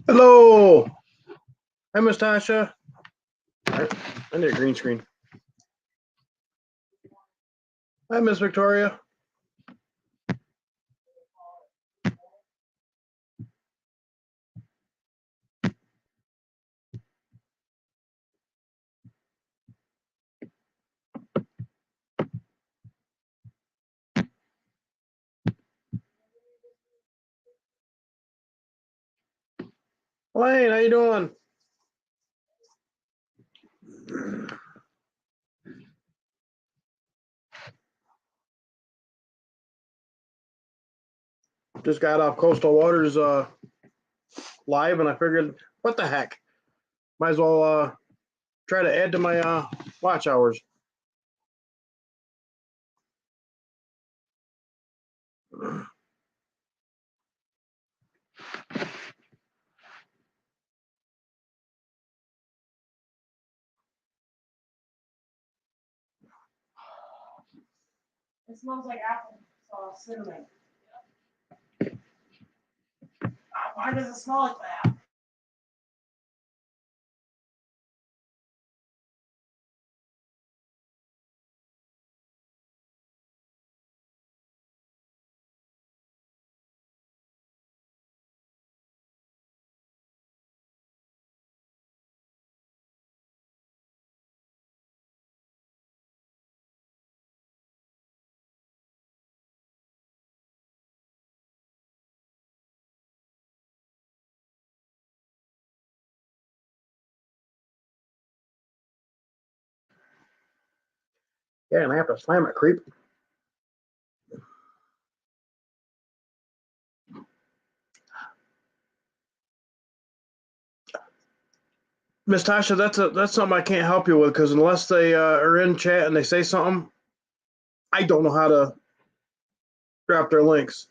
Hello. Hi, Miss Tasha. I need a green screen. Hi, Miss Victoria. Lane, how you doing? Just got off Coastal Waters live, and I figured, what the heck? Might as well try to add to my watch hours. It smells like apple cinnamon. Why does it smell like that? Yeah, and I have to slam it, creep. Miss Tasha, that's something I can't help you with, because unless they are in chat and they say something, I don't know how to drop their links.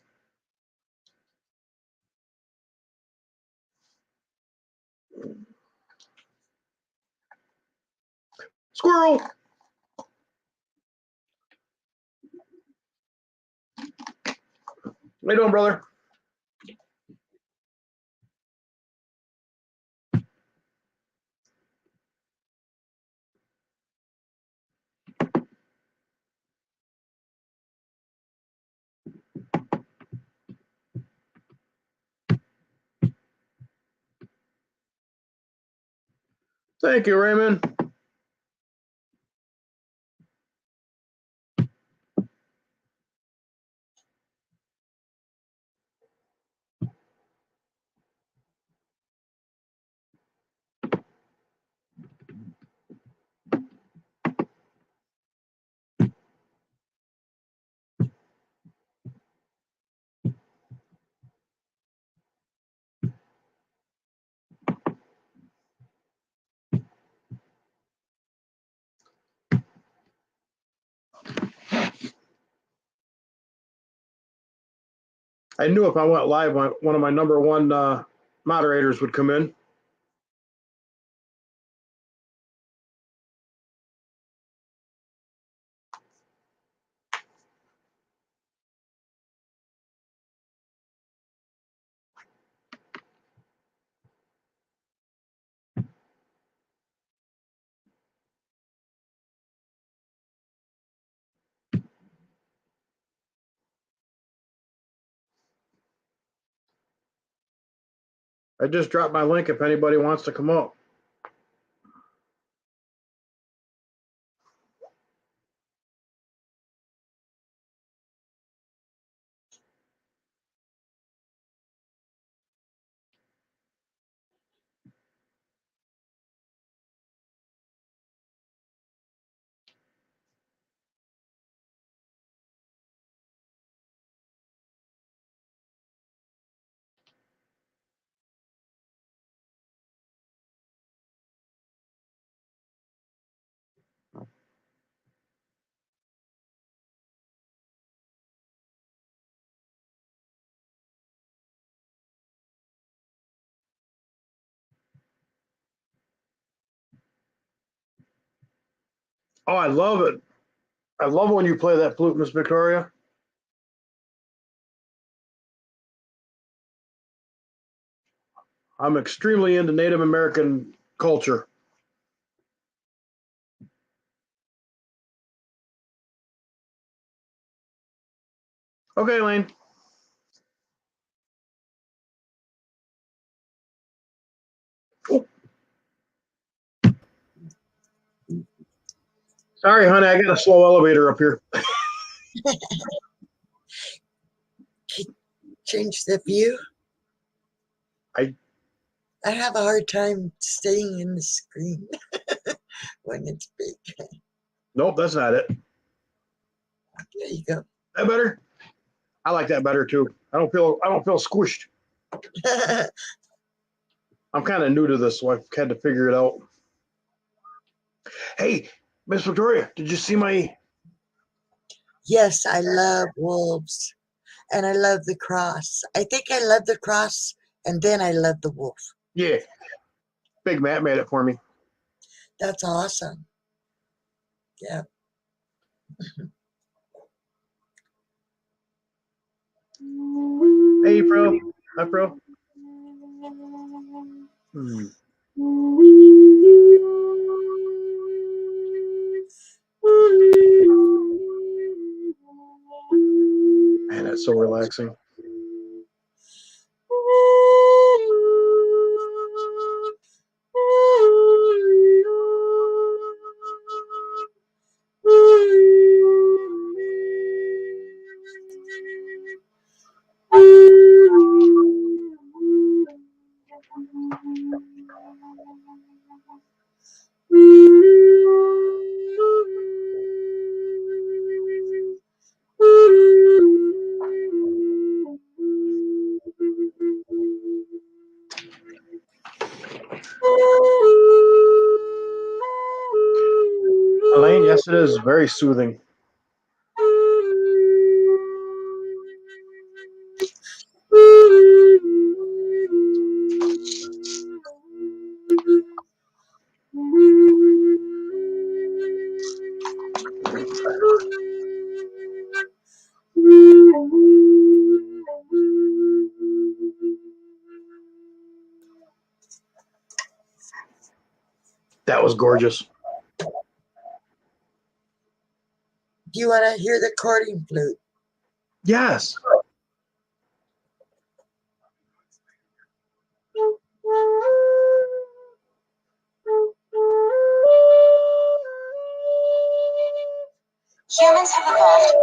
Squirrel. How you doing, brother? Thank you, Raymond. I knew if I went live, one of my number one moderators would come in. I just dropped my link if anybody wants to come up. Oh, I love it. I love when you play that flute, Miss Victoria. I'm extremely into Native American culture. Okay, Lane. Oh. Sorry, honey, I got a slow elevator up here. Change the view. I have a hard time staying in the screen when it's big. Nope, that's not it. There you go. That better? I like that better too. I don't feel squished. I'm kind of new to this, so I've had to figure it out. Hey, Miss Victoria, did you see my? Yes, I love wolves, and I love the cross. I think I love the cross, and then I love the wolf. Yeah, Big Matt made it for me. That's awesome. Yeah. Hey, bro. Hi, bro. Man, that's so relaxing. Elaine, yes, it is very soothing. That was gorgeous. Do you want to hear the accordion flute? Yes. Humans have evolved.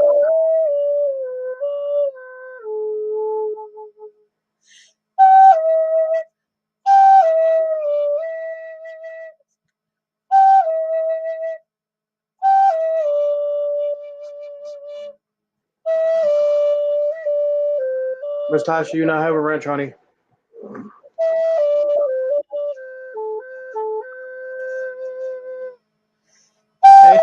Miss Tasha, you now have a wrench, honey. Hey.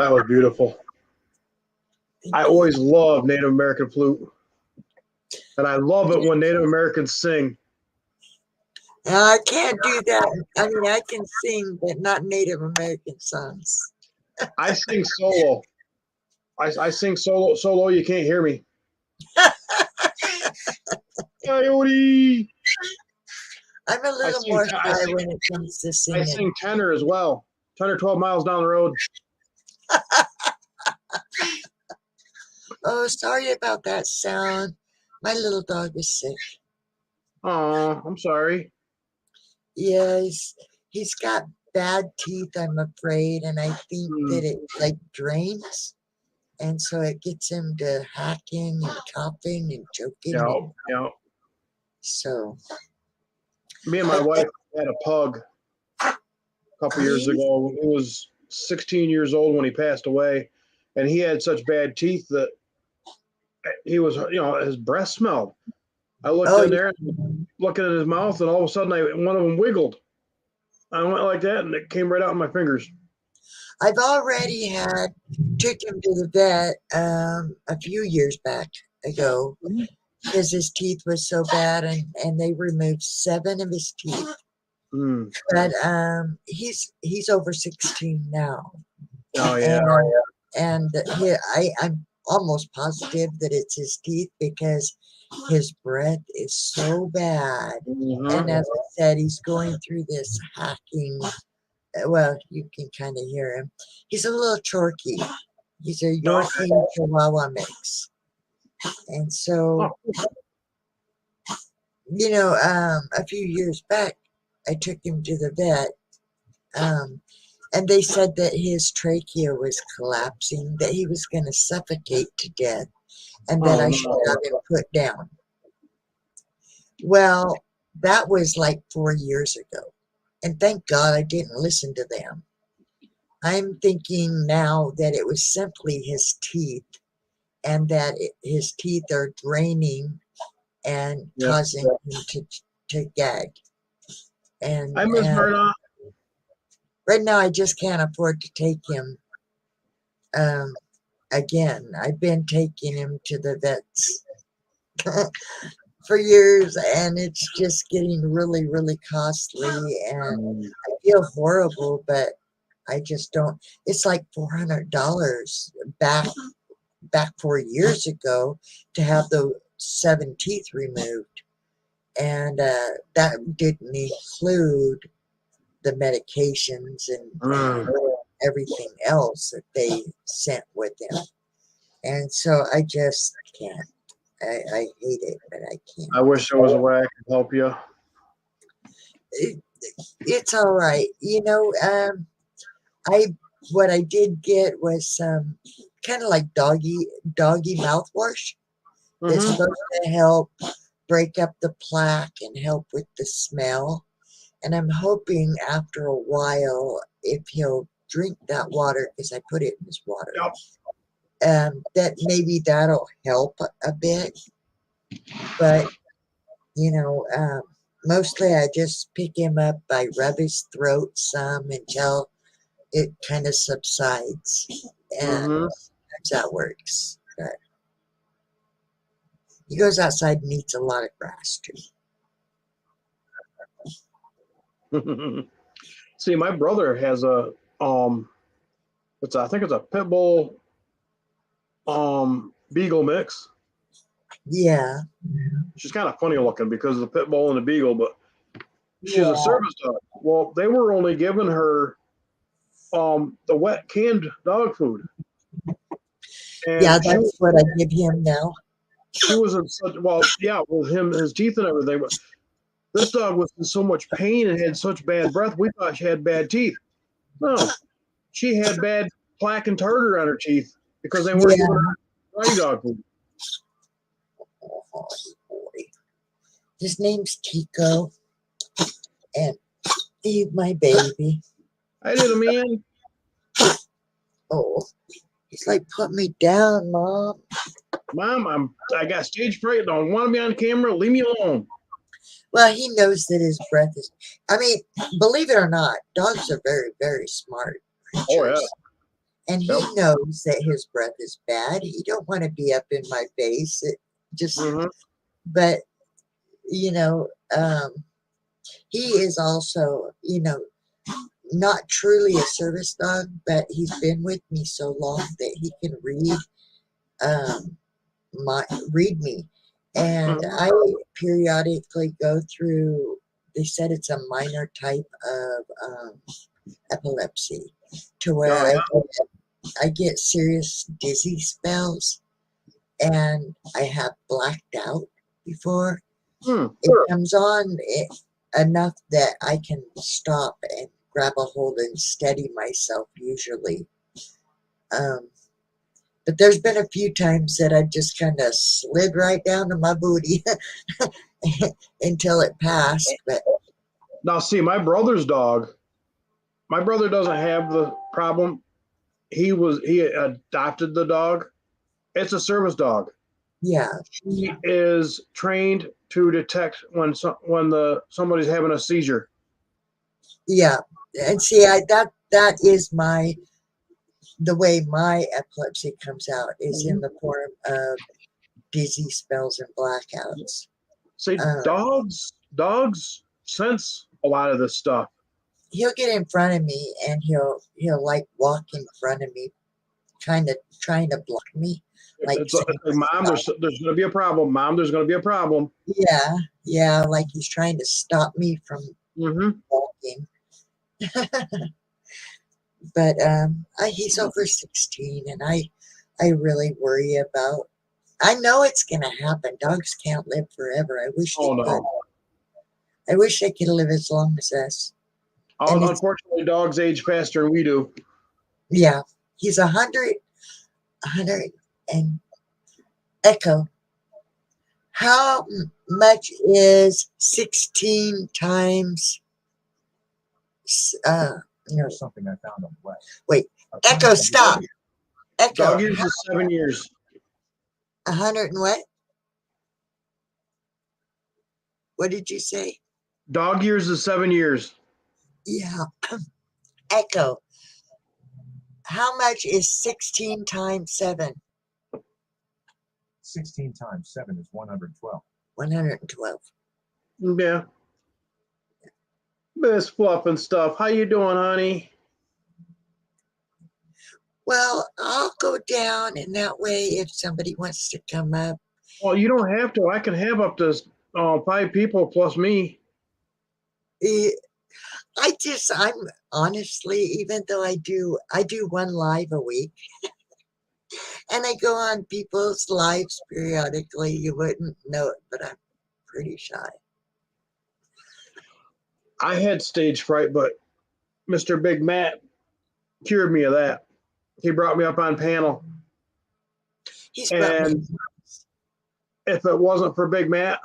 That was beautiful. I always loved Native American flute. And I love it when Native Americans sing. I can't do that. I mean, I can sing, but not Native American songs. I sing solo. I sing solo. You can't hear me. Coyote. I'm a little more shy when it comes to singing. I sing tenor as well. 10 or 12 miles down the road. Oh, sorry about that sound. My little dog is sick. Oh, I'm sorry. Yeah, he's got bad teeth, I'm afraid, and I think that it like drains, and so it gets him to hacking and coughing and choking. Yeah. So Me and my wife had a pug a couple years ago. He was 16 years old when he passed away, and he had such bad teeth that he was, his breath smelled. I looked in there, looking at his mouth, and all of a sudden, one of them wiggled. I went like that, and it came right out of my fingers. I've already took him to the vet a few years back ago because his teeth was so bad, and they removed 7 of his teeth. But he's over 16 now. Oh yeah. And I'm almost positive that it's his teeth because his breath is so bad. And as I said, he's going through this hacking. Well, you can kind of hear him. He's a little chorky. He's a Yorkie Chihuahua mix. And so, a few years back, I took him to the vet. And they said that his trachea was collapsing, that he was going to suffocate to death, and that I should have him put down. Well, that was like 4 years ago. And thank God I didn't listen to them. I'm thinking now that it was simply his teeth, and that his teeth are draining and causing him to gag. And I miss Bernard. Right now, I just can't afford to take him again. I've been taking him to the vets for years, and it's just getting really, really costly, and I feel horrible, but I just don't. It's like $400 back 4 years ago to have the 7 teeth removed, and that didn't include the medications and everything else that they sent with him. And so I just can't. I hate it, but I can't. I wish there was a way I could help you. It's all right. What I did get was some kind of like doggy mouthwash that's supposed to help break up the plaque and help with the smell. And I'm hoping after a while, if he'll drink that water, because I put it in his water, that maybe that'll help a bit. But, mostly I just pick him up, I rub his throat some until it kind of subsides. And that's how it works. But he goes outside and eats a lot of grass, too. See, my brother has a I think it's a pit bull beagle mix. Yeah. She's kind of funny looking because of the pit bull and the beagle, but she's a service dog. Well, they were only giving her the wet canned dog food. And that's what I give him now. She was in such with him, his teeth and everything, but this dog was in so much pain and had such bad breath, we thought she had bad teeth. No, she had bad plaque and tartar on her teeth because they weren't giving her dry dog food. Oh, boy. His name's Tico, and he's my baby. I did him in. Oh, he's like, put me down, Mom. Mom, I got stage fright. Don't want to be on camera. Leave me alone. Well, he knows that his breath is. I mean, believe it or not, dogs are very, very smart creatures. Oh, yeah. And he Yep. knows that his breath is bad. He don't want to be up in my face. It just, but you know, he is also, not truly a service dog, but he's been with me so long that he can um, read me. And I periodically go through. They said it's a minor type of epilepsy, to where I get serious dizzy spells, and I have blacked out before. It comes on enough that I can stop and grab a hold and steady myself usually. But there's been a few times that I just kind of slid right down to my booty until it passed. But Now, see, my brother's dog. My brother doesn't have the problem. He adopted the dog. It's a service dog. yeah, He is trained to detect when somebody's having a seizure. yeah, and see, that is the way my epilepsy comes out is in the form of dizzy spells and blackouts. See, dogs sense a lot of this stuff. He'll get in front of me and he'll like walk in front of me, kind of trying to block me. It's like, Mom, there's going to be a problem. Mom, there's going to be a problem. Yeah, like he's trying to stop me from walking. But he's over 16, and I really worry about. I know it's going to happen. Dogs can't live forever. I wish they could. I wish they could live as long as us. Unfortunately, dogs age faster than we do. Yeah, he's 100 and Echo. How much is 16 times? Here's something I found on the web. Wait, Echo, stop. Echo. Dog years is 7 years. 100 and what? What did you say? Dog years is 7 years. Yeah. Echo. How much is 16 times 7? 16 times 7 is 112. 112. Yeah. Miss Fluff and stuff. How you doing, honey? Well, I'll go down, and that way, if somebody wants to come up. Well, you don't have to. I can have up to 5 people plus me. I'm honestly, even though I do one live a week, and I go on people's lives periodically, you wouldn't know it, but I'm pretty shy. I had stage fright, but Mr. Big Matt cured me of that. He brought me up on panel. And if it wasn't for Big Matt,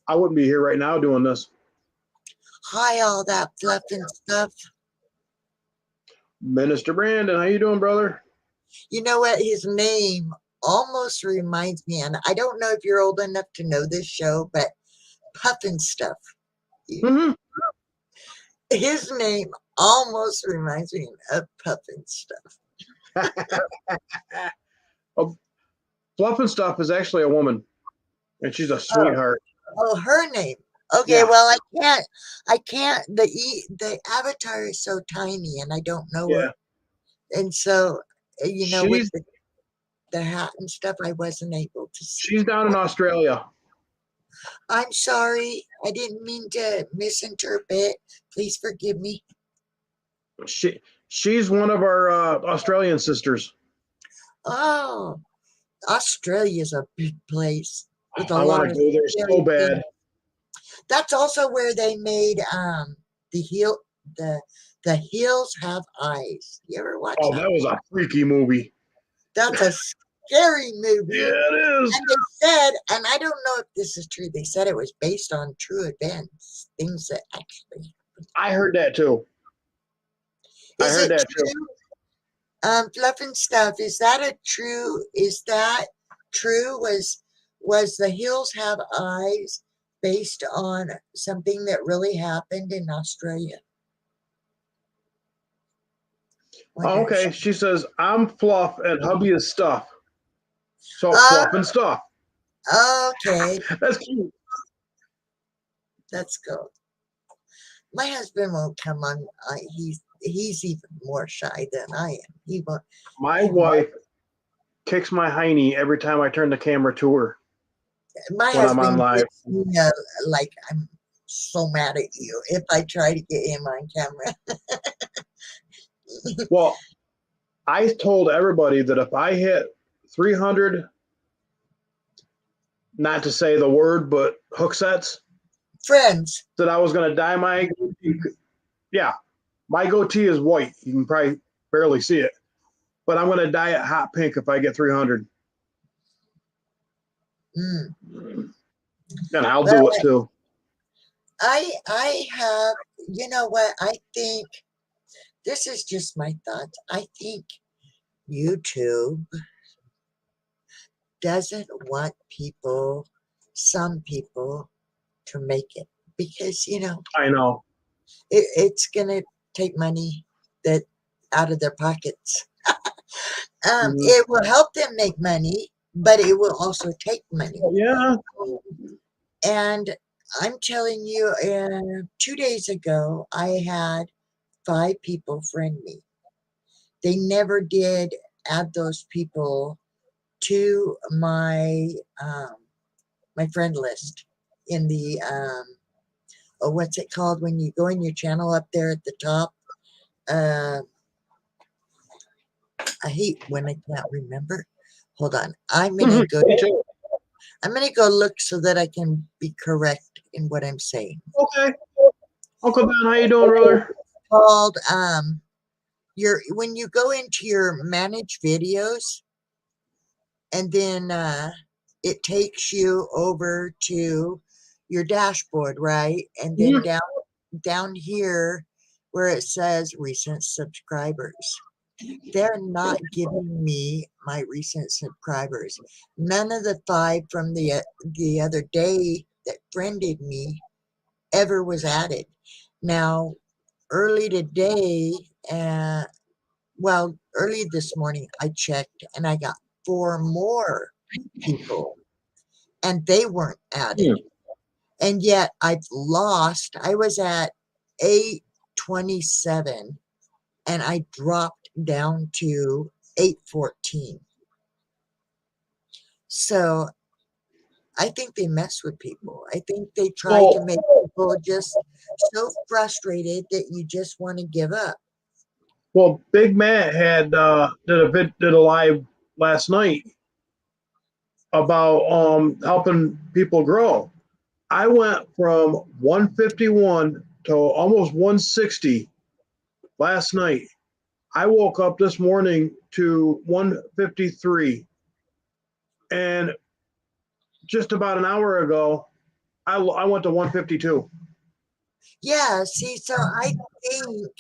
I wouldn't be here right now doing this. Hi, all that fluff and stuff. Minister Brandon, how you doing, brother? You know what? His name almost reminds me, and I don't know if you're old enough to know this show, but Puffin Stuff. His name almost reminds me of Puffin Stuff. Fluff and Stuff is actually a woman, and she's a sweetheart. Oh, her name. Okay, yeah. Well, I can't. The avatar is so tiny, and I don't know her. And so, with the hat and stuff, I wasn't able to see. She's down in Australia. I'm sorry. I didn't mean to misinterpret. Please forgive me. She's one of our Australian sisters. Oh, Australia's a big place. With I want to go there so bad. That's also where they made the Hills Have Eyes. You ever watch that? Oh, that was a freaky movie. That's a scary movie. Yeah, it is. And they said, and I don't know if this is true, they said it was based on true events, things that actually happened. I heard that too. I heard that too. Fluff and Stuff, is that true? Was The Hills Have Eyes based on something that really happened in Australia? Wonder if Okay, she says, I'm fluff and hubby is stuff. So Uh, fluff and stuff. Okay, That's cute. let's go. My husband won't come on. He's even more shy than I am. He won't. My He won't. wife kicks my hiney every time I turn the camera to her My when I'm on husband live. gets me like I'm so mad at you if I try to get him on camera. Well, I told everybody that if I hit 300, not to say the word, but hook sets, Friends, that I was going to dye my goatee. Yeah, my goatee is white. You can probably barely see it, but I'm going to dye it hot pink if I get 300. mm. And I'll Well, do it too. I have. You know what? I think this is just my thoughts. I think YouTube doesn't want some people, to make it because I know. it's gonna take money that out of their pockets. Mhm. It will help them make money, but it will also take money. Yeah. And I'm telling you, 2 days ago, I had 5 people friend me. They never did add those people to my friend list in the what's it called when you go in your channel up there at the top? Uh, I hate when I can't remember. Hold on. I'm gonna go. Me too. I'm gonna go look so that I can be correct in what I'm saying. Okay. Uncle Ben, how you doing, brother? Called when you go into your manage videos, and then it takes you over to your dashboard, right? And then Mhm. down here where it says recent subscribers. They're not giving me my recent subscribers. None of the 5 from the other day that friended me ever was added. Now, early today, early this morning, I checked and I got 4 more people, and they weren't added. And yet I was at 827 and I dropped down to 814. So I think they mess with people. I think they try to make people just so frustrated that you just want to give up. Well, Big Matt had did a live last night about helping people grow. I went from 151 to almost 160 last night. I woke up this morning to 153, and just about an hour ago, I went to 152. Yeah, see, so I think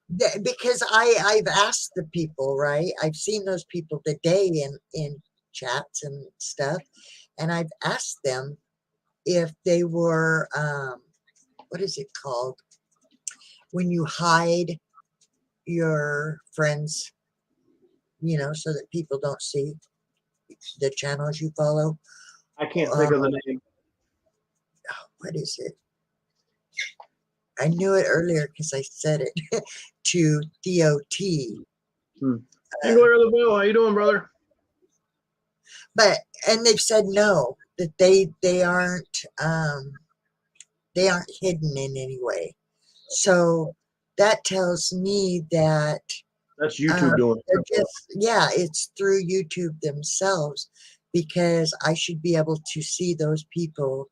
that because I've asked the people, right? I've seen those people today in chats and stuff, and I've asked them if they were what is it called when you hide your friends, so that people don't see the channels you follow. I can't think of the name. What is it? I knew it earlier because I said it to Theo T. Angler of the Bill, how you doing, brother? And they've said no, that they aren't hidden in any way. So that tells me that That's YouTube doing it. it's through YouTube themselves, because I should be able to see those people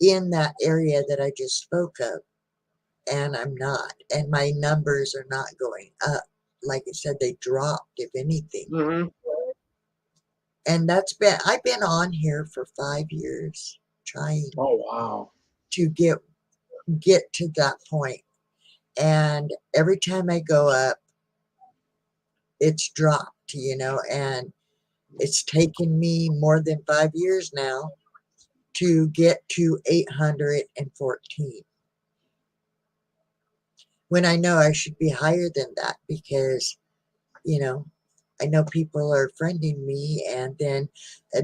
in that area that I just spoke of, and I'm not, and my numbers are not going up. Like I said, they dropped, if anything. Mm-hmm. And I've been on here for 5 years trying Oh, wow. to get to that point. And every time I go up, it's dropped, and it's taken me more than 5 years now to get to 814. when I know I should be higher than that because, you know, I know people are friending me. And then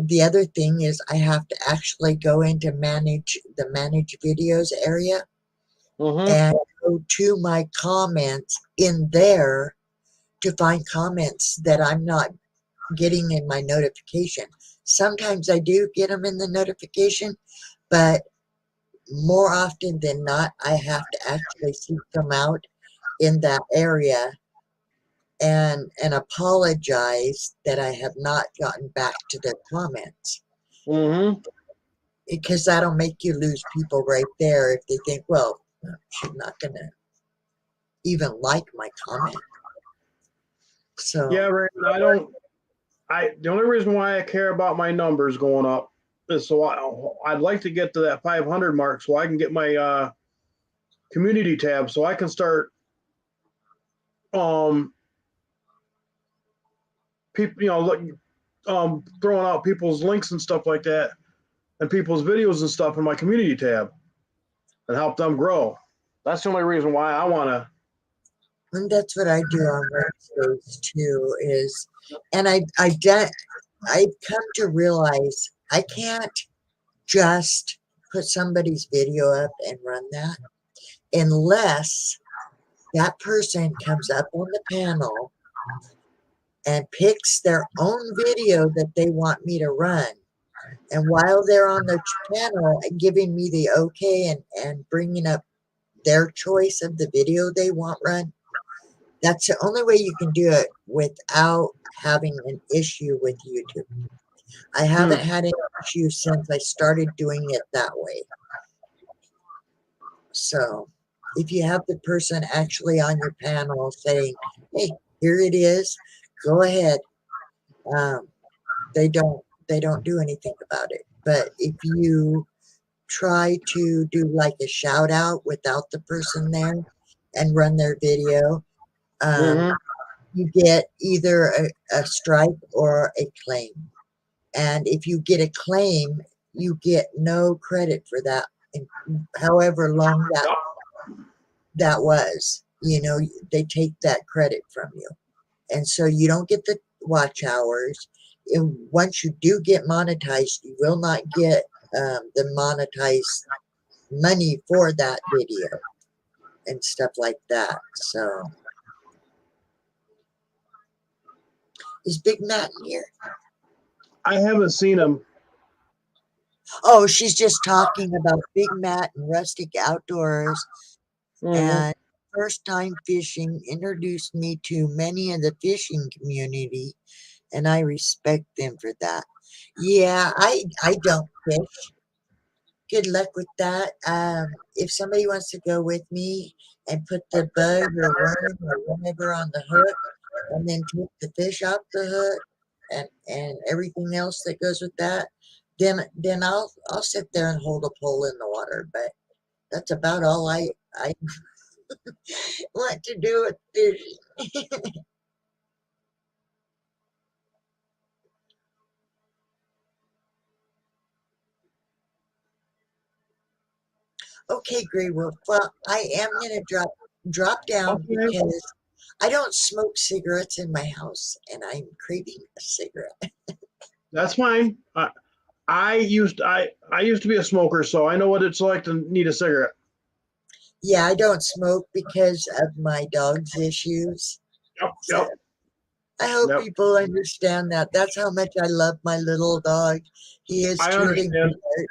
the other thing is I have to actually go into the manage videos area Mm-hmm. and go to my comments in there to find comments that I'm not getting in my notification. Sometimes I do get them in the notification, but more often than not, I have to actually seek them out in that area and apologize that I have not gotten back to their comments. Mm-hmm. Because that'll make you lose people right there if they think, well, she's not going to even like my comment. So, Yeah, Raymond, I don't. The only reason why I care about my numbers going up is so I'd like to get to that 500 mark so I can get my community tab so I can start um people throwing out people's links and stuff like that and people's videos and stuff in my community tab and help them grow. That's the only reason why I want to. and that's what I do on Wednesdays too is, and I've come to realize I can't just put somebody's video up and run that unless that person comes up on the panel and picks their own video that they want me to run. And while they're on the panel and giving me the okay and bringing up their choice of the video they want run, that's the only way you can do it without having an issue with YouTube. I haven't had any issue since I started doing it that way. So if you have the person actually on your panel saying, hey, here it is, go ahead. They don't do anything about it. But if you try to do like a shout out without the person there and run their video, Mm-hmm. you get either a strike or a claim. And if you get a claim, you get no credit for that, however long that was. You know, they take that credit from you. And so you don't get the watch hours. And once you do get monetized, you will not get the monetized money for that video and stuff like that. So is Big Matt in here? I haven't seen him. Oh, she's just talking about Big Matt and Rustic Outdoors. Mm-hmm. And first time fishing introduced me to many of the fishing community, and I respect them for that. Yeah, I don't fish. Good luck with that. If somebody wants to go with me and put the bug or worm or whatever on the hook, and then take the fish off the hook and everything else that goes with that, then I'll sit there and hold a pole in the water. But that's about all I want to do with fishing. Okay, Grey Wolf. Well, I am gonna drop down Okay, because I don't smoke cigarettes in my house, and I'm craving a cigarette. that's fine. I used to be a smoker, so I know what it's like to need a cigarette. Yeah, I don't smoke because of my dog's issues. Yep, So yep, I hope yep. people understand that. That's how much I love my little dog. He is I truly my understand. heart.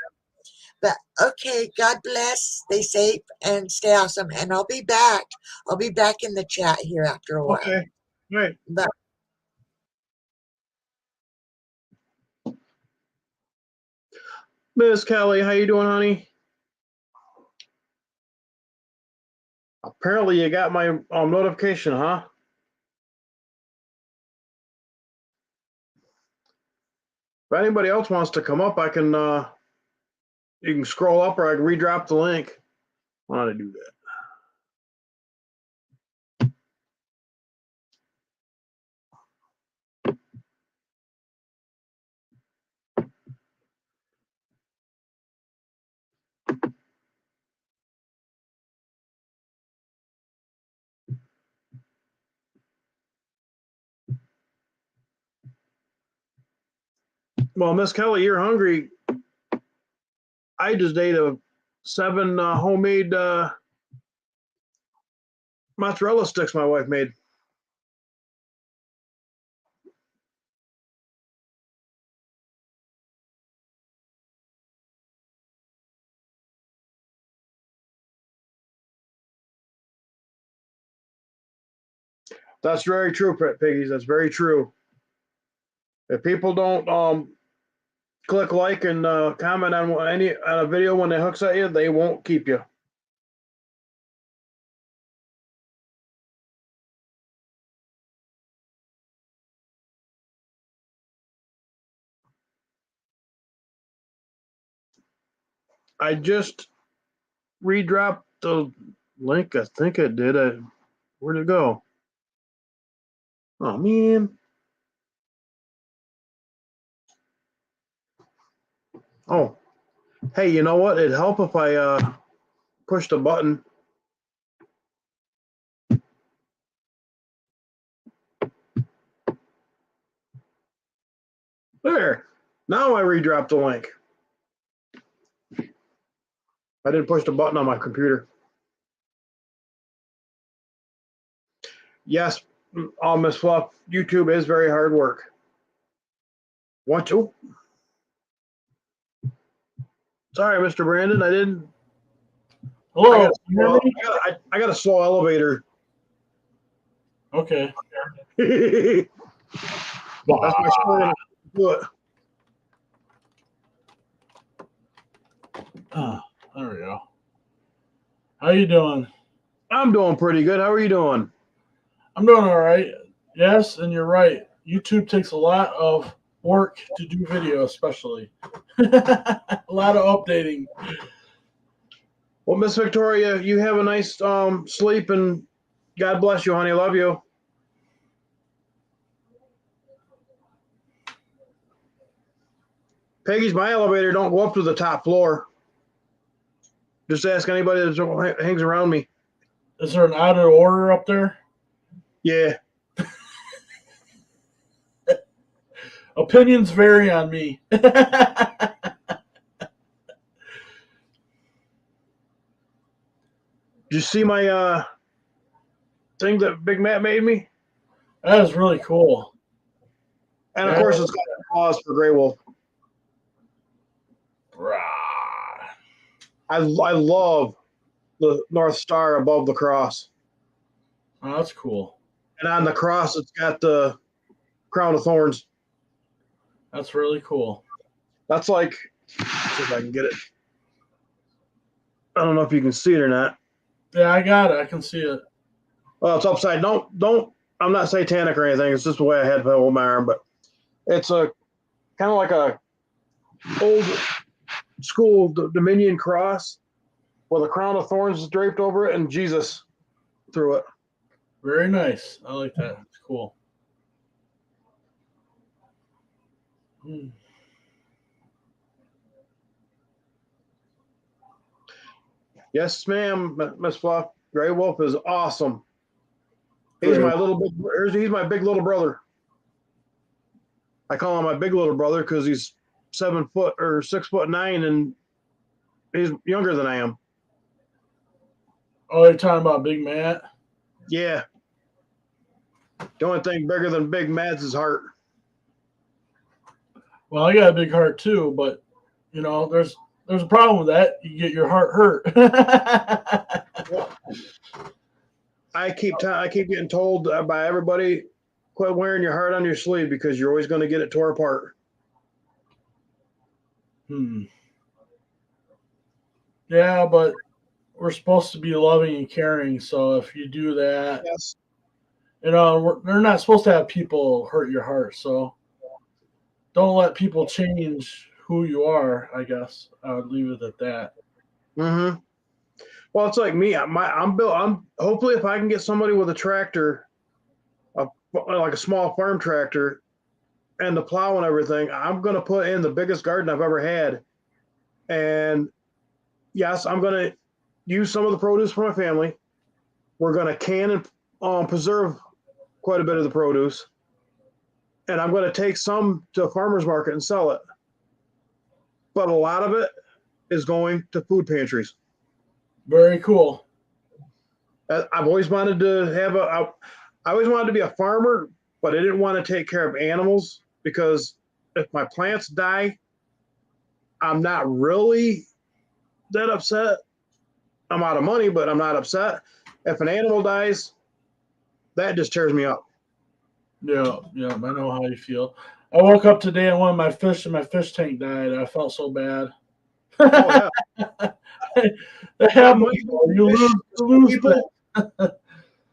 But okay, God bless. Stay safe and stay awesome. And I'll be back. I'll be back in the chat here after a while. Okay, right. Bye. Miss Kelly, how you doing, honey? Apparently, you got my notification, huh? If anybody else wants to come up, I can. You can scroll up, or I can redrop the link. I want to do that. Well, Miss Kelly, you're hungry. I just ate 7 homemade mozzarella sticks my wife made. That's very true, Piggies. That's very true. If people don't click like and comment on a video when it hooks at you, they won't keep you. I just redropped the link. I think it did. Where'd it go? Oh man. Oh, hey, you know what? It'd help if I pushed a button. There. Now I redropped the link. I didn't push the button on my computer. Yes, Miss Fluff, YouTube is very hard work. Want to? Sorry, Mr. Brandon, I didn't. Hello. I got a slow elevator. Okay. That's my story. Do it. There we go. How you doing? I'm doing pretty good. How are you doing? I'm doing all right. Yes, and you're right. YouTube takes a lot of work to do video, especially. A lot of updating. Well, Miss Victoria, you have a nice sleep, and God bless you, honey. Love you. Peggy's my elevator don't go up to the top floor. Just ask anybody that hangs around me. Is there an out of order up there? Yeah. Opinions vary on me. Did you see my thing that Big Matt made me? That is really cool. And of course, it's got a pause for Grey Wolf. Rah. I love the North Star above the cross. Oh, that's cool. And on the cross, it's got the crown of thorns. That's really cool. That's like, let's see if I can get it. I don't know if you can see it or not. Yeah, I got it. I can see it. Well, it's upside. Don't. I'm not satanic or anything. It's just the way I had to hold my arm. But it's a kind of like a old school Dominion cross with a crown of thorns draped over it and Jesus through it. Very nice. I like that. It's cool. Yes, ma'am, Miss Fluff. Grey Wolf is awesome. He's my he's my big little brother. I call him my big little brother because he's 7 foot or 6'9", and he's younger than I am. Oh, you're talking about Big Matt? Yeah. The only thing bigger than Big Matt's is heart. Well, I got a big heart too, but you know, there's a problem with that. You get your heart hurt. I keep getting told by everybody, quit wearing your heart on your sleeve because you're always going to get it tore apart. Yeah, but we're supposed to be loving and caring. So if you do that, Yes. you know, they're not supposed to have people hurt your heart. So don't let people change who you are. I guess I would leave it at that. Mm-hmm. Well, it's like me. I'm built. Hopefully, if I can get somebody with a tractor, like a small farm tractor, and the plow and everything, I'm going to put in the biggest garden I've ever had. And yes, I'm going to use some of the produce for my family. We're going to can and preserve quite a bit of the produce. And I'm going to take some to a farmer's market and sell it. but a lot of it is going to food pantries. Very cool. I've always wanted to have I always wanted to be a farmer, but I didn't want to take care of animals because if my plants die, I'm not really that upset. I'm out of money, but I'm not upset. If an animal dies, that just tears me up. Yeah, I know how you feel. I woke up today and one of my fish in my fish tank died. I felt so bad. Oh yeah. That happens. You lose people.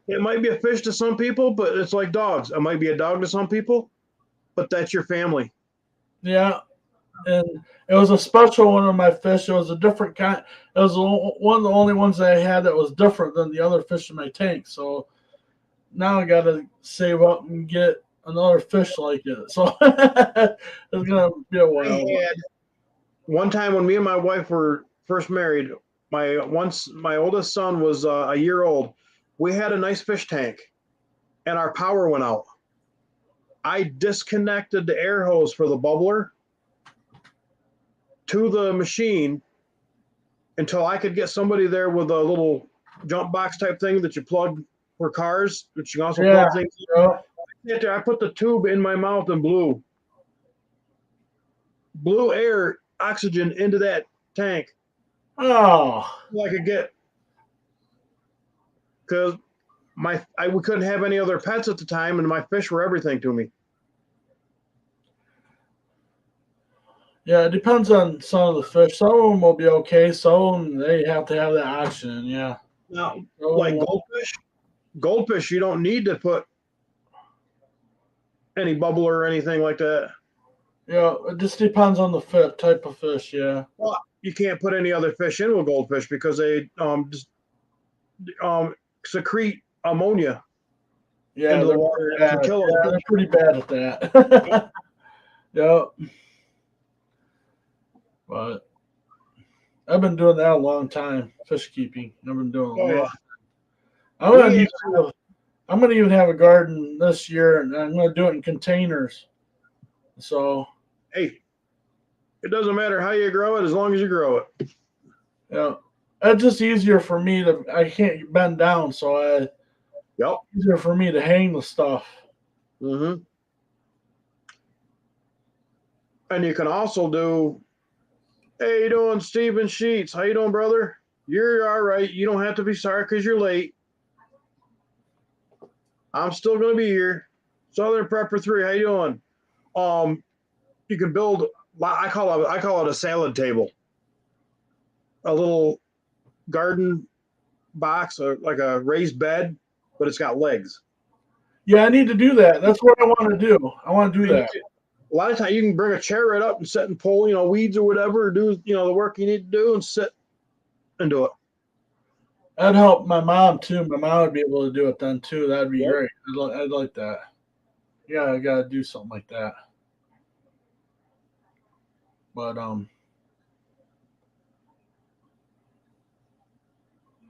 It might be a fish to some people, but it's like dogs. It might be a dog to some people, but that's your family. Yeah, and it was a special one of my fish. It was a different kind. It was one of the only ones that I had that was different than the other fish in my tank. So now I got to save up and get another fish like it. So it's gonna be a while. One time when me and my wife were first married, my oldest son was a year old. We had a nice fish tank, and our power went out. I disconnected the air hose for the bubbler to the machine until I could get somebody there with a little jump box type thing that you plug for cars, which you also plug things in. I put the tube in my mouth and blew air, oxygen into that tank. Oh, I could get, because we couldn't have any other pets at the time, and my fish were everything to me. yeah. It depends on some of the fish. Some of them will be okay. Some of them they have to have that oxygen. Yeah. Now, like goldfish, you don't need to put any bubble or anything like that. Yeah, it just depends on the type of fish. Yeah. Well, you can't put any other fish in with goldfish because they just secrete ammonia into the water and kill them. Yeah, they're pretty bad at that. Yeah. But I've been doing that a long time, fish keeping. I've been doing it. I'm gonna even have a garden this year, and I'm gonna do it in containers. So, hey, it doesn't matter how you grow it as long as you grow it. Yeah, it's just easier for me to. I can't bend down, so easier for me to hang the stuff. Mm-hmm. And you can also do. Hey, you doing, Steven Sheets? How you doing, brother? You're all right. You don't have to be sorry because you're late. I'm still gonna be here. Southern Prepper 3, how you doing? You can build. I call it a salad table. A little garden box, or like a raised bed, but it's got legs. Yeah, I need to do that. That's what I want to do. I want to do that. A lot of times you can bring a chair right up and sit and pull, weeds or whatever, or do, the work you need to do and sit and do it. That'd help my mom too. My mom would be able to do it then too. That'd be great. I'd like that. Yeah, I gotta do something like that. But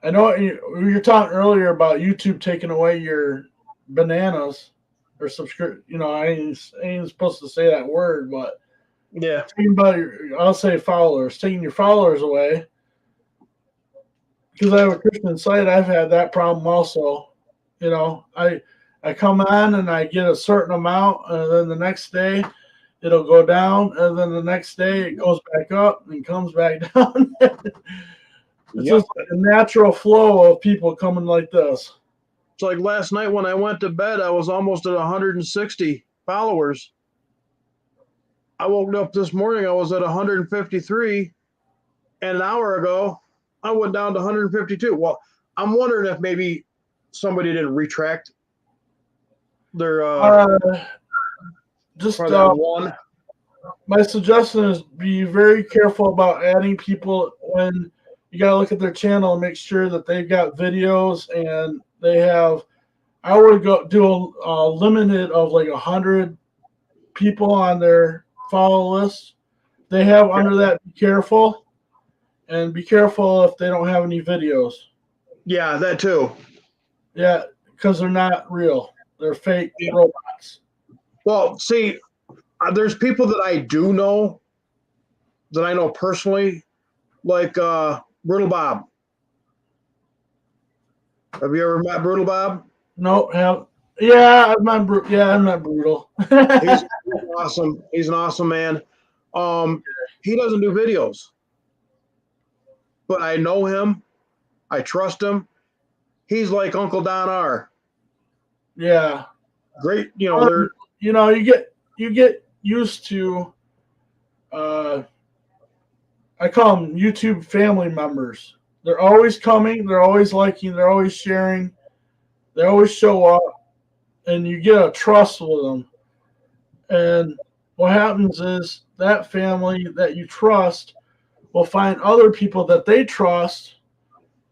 I know you were talking earlier about YouTube taking away your bananas or subscribe. I ain't supposed to say that word, but yeah, I'll say followers, taking your followers away. Because I have a Christian site, I've had that problem also. I come on and I get a certain amount, and then the next day it'll go down, and then the next day it goes back up and comes back down. It's just like a natural flow of people coming like this. It's like last night when I went to bed, I was almost at 160 followers. I woke up this morning, I was at 153, and an hour ago, I went down to 152. Well, I'm wondering if maybe somebody didn't retract their just one. My suggestion is be very careful about adding people when you got to look at their channel and make sure that they've got videos and they have. I would go do a limited of like 100 people on their follow list. They have under that. Be careful, and be careful if they don't have any videos. Yeah, that too. Yeah, because they're not real. They're fake robots. Well, see, there's people that I do know that I know personally, like Brutal Bob. Have you ever met Brutal Bob? No, yeah, I'm not brutal. He's awesome. He's an awesome man. He doesn't do videos, but I know him. I trust him. He's like Uncle Don R. Yeah. Great, they're You get used to I call them YouTube family members. They're always coming, they're always liking, they're always sharing, they always show up, and you get a trust with them. And what happens is that family that you trust will find other people that they trust,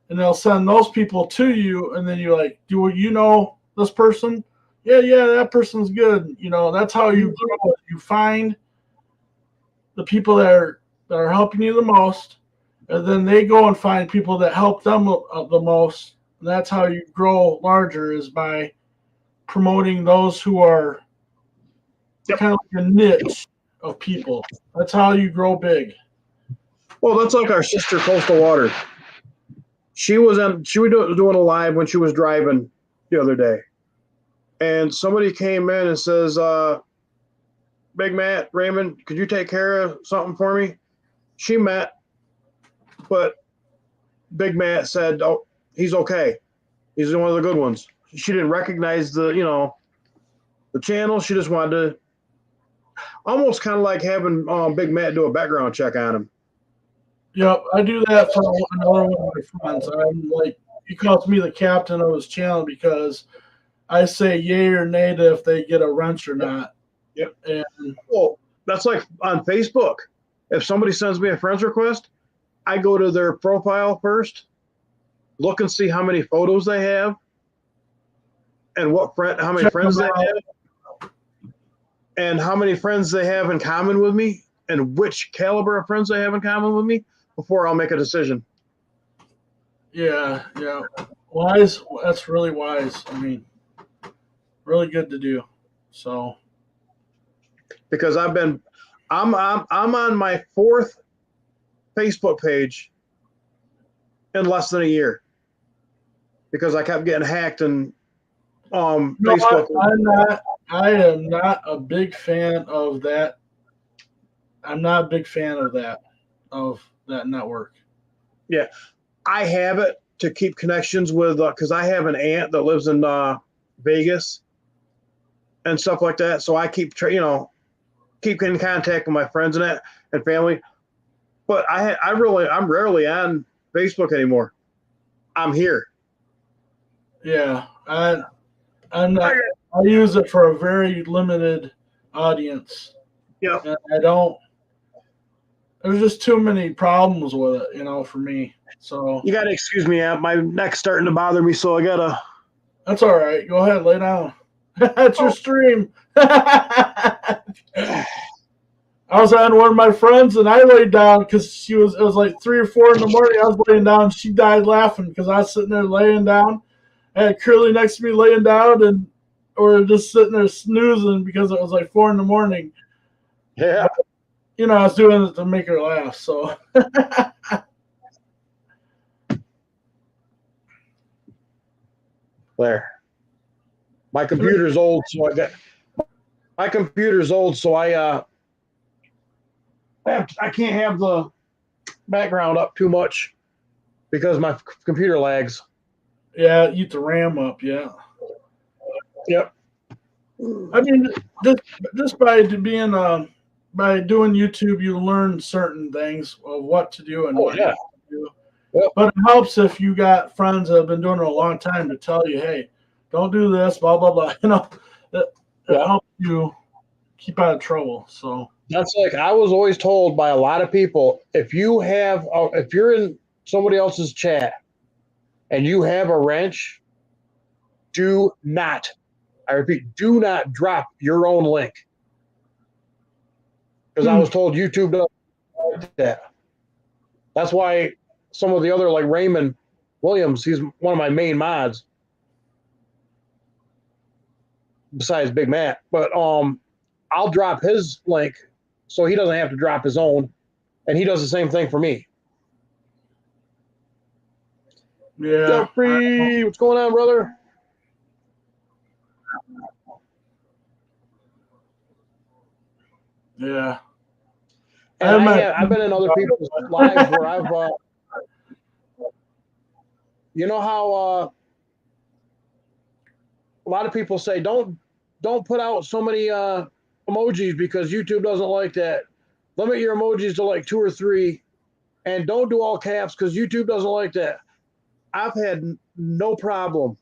and they'll send those people to you, and then you're like, do you know this person? Yeah, that person's good. That's how you grow. You find the people that are helping you the most, and then they go and find people that help them the most. And that's how you grow larger, is by promoting those who are kind of like a niche of people. That's how you grow big. Well, that's like our sister Coastal Water. She was doing a live when she was driving the other day, and somebody came in and says, "Big Matt, Raymond, could you take care of something for me?" She met, but Big Matt said, "Oh, he's okay. He's one of the good ones." She didn't recognize the channel. She just wanted to, almost kind of like having Big Matt do a background check on him. Yep, I do that for another one of my friends. I'm like, he calls me the captain of his channel because I say yay or nay to if they get a wrench or not. Yep. And Well, that's like on Facebook. If somebody sends me a friend's request, I go to their profile first, look and see how many photos they have, and how many friends they have, and how many friends they have in common with me, and which caliber of friends they have in common with me before I'll make a decision. yeah, wise. That's really wise. I mean, really good to do. So Because I'm on my 4th Facebook page in less than a year because I kept getting hacked and Facebook. I am not a big fan of that. I'm not a big fan of that network. Yeah, I have it to keep connections with because I have an aunt that lives in Vegas and stuff like that. So I keep keep in contact with my friends and family. But I'm rarely on Facebook anymore. I'm here. Yeah, I'm not. I use it for a very limited audience. Yeah. And I don't. There's just too many problems with it, for me. So You gotta excuse me, my neck's starting to bother me, so I gotta. that's all right. Go ahead, lay down. That's your stream. I was on one of my friends, and I laid down because it was like 3 or 4 in the morning. I was laying down. She died laughing because I was sitting there laying down. I had Curly next to me laying down, or just sitting there snoozing because it was like 4 in the morning. Yeah. But, I was doing it to make her laugh. So. There. My computer's old, so I can't have the background up too much because my computer lags. Yeah, eat the RAM up, yeah. Yep. I mean, just by doing YouTube, you learn certain things of what to do and what not to do. Yep. But it helps if you got friends that have been doing it a long time to tell you, hey, don't do this, blah, blah, blah. It helps you keep out of trouble. So that's like I was always told by a lot of people, if you're in somebody else's chat and you have a wrench, do not, I repeat, do not drop your own link. Because I was told YouTube doesn't like that. That's why some of the other, like Raymond Williams, he's one of my main mods besides Big Matt. But I'll drop his link so he doesn't have to drop his own. And he does the same thing for me. Yeah. Jeffrey, what's going on, brother? Yeah. And I've been in other people's lives where I've, you know how a lot of people say don't put out so many emojis because YouTube doesn't like that. Limit your emojis to like 2 or 3, and don't do all caps because YouTube doesn't like that. I've had no problem.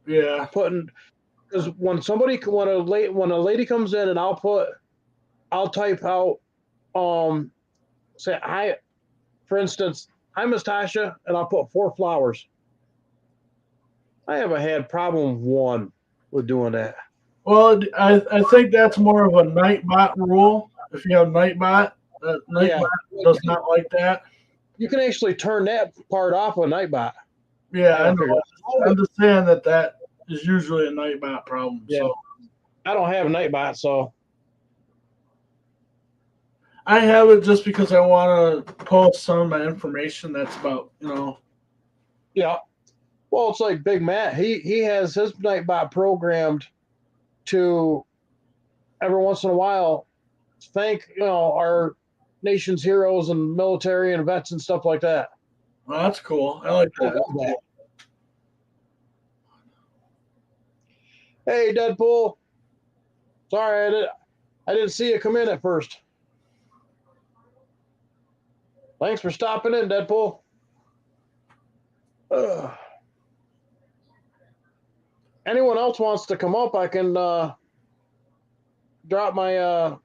Yeah. Putting, because when a lady comes in and I'll type out say hi, for instance, hi Miss Tasha, and I'll put 4 flowers. I haven't had problem one with doing that. Well, I think that's more of a Nightbot rule. If you have Nightbot, Nightbot does not like that. You can actually turn that part off with Nightbot. Yeah, I know. I'm just saying that is usually a Nightbot problem. Yeah. So I don't have a Nightbot, so I have it just because I want to post some of my information that's about, yeah. Well, it's like Big Matt. He has his Nightbot programmed to every once in a while thank our nation's heroes and military and vets and stuff like that. Well, that's cool. I like that. Hey, Deadpool. Sorry, I didn't see you come in at first. Thanks for stopping in, Deadpool. Anyone else wants to come up, I can drop my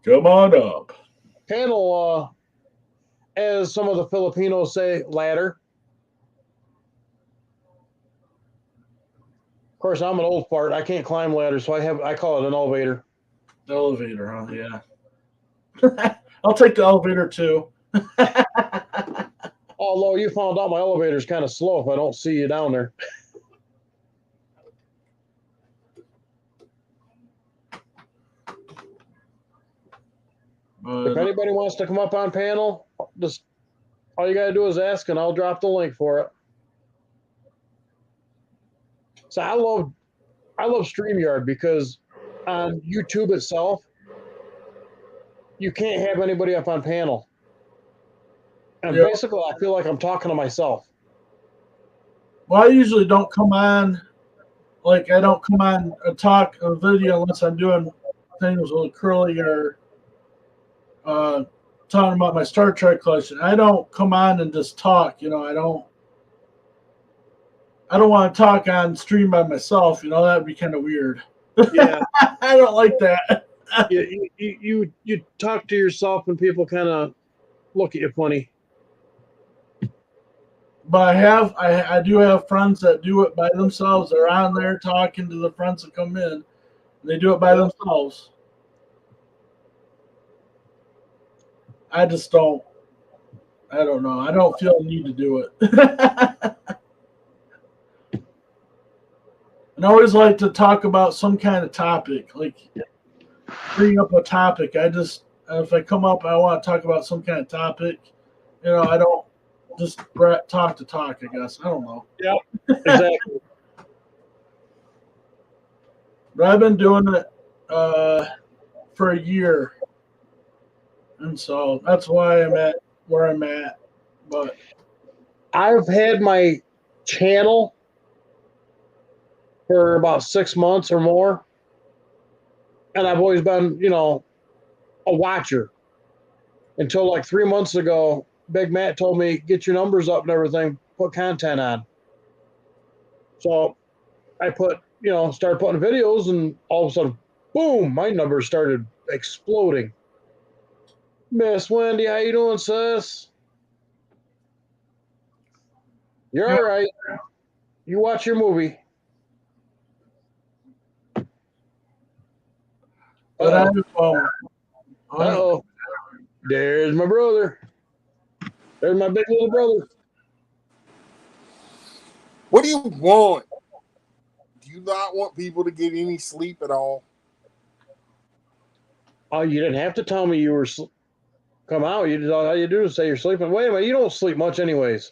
Come on up. panel, as some of the Filipinos say, ladder. Of course, I'm an old fart. I can't climb ladders, so I call it an elevator. Elevator, huh? Yeah. I'll take the elevator too. Although you found out my elevator is kind of slow if I don't see you down there. If anybody wants to come up on panel, just all you got to do is ask, and I'll drop the link for it. So I love StreamYard because on YouTube itself, you can't have anybody up on panel. And basically, I feel like I'm talking to myself. Well, I usually don't come on, like I don't come on a talk a video unless I'm doing things with Curly or talking about my Star Trek collection. I don't come on and just talk. I don't want to talk on stream by myself. That would be kind of weird. Yeah, I don't like that. you talk to yourself and people kind of look at you funny. But I do have friends that do it by themselves. They're on there talking to the friends that come in. They do it by themselves. I just don't. I don't know. I don't feel the need to do it. And I always like to talk about some kind of topic, like bring up a topic. If I come up, I want to talk about some kind of topic. I don't just talk to talk, I guess. I don't know. Yeah, exactly. But I've been doing it for a year. And so that's why I'm at where I'm at. But I've had my channel for about 6 months or more. And I've always been, a watcher. Until like 3 months ago, Big Matt told me, get your numbers up and everything, put content on. So I started putting videos, and all of a sudden, boom, my numbers started exploding. Miss Wendy, how you doing, sis? You're all right. You watch your movie. but Uh-oh. There's my brother. There's my big little brother. What do you want? Do you not want people to get any sleep at all? Oh, you didn't have to tell me you were come out. You just all you do is say you're sleeping. Wait a minute, you don't sleep much anyways.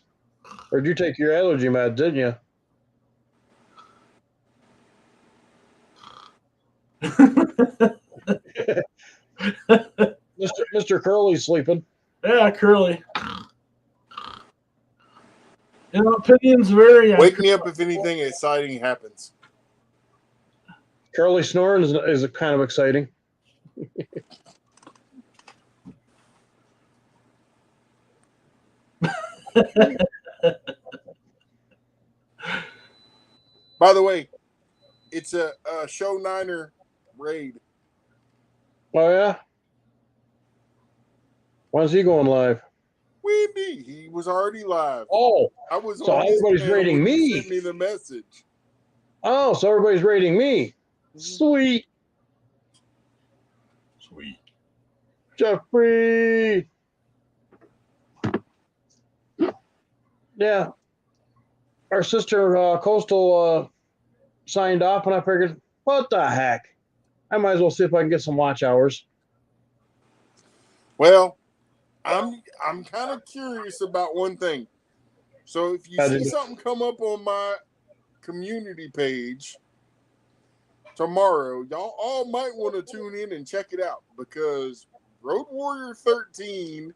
Or did you take your allergy meds, didn't you? Mr. Curly's sleeping. Yeah, Curly. Opinions vary. Wake me up if anything exciting happens. Curly snoring is kind of exciting. By the way, it's a Show Niner raid. Oh yeah. When's he going live? Wendy, he was already live. Oh, I was so on his everybody's panel rating when he me. sent me the message. Oh, so everybody's rating me. Sweet. Sweet. Jeffrey. Yeah. Our sister Coastal signed off, and I figured, what the heck? I might as well see if I can get some watch hours. Well, I'm kind of curious about one thing. So if you see something come up on my community page tomorrow, y'all all might want to tune in and check it out, because Road Warrior 13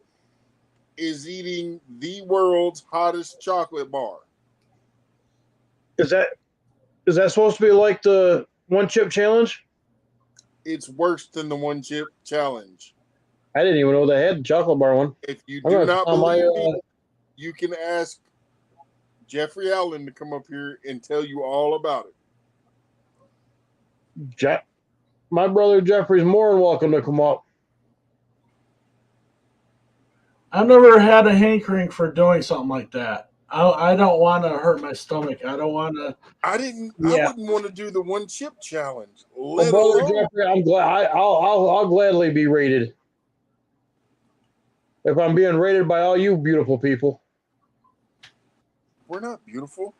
is eating the world's hottest chocolate bar. Is that supposed to be like the one chip challenge? It's worse than the one chip challenge. I didn't even know they had the chocolate bar one. If you do not believe me, you can ask Jeffrey Allen to come up here and tell you all about it. My brother Jeffrey's more than welcome to come up. I've never had a hankering for doing something like that. I don't want to hurt my stomach. I don't want to. I wouldn't want to do the one chip challenge. Well, brother Jeffrey, I'm glad. I'll gladly be rated. If I'm being rated by all you beautiful people. We're not beautiful.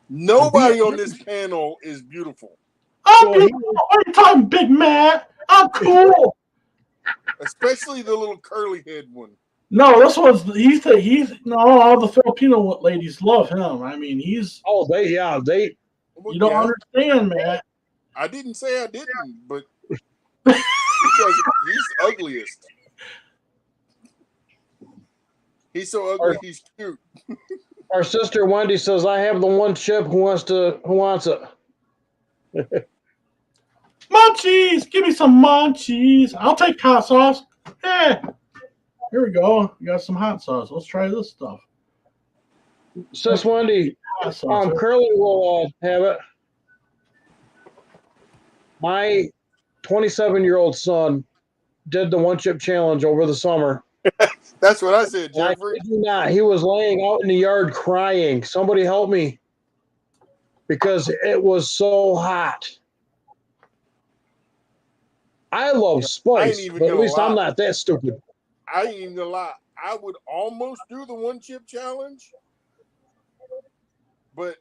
Nobody on this panel is beautiful. I'm beautiful. What are you talking, Big Matt? I'm cool. Especially the little curly head one. No, this one's all the Filipino ladies love him. I mean, he's. Oh, they. You don't understand, Matt. I didn't say I didn't, but he's ugliest. He's so ugly, he's cute. Our sister Wendy says, "I have the one chip. Who wants it?" Munchies! Give me some munchies. I'll take hot sauce. Yeah. Here we go. We got some hot sauce. Let's try this stuff. Sis Wendy, Curly will have it. My 27-year-old son did the one chip challenge over the summer. That's what I said, Jeffrey. He was laying out in the yard crying. Somebody help me, because it was so hot. I love spice, but at least I'm not that stupid. I ain't even gonna lie. I would almost do the one chip challenge, but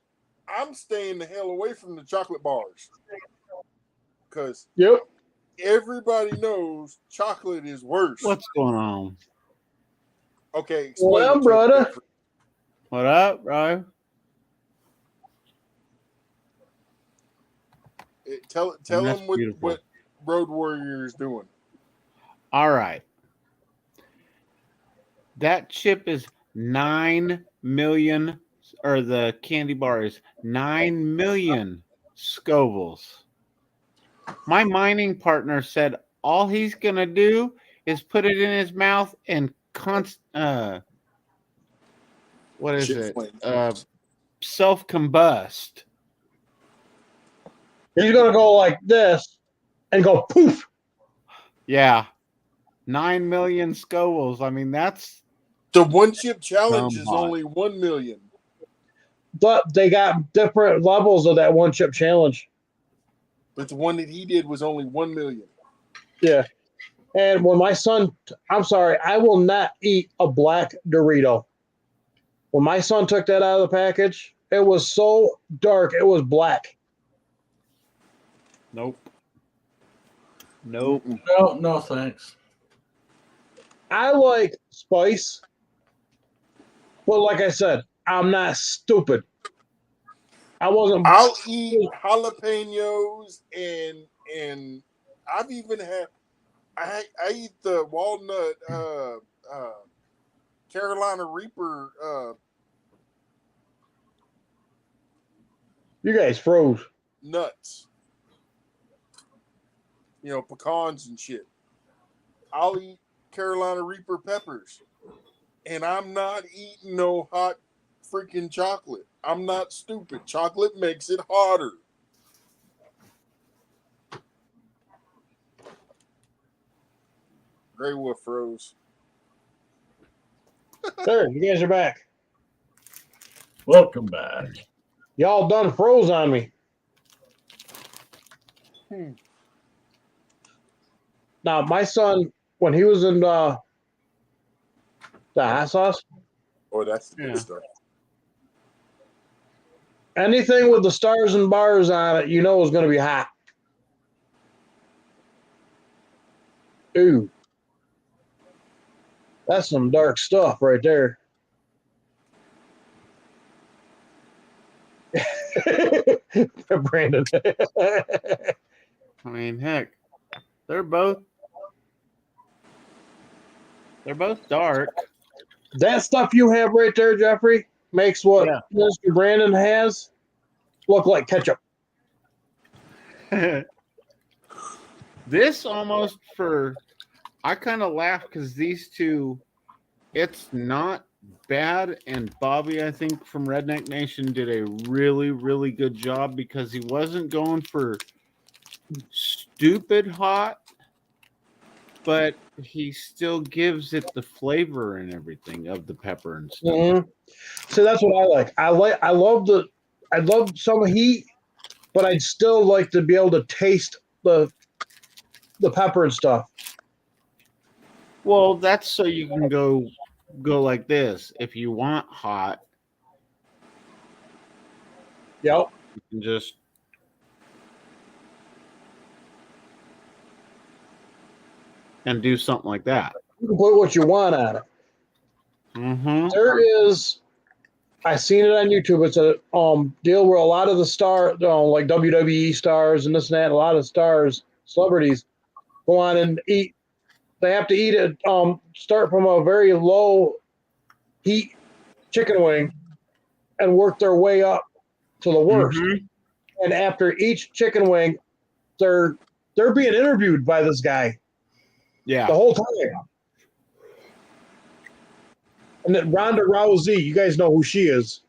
I'm staying the hell away from the chocolate bars, because everybody knows chocolate is worse. What's going on? Okay, what up, brother? What up, bro? Tell them what Road Warrior is doing. All right. That chip is 9 million, or the candy bar is 9 million Scovilles. My mining partner said all he's going to do is put it in his mouth and self-combust. He's going to go like this and go poof. Yeah. 9 million Scovilles. I mean, that's... The one chip challenge is only 1 million. But they got different levels of that one chip challenge. But the one that he did was only 1 million. Yeah. And when my son, I'm sorry, I will not eat a black Dorito. When my son took that out of the package, it was so dark, it was black. Nope. Nope. No, thanks. I like spice, but like I said, I'm not stupid. I wasn't. I'll eat jalapenos and I've even had I eat the walnut Carolina Reaper You guys froze. nuts. You know, pecans and shit. I'll eat Carolina Reaper peppers. And I'm not eating no hot freaking chocolate. I'm not stupid. Chocolate makes it hotter. Grey Wolf froze. There, you guys are back. Welcome back. Y'all done froze on me. Now, my son, when he was in the hot sauce, Oh, that's the Yeah. good stuff. anything with the stars and bars on it, you know is going to be hot. Ooh. That's some dark stuff right there. Brandon. I mean, heck, they're both dark. That stuff you have right there, Jeffrey, makes what Yeah. Mr. Brandon has look like ketchup. This almost I kind of laugh because these two, it's not bad. And Bobby, I think from Redneck Nation, did a really, really good job because he wasn't going for stupid hot, but he still gives it the flavor and everything of the pepper and stuff. Mm-hmm. So that's what I like. I love some heat, but I'd still like to be able to taste the pepper and stuff. Well, that's so you can go like this. If you want hot, Yep. you can just and do something like that. You can put what you want on it. Mm-hmm. There is, I seen it on YouTube. It's a deal where a lot of the like WWE stars and this and that, a lot of stars, celebrities, go on and eat. They have to eat it. Start from a very low heat chicken wing and work their way up to the worst. Mm-hmm. And after each chicken wing, they're being interviewed by this guy Yeah. the whole time. And then Ronda Rousey, you guys know who she is.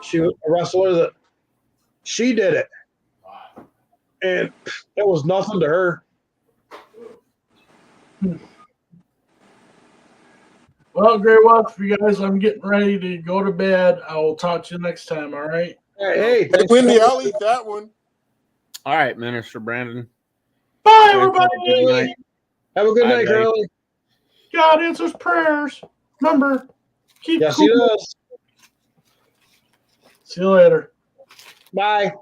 She was a wrestler that she did it. And it was nothing to her. Well, Grey Wolf, you guys, I'm getting ready to go to bed. I will talk to you next time, all right? Hey, thanks Wendy, for I'll eat that one. All right, Minister Brandon. Bye, Good everybody. night. Have a good Bye, night, buddy. Curly. God answers prayers. Remember, keep Yes, cool. he does. See you later. Bye.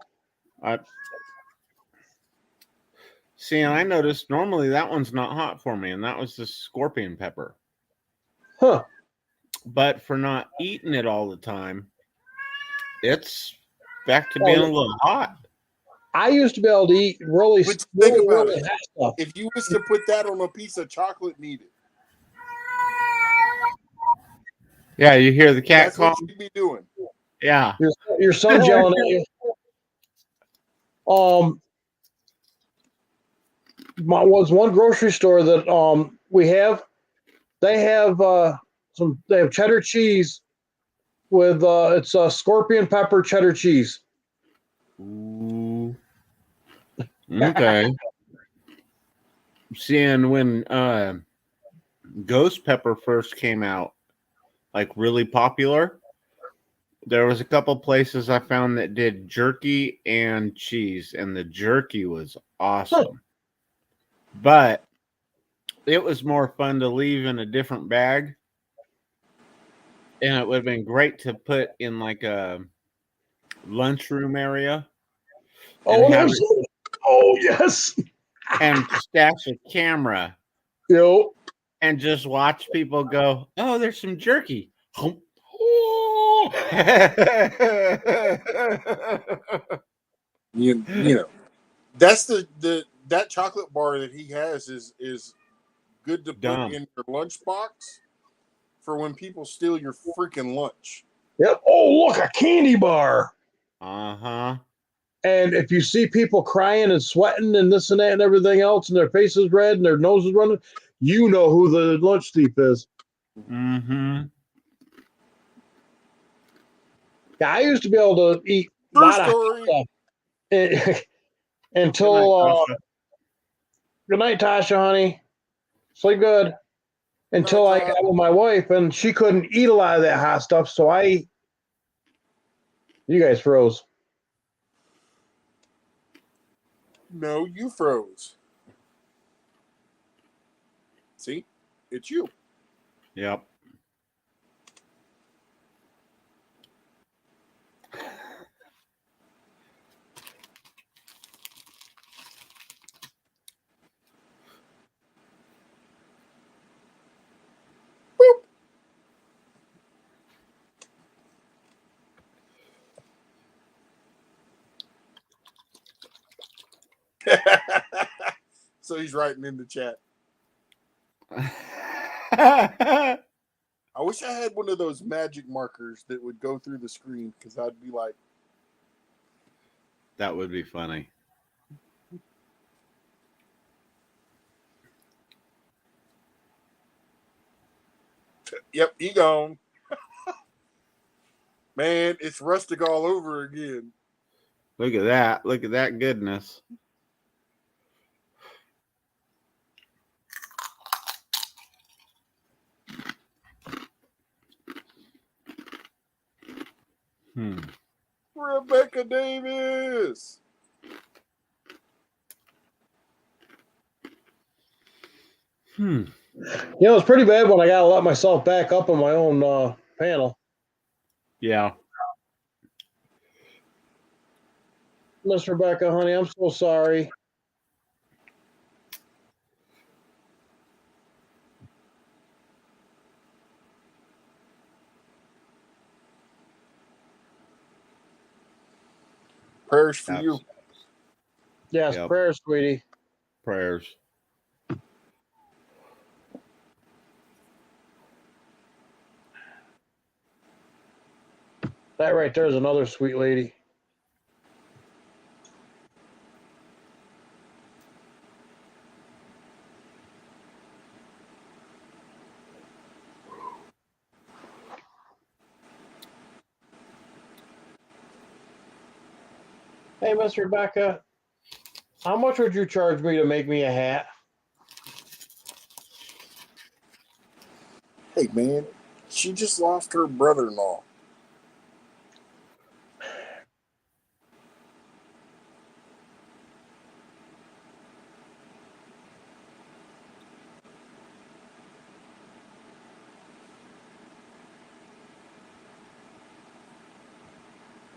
See, and I noticed normally that one's not hot for me, and that was the scorpion pepper. Huh. But for not eating it all the time, it's back to being a little hot. I used to be able to eat really, But think really, about really it. hot stuff. If you was to put that on a piece of chocolate, need it. Yeah, you hear the cat That's call? what you'd be doing. Yeah. Your son's yelling at you. Was one grocery store that we have. They have they have cheddar cheese with it's scorpion pepper cheddar cheese. Ooh. Okay. Seeing when ghost pepper first came out, like really popular, there was a couple places I found that did jerky and cheese, and the jerky was awesome. But it was more fun to leave in a different bag, and it would have been great to put in like a lunchroom area. Oh, have oh yes. and stash a camera Yo, and just watch people go, oh, there's some jerky. You know, that's that chocolate bar that he has is good to put Dumb. in your lunchbox for when people steal your freaking lunch. yep. Oh, look, a candy bar. Uh-huh. And if you see people crying and sweating and this and that and everything else, and their face is red and their nose is running, you know who the lunch thief is. Mm-hmm. Yeah, I used to be able to eat a True lot of story. stuff Good until night, Tasha. good night, Tasha, honey. Sleep good. Until I got with my wife, and she couldn't eat a lot of that hot stuff, so you guys froze. No, you froze. See, it's you. Yep. So he's writing in the chat. I wish I had one of those magic markers that would go through the screen because I'd be like, That would be funny. yep, he gone. Man, it's rustic all over again. Look at that. Look at that goodness. Rebecca Davis. You know, it's pretty bad when I got to let myself back up on my own panel. Yeah. Miss Rebecca, honey, I'm so sorry. Prayers for you. Yes, Yep. prayers, sweetie. Prayers. That right there is another sweet lady. Hey, Miss Rebecca, how much would you charge me to make me a hat? Hey, man, she just lost her brother-in-law.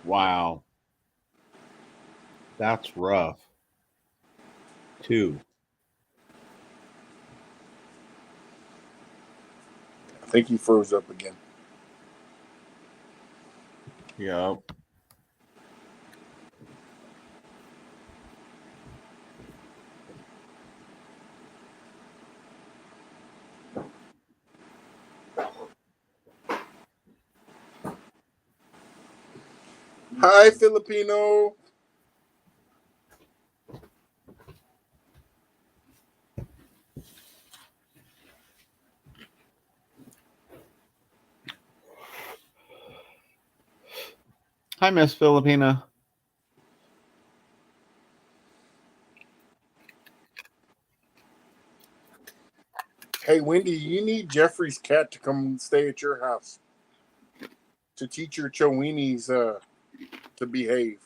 Wow. That's rough. 2. I think he froze up again. Yep. Hi, Filipino. Hi, Miss Filipina. Hey, Wendy, you need Jeffrey's cat to come stay at your house to teach your Chowinis to behave.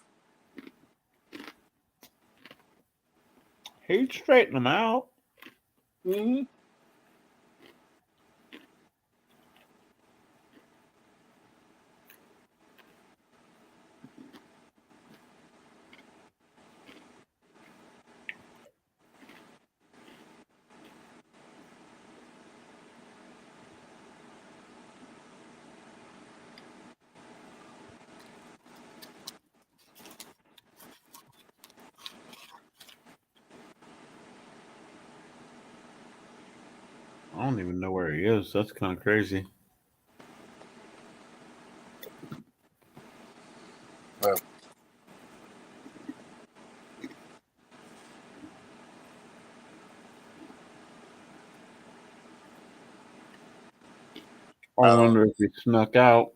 He'd straighten them out. Mm-hmm. don't even know where he is. That's kind of crazy. Well, I I don't. wonder if he snuck out.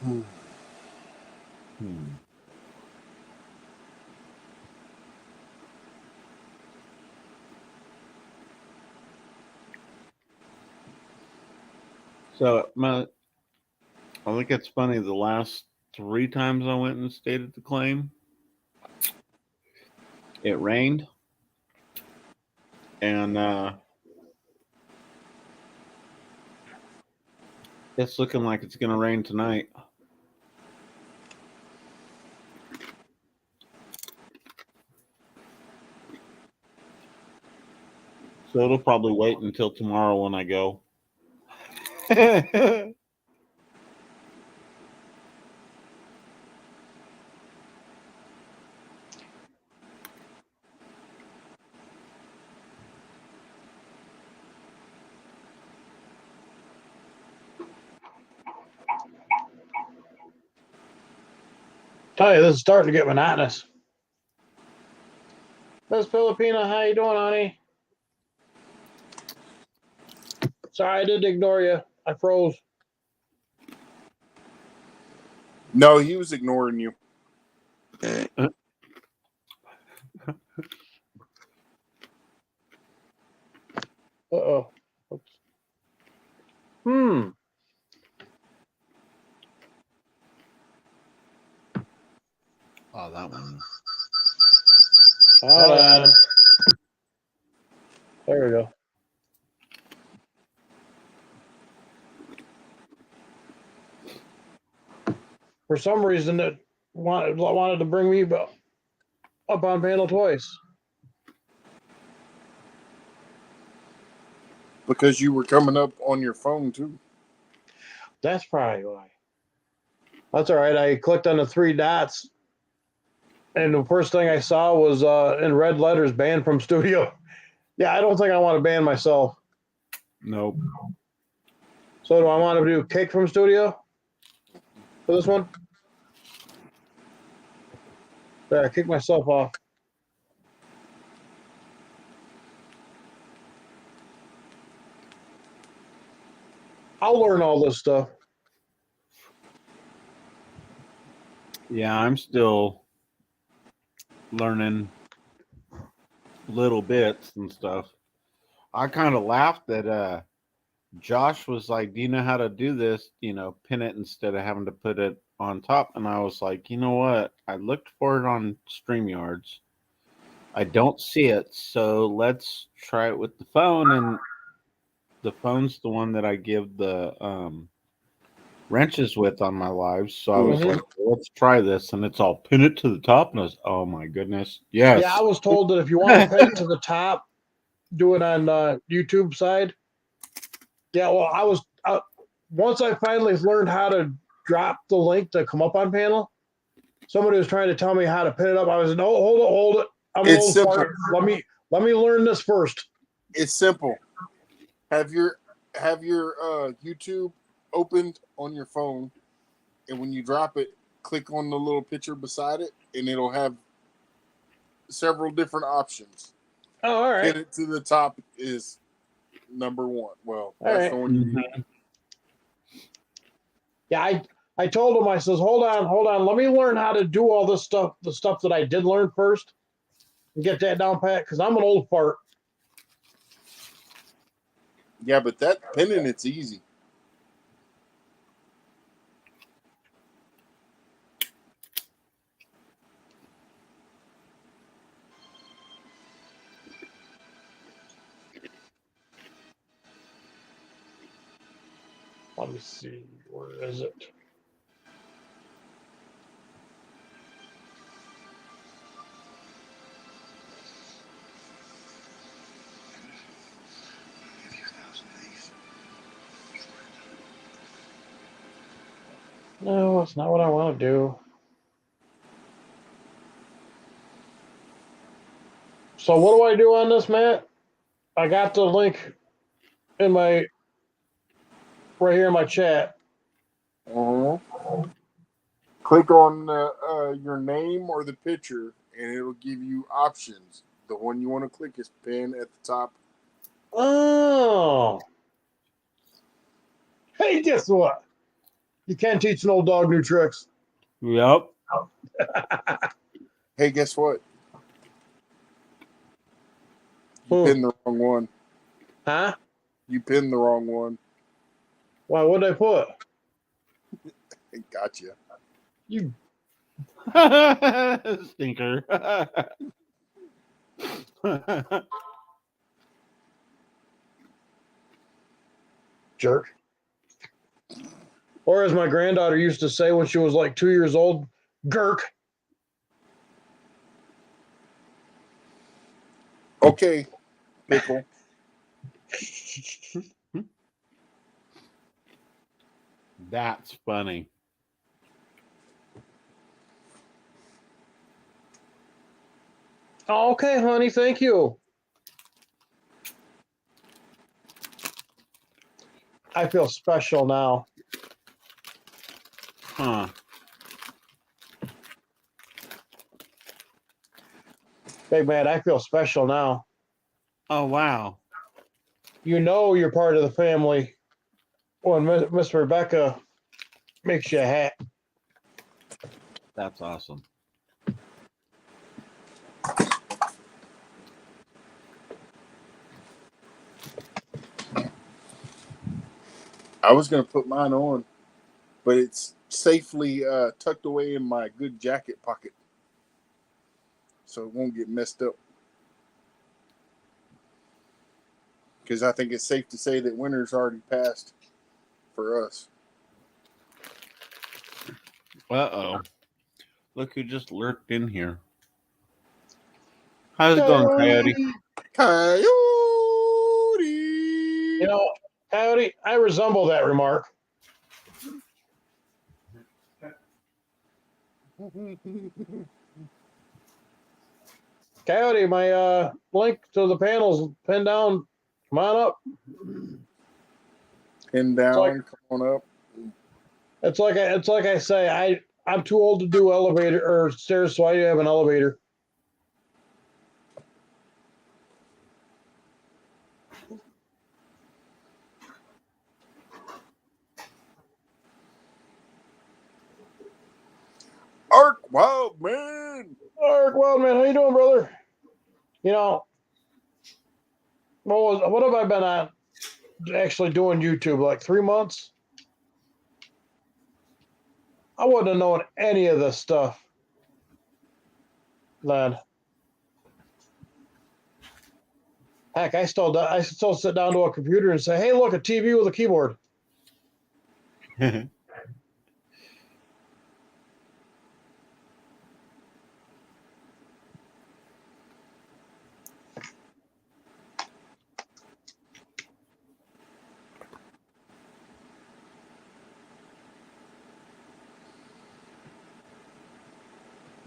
Hmm. So I think it's funny. The last 3 times I went and stated the claim, it rained, and it's looking like it's going to rain tonight. So it'll probably wait until tomorrow when I go. Tell you, this is starting to get monotonous. Miss Filipina, how you doing, honey? Sorry, I did ignore you. I froze. No, he was ignoring you. Uh-oh. Oops. Oh, that one. Hold on. There we go. For some reason, it wanted to bring me up on panel twice. Because you were coming up on your phone too. That's probably why. That's all right. I clicked on the 3 dots, and the first thing I saw was in red letters, banned from studio. Yeah, I don't think I want to ban myself. Nope. So do I want to do kick from studio for this one? There, I kicked myself off. I'll learn all this stuff. Yeah, I'm still learning little bits and stuff. I kind of laughed that Josh was like, "Do you know how to do this? Pin it instead of having to put it on top." And I was like, "You know what? I looked for it on StreamYards. I don't see it, so let's try it with the phone." And the phone's the one that I give the wrenches with on my lives. So I was Mhm. like, "Let's try this," and it's all pin it to the top. And I was, oh my goodness, yes. Yeah, I was told that if you want to pin it to the top, do it on YouTube side. Yeah, well, once I finally learned how to drop the link to come up on panel, somebody was trying to tell me how to pin it up. I was no, hold it. I'm an It's old simple. fart. Let me learn this first. It's simple. Have your YouTube opened on your phone, and when you drop it, click on the little picture beside it, and it'll have several different options. Oh, all right. Pin it to the top is number 1. Well, that's right. the one you need. Yeah, I told him, I says, hold on, let me learn how to do all this stuff, the stuff that I did learn first, and get that down pat, because I'm an old fart. Yeah, but that pinning, it's easy. Let me see. Where is it? No, that's not what I want to do. So what do I do on this, Matt? I got the link in my right here in my chat. Click on your name or the picture, and it'll give you options. The one you want to click is pin at the top. Oh. Hey, guess what? You can't teach an old dog new tricks. Yep. Hey, guess what? You pinned the wrong one. Huh? You pinned the wrong one. Why? What'd I put? It got you. You Stinker. jerk. Or as my granddaughter used to say when she was like 2 years old, Gurk. Okay, pickle. That's funny. Okay, honey, thank you. I feel special now. Huh. Big man, I feel special now. Oh, wow. You know you're part of the family when Miss Rebecca makes you a hat. That's awesome. I was going to put mine on, but it's safely tucked away in my good jacket pocket, so it won't get messed up. Because I think it's safe to say that winter's already passed for us. Uh-oh. Look who just lurked in here. How's it going, Coyote? Coyote! You know, Coyote, I resemble that remark. Coyote, my link to the panel's pinned down. Come on up. Pin down, come on up. It's like I say, I'm too old to do elevator or stairs, so I have an elevator. Ark Wildman! Eric Wildman, how you doing, brother? You know, what have I been on actually doing YouTube? Like 3 months? I wouldn't have known any of this stuff then. Heck, I still sit down to a computer and say, "Hey, look, a TV with a keyboard."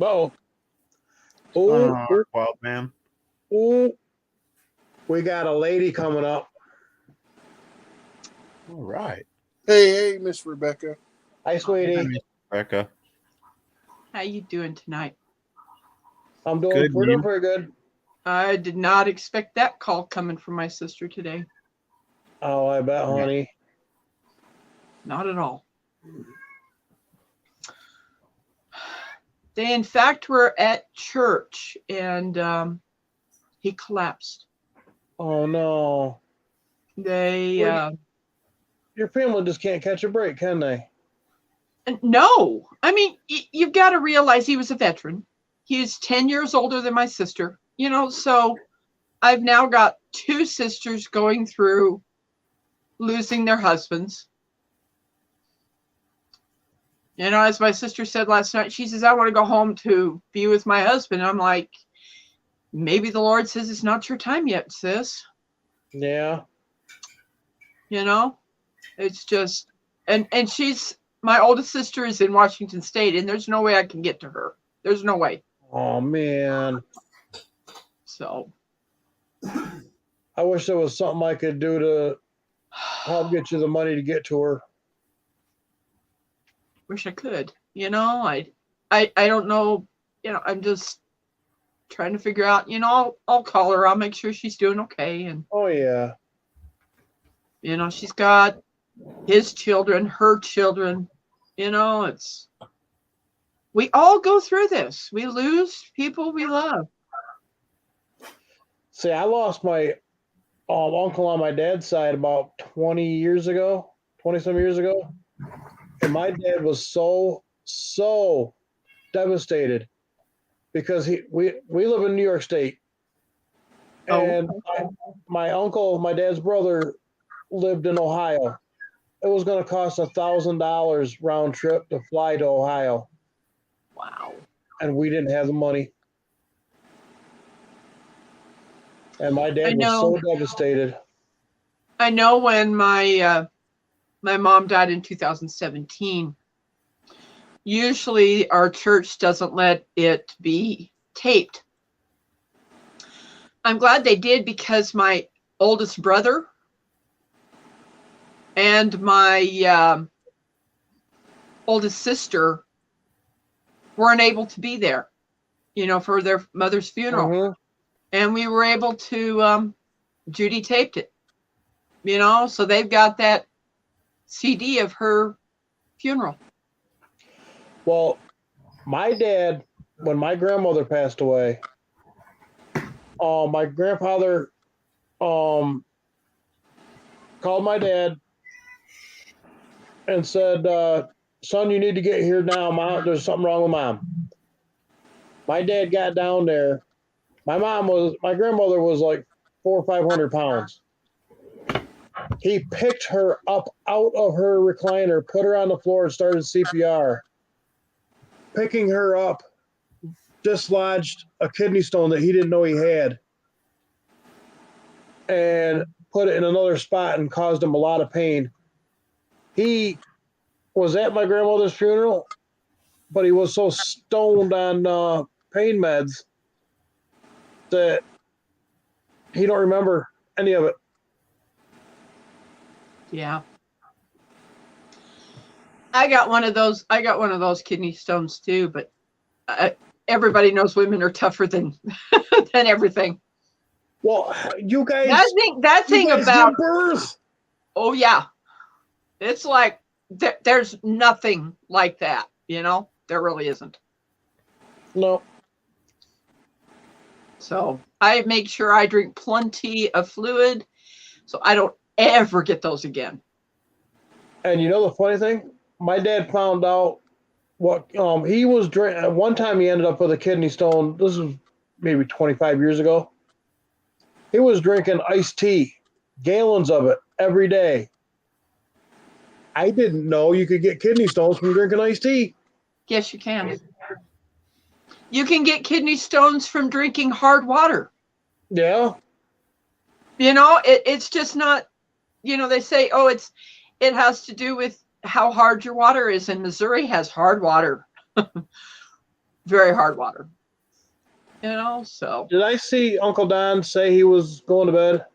Oh, Wild man. oh, we got a lady coming up. All right. Hey, Miss Rebecca. Hi, sweetie. Hi, Miss Rebecca. How you doing tonight? I'm doing Good, pretty you? good. I did not expect that call coming from my sister today. Oh, I bet, honey. Not at all. They, in fact, were at church and he collapsed. Oh no. They, Your family just can't catch a break, can they? no. I mean, you've got to realize he was a veteran. He is 10 years older than my sister, you know, so I've now got two sisters going through losing their husbands. You know, as my sister said last night, she says, I want to go home to be with my husband. I'm like, maybe the Lord says it's not your time yet, sis. Yeah. You know, it's just, and she's, my oldest sister is in Washington State, and there's no way I can get to her. There's no way. Oh, man. So. I wish there was something I could do to help get you the money to get to her. Wish I could. You know, I don't know. You know, I'm just trying to figure out. You know, I'll call her. I'll make sure she's doing okay. And Oh, yeah. you know, she's got his children, her children. You know, it's we all go through this. We lose people we love. See, I lost my uncle on my dad's side about 20 years ago, 20-some years ago. And my dad was so devastated because we live in New York State. And my uncle, my dad's brother, lived in Ohio. It was going to cost $1,000 round trip to fly to Ohio. Wow. And we didn't have the money. And my dad was so devastated. I know when my mom died in 2017, usually our church doesn't let it be taped. I'm glad they did because my oldest brother and my oldest sister weren't able to be there, you know, for their mother's funeral. Mm-hmm. And we were able to, Judy taped it, you know, so they've got that CD of her funeral. Well, my dad, when my grandmother passed away, my grandfather called my dad and said, son, you need to get here now. Mom, there's something wrong with Mom. My dad got down there. My grandmother was like 400 or 500 pounds. He picked her up out of her recliner, put her on the floor, and started CPR. Picking her up, dislodged a kidney stone that he didn't know he had, and put it in another spot and caused him a lot of pain. He was at my grandmother's funeral, but he was so stoned on pain meds that he don't remember any of it. Yeah. I got one of those kidney stones too, but everybody knows women are tougher than than everything. Well, you guys, that thing give about birth. Oh yeah, it's like there's nothing like that, you know. There really isn't. No. So I make sure I drink plenty of fluid, so I don't ever get those again. And you know the funny thing? My dad found out what he was drinking. One time he ended up with a kidney stone. This was maybe 25 years ago. He was drinking iced tea, gallons of it every day. I didn't know you could get kidney stones from drinking iced tea. Yes, you can. You can get kidney stones from drinking hard water. Yeah. You know, it's just not, you know, they say, oh, it has to do with how hard your water is. And Missouri has hard water. Very hard water. You know, so. Did I see Uncle Don say he was going to bed?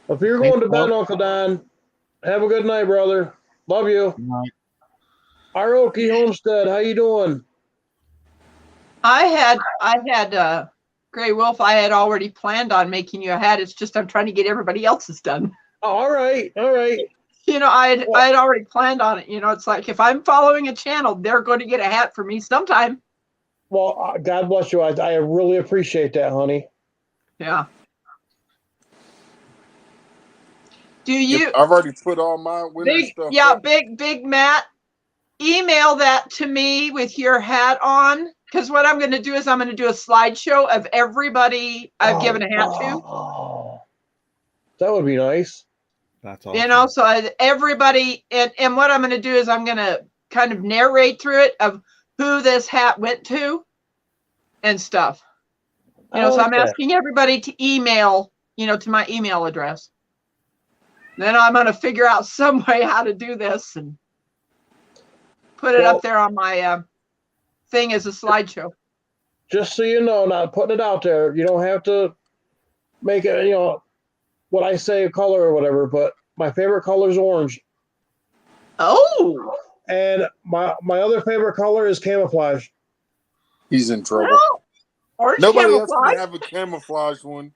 If you're going to bed, Uncle Don, have a good night, brother. Love you. Night. Aroki Homestead, how you doing? I had Gray Wolf, I had already planned on making you a hat. It's just I'm trying to get everybody else's done. Oh, all right. You know, I had already planned on it. You know, it's like if I'm following a channel, they're going to get a hat from me sometime. Well, God bless you. I really appreciate that, honey. Yeah. Do you? I've already put all my winter stuff. Yeah, up. big Matt. Email that to me with your hat on, because what I'm going to do is I'm going to do a slideshow of everybody I've given a hat to. Oh, that would be nice. That's awesome. You know, so everybody, and what I'm going to do is I'm going to kind of narrate through it of who this hat went to and stuff. You know, so I'm asking everybody to email, you know, to my email address. Then I'm going to figure out some way how to do this and put it up there on my thing as a slideshow. Just so you know, not putting it out there, you don't have to make it, you know, what I say a color or whatever, but my favorite color is orange. Oh. And my other favorite color is camouflage. He's in trouble. Well, orange Nobody else camouflage. can have a camouflage one.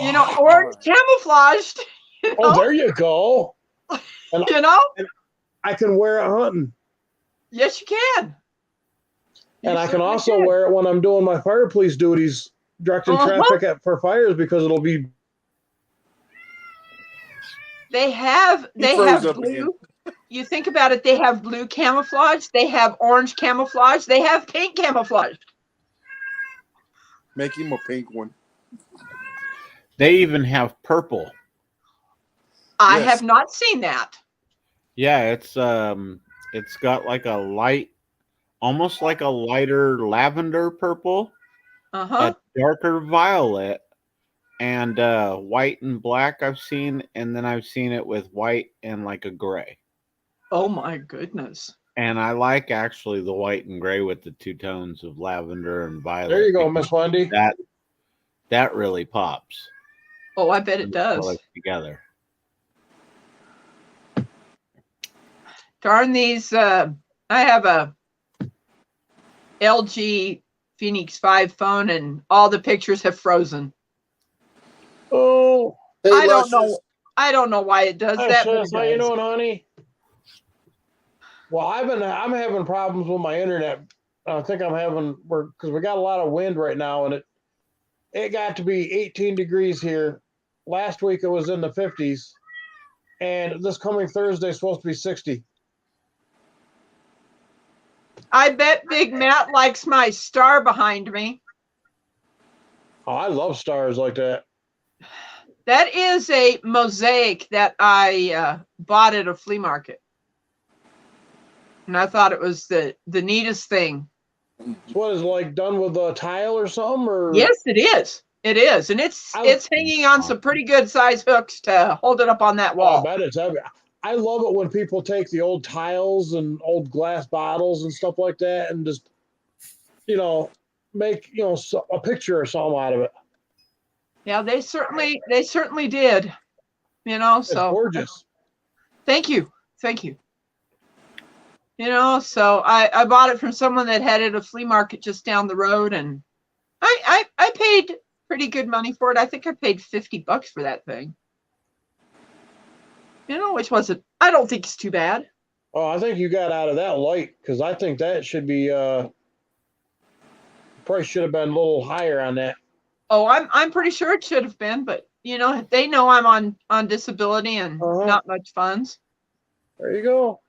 You know, orange camouflaged. You know? Oh, there you go. And you know? I can wear it hunting. Yes, you can. And I can also wear it when I'm doing my fire police duties, directing traffic for fires, because it'll be. They have blue. You think about it, they have blue camouflage, they have orange camouflage, they have pink camouflage. Make him a pink one. They even have purple. I have not seen that. Yeah, it's got like a light, almost like a lighter lavender purple, a darker violet, and white and black I've seen, and then I've seen it with white and like a gray. Oh my goodness. And I like actually the white and gray with the two tones of lavender and violet. There you go, Miss Wendy. That really pops. Oh, I bet it does. Together. Darn these, I have a LG Phoenix 5 phone and all the pictures have frozen. Oh, hey, I don't know. I don't know why it does that. But how you doing, honey? Well, I'm having problems with my internet. I think because we got a lot of wind right now, and it got to be 18 degrees here. Last week it was in the 50s, and this coming Thursday is supposed to be 60. I bet Big Matt likes my star behind me. Oh, I love stars like that. That is a mosaic that I bought at a flea market. And I thought it was the neatest thing. What is it, like done with a tile or something? Or yes, it is. It is, and it's hanging on some pretty good size hooks to hold it up on that wall. I bet it's heavy. I love it when people take the old tiles and old glass bottles and stuff like that, and just make a picture or something out of it. Yeah, they certainly did. It's so gorgeous. Thank you. So I bought it from someone that had it at a flea market just down the road, and I paid pretty good money for it. I think I paid $50 for that thing. Which wasn't. I don't think it's too bad. Oh, I think you got out of that light, because I think that should be price should have been a little higher on that. Oh, I'm pretty sure it should have been, but they know I'm on disability and not much funds. There you go.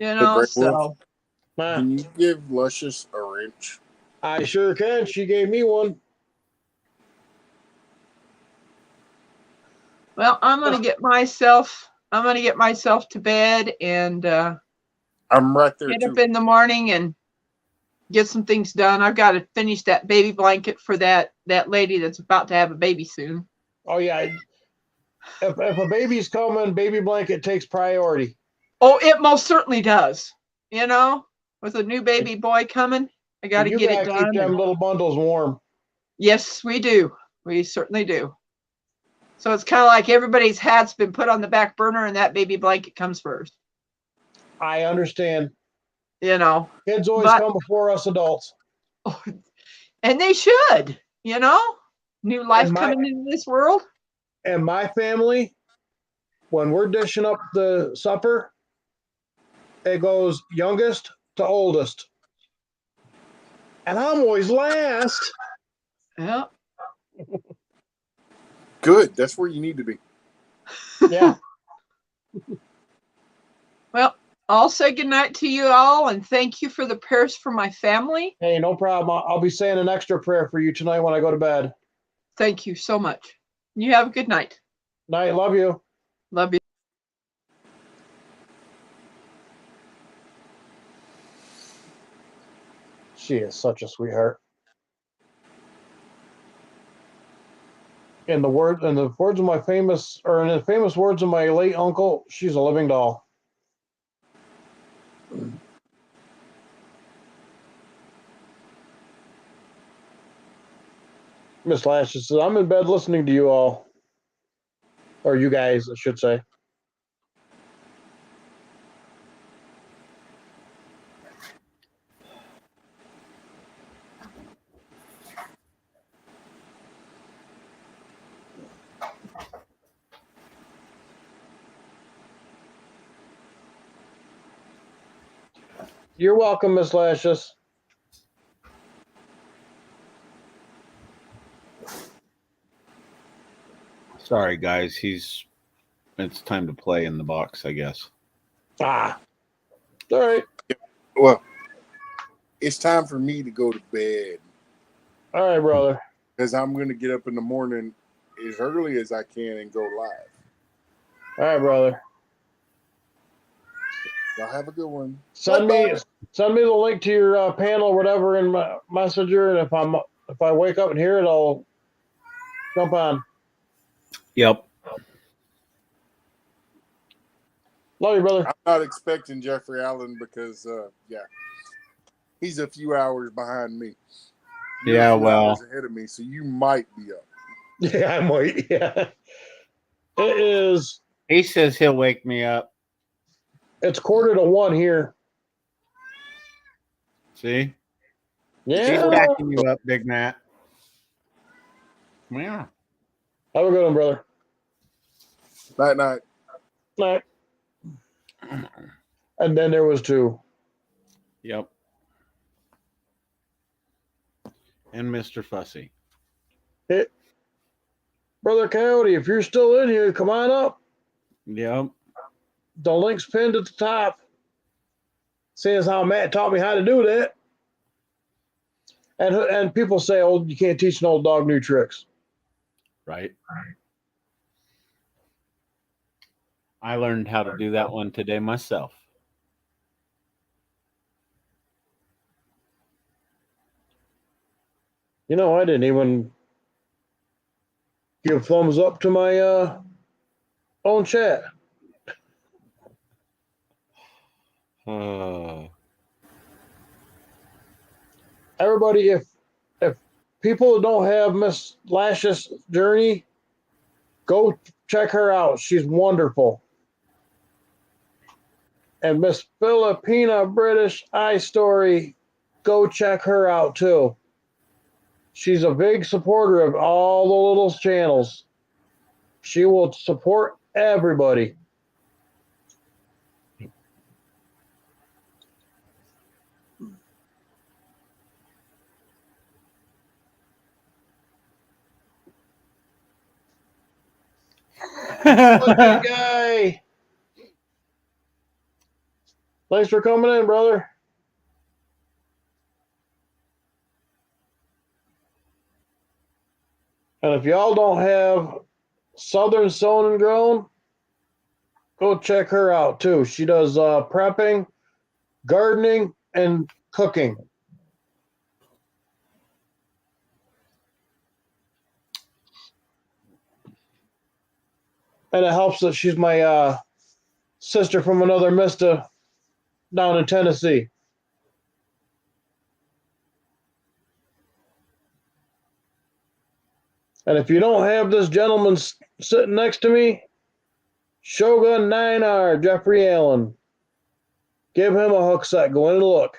So. Can you give Luscious a wrench? I sure can. She gave me one. Well, I'm gonna get myself to bed and I'm right there get too. up in the morning and get some things done. I've got to finish that baby blanket for that lady that's about to have a baby soon. Oh yeah. If a baby's coming, baby blanket takes priority. Oh, it most certainly does. With a new baby boy coming, I got to get it done. Keep them little bundles warm. Yes, we do. We certainly do. So it's kind of like everybody's hat's been put on the back burner, and that baby blanket comes first. I understand. Kids always come before us adults. And they should. New life coming into this world. And my family, when we're dishing up the supper, it goes youngest to oldest. And I'm always last. Yeah. Good. That's where you need to be. Yeah. Well, I'll say goodnight to you all and thank you for the prayers for my family. Hey, no problem. I'll be saying an extra prayer for you tonight when I go to bed. Thank you so much. You have a good night. Night. Love you. Love you. She is such a sweetheart. In the words of my famous, or in the famous words of my late uncle, she's a living doll. Miss Lashes says, I'm in bed listening to you all. Or you guys, I should say. You're welcome, Miss Lashes. Sorry, guys. It's time to play in the box, I guess. Ah. All right. Well, it's time for me to go to bed All right, brother. because I'm going to get up in the morning as early as I can and go live. All right, brother. Y'all have a good one. Send me the link to your panel, whatever, in my messenger, and if I wake up and hear it, I'll jump on. Yep. Love you, brother. I'm not expecting Jeffrey Allen because, he's a few hours behind me. You're Yeah, a few well. hours ahead of me, so you might be up. Yeah, I might. Yeah. It is. He says he'll wake me up. It's 1:45 here. See? He's Yeah. backing you up, Big Matt. Yeah. Have a good one, brother. Night, night. Night. And then there was 2. Yep. And Mr. Fussy. Hey, Brother Coyote, if you're still in here, come on up. Yep. The link's pinned at the top. Seeing as how Matt taught me how to do that. And people say, oh, you can't teach an old dog new tricks. Right. I learned how to do that one today myself. You know, I didn't even give thumbs up to my own chat. Everybody, if people don't have Miss Lash's journey, go check her out. She's wonderful. And Miss Filipina British Eye Story, go check her out too. She's a big supporter of all the little channels. She will support everybody. Good guy. Thanks for coming in, brother. And if y'all don't have Southern Sewn and Grown, go check her out too. She does prepping, gardening, and cooking. And it helps that she's my sister from another Mista down in Tennessee. And if you don't have this gentleman sitting next to me, Shogun 9R, Jeffrey Allen, give him a hook set. Go in and look.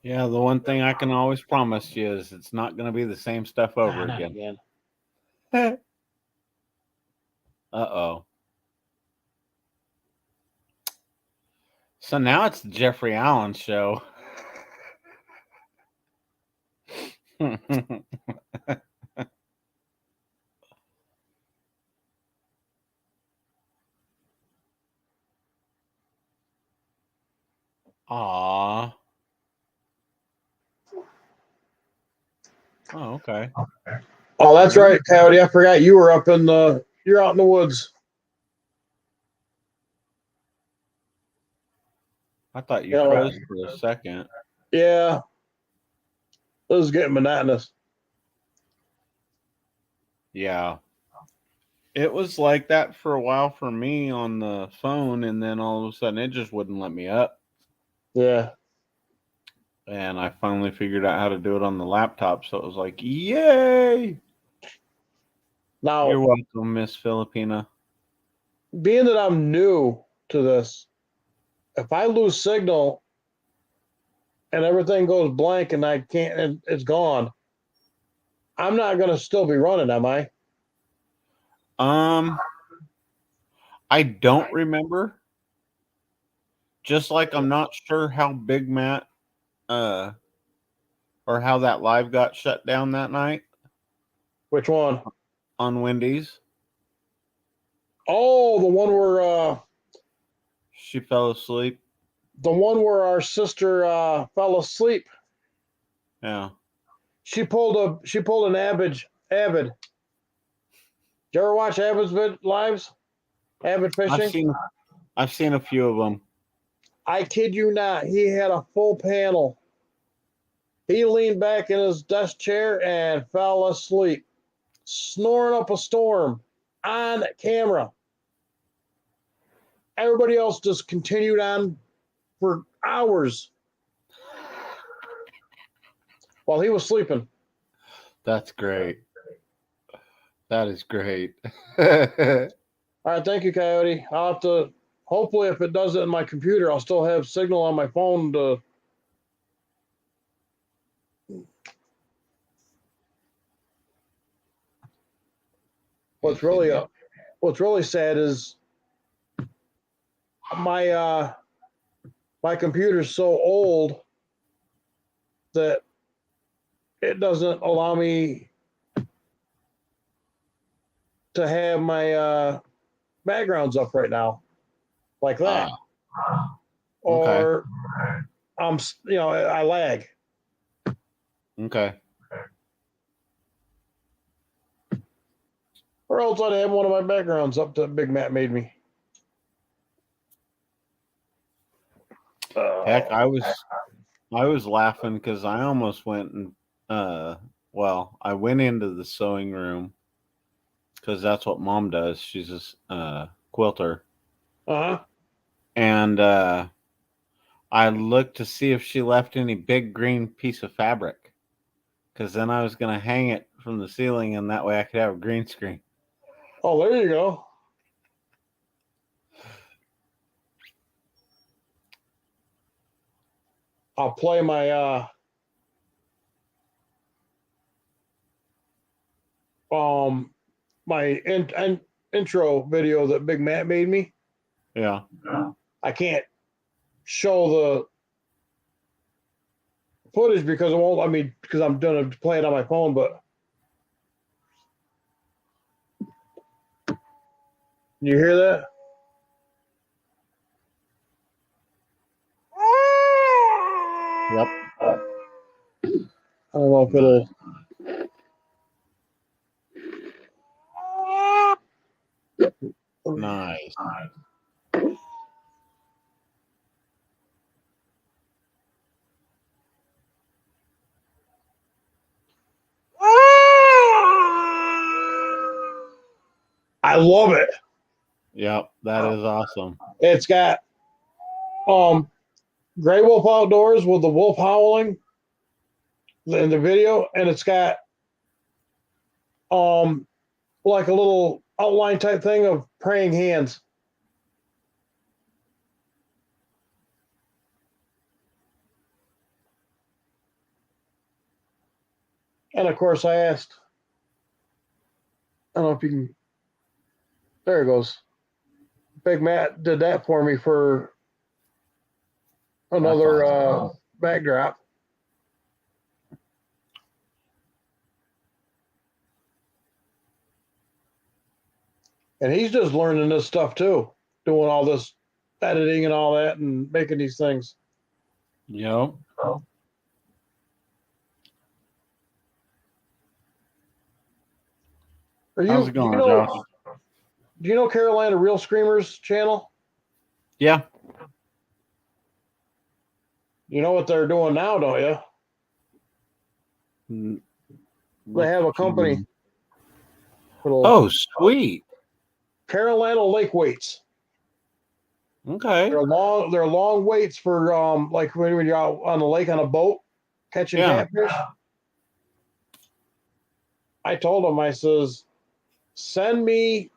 Yeah, the one thing I can always promise you is it's not going to be the same stuff over again. Uh-oh. So now it's the Jeffrey Allen show. Aw. Oh, okay. Oh, that's right, Coyote. I forgot you were you're out in the woods. I thought you Yeah. froze for a second. Yeah. For a second. Yeah. This is getting monotonous. Yeah. It was like that for a while for me on the phone, and then all of a sudden it just wouldn't let me up. Yeah. And I finally figured out how to do it on the laptop, so it was like, yay! Now, You're welcome, Miss Filipina. being that I'm new to this, if I lose signal and everything goes blank and I can't, and it's gone, I'm not going to still be running, am I? I don't remember. Just like I'm not sure how Big Matt or how that live got shut down that night Which one? on Wendy's. Oh, the one where She fell asleep. our sister fell asleep. Yeah. She pulled an Avid. Did you ever watch Avid's lives? Avid fishing? I've seen a few of them. I kid you not. He had a full panel. He leaned back in his desk chair and fell asleep, snoring up a storm on camera. Everybody else just continued on for hours while he was sleeping. That's great. That is great. All right, thank you, Coyote. I'll have to, hopefully, if it does it in my computer, I'll still have signal on my phone to. What's really sad is my computer's so old that it doesn't allow me to have my backgrounds up right now like that. Or I lag. Okay. Or else I'd have one of my backgrounds up that Big Matt made me. Heck, I was laughing because I almost went and I went into the sewing room because that's what Mom does. She's a quilter. And I looked to see if she left any big green piece of fabric, because then I was going to hang it from the ceiling, and that way I could have a green screen. Oh, there you go. I'll play my intro video that Big Matt made me. Yeah. I can't show the footage because because I'm gonna play it on my phone, but you hear that? Yep. I don't know if it'll. Nice. I love it. Yep, that is awesome. It's got Grey Wolf Outdoors with the wolf howling in the video, and it's got like a little outline type thing of praying hands. And of course I asked, I don't know if you can, there it goes. Big Matt did that for me for another awesome. backdrop. And he's just learning this stuff too, doing all this editing and all that and making these things. Yep. How's it going, Josh? Do you know Carolina Real Screamers channel? Yeah. You know what they're doing now, don't you? Mm, They have a company. Oh, sweet. Carolina lake weights. Okay. They're long weights for like when you're out on the lake on a boat catching catfish. I told them, I says, send me,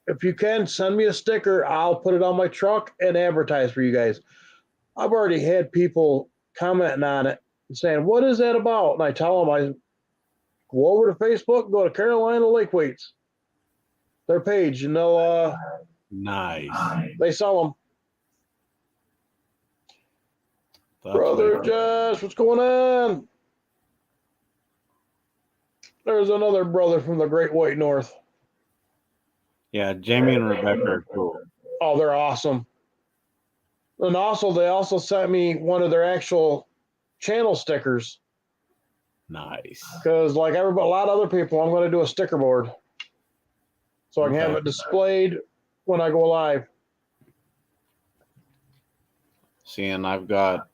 if you can, send me a sticker. I'll put it on my truck and advertise for you guys. I've already had people commenting on it and saying, what is that about? And I tell them, I go over to Facebook, go to Carolina Lake Weights, their page, and they'll Nice. they sell them. That's Brother way- Josh, what's going on? There's another brother from the Great White North. Yeah, Jamie and Rebecca are cool. Oh, they're awesome. And also, they also sent me one of their actual channel stickers. Nice. Because, like a lot of other people, I'm going to do a sticker board so I can have Okay. it displayed when I go live. See, and I've got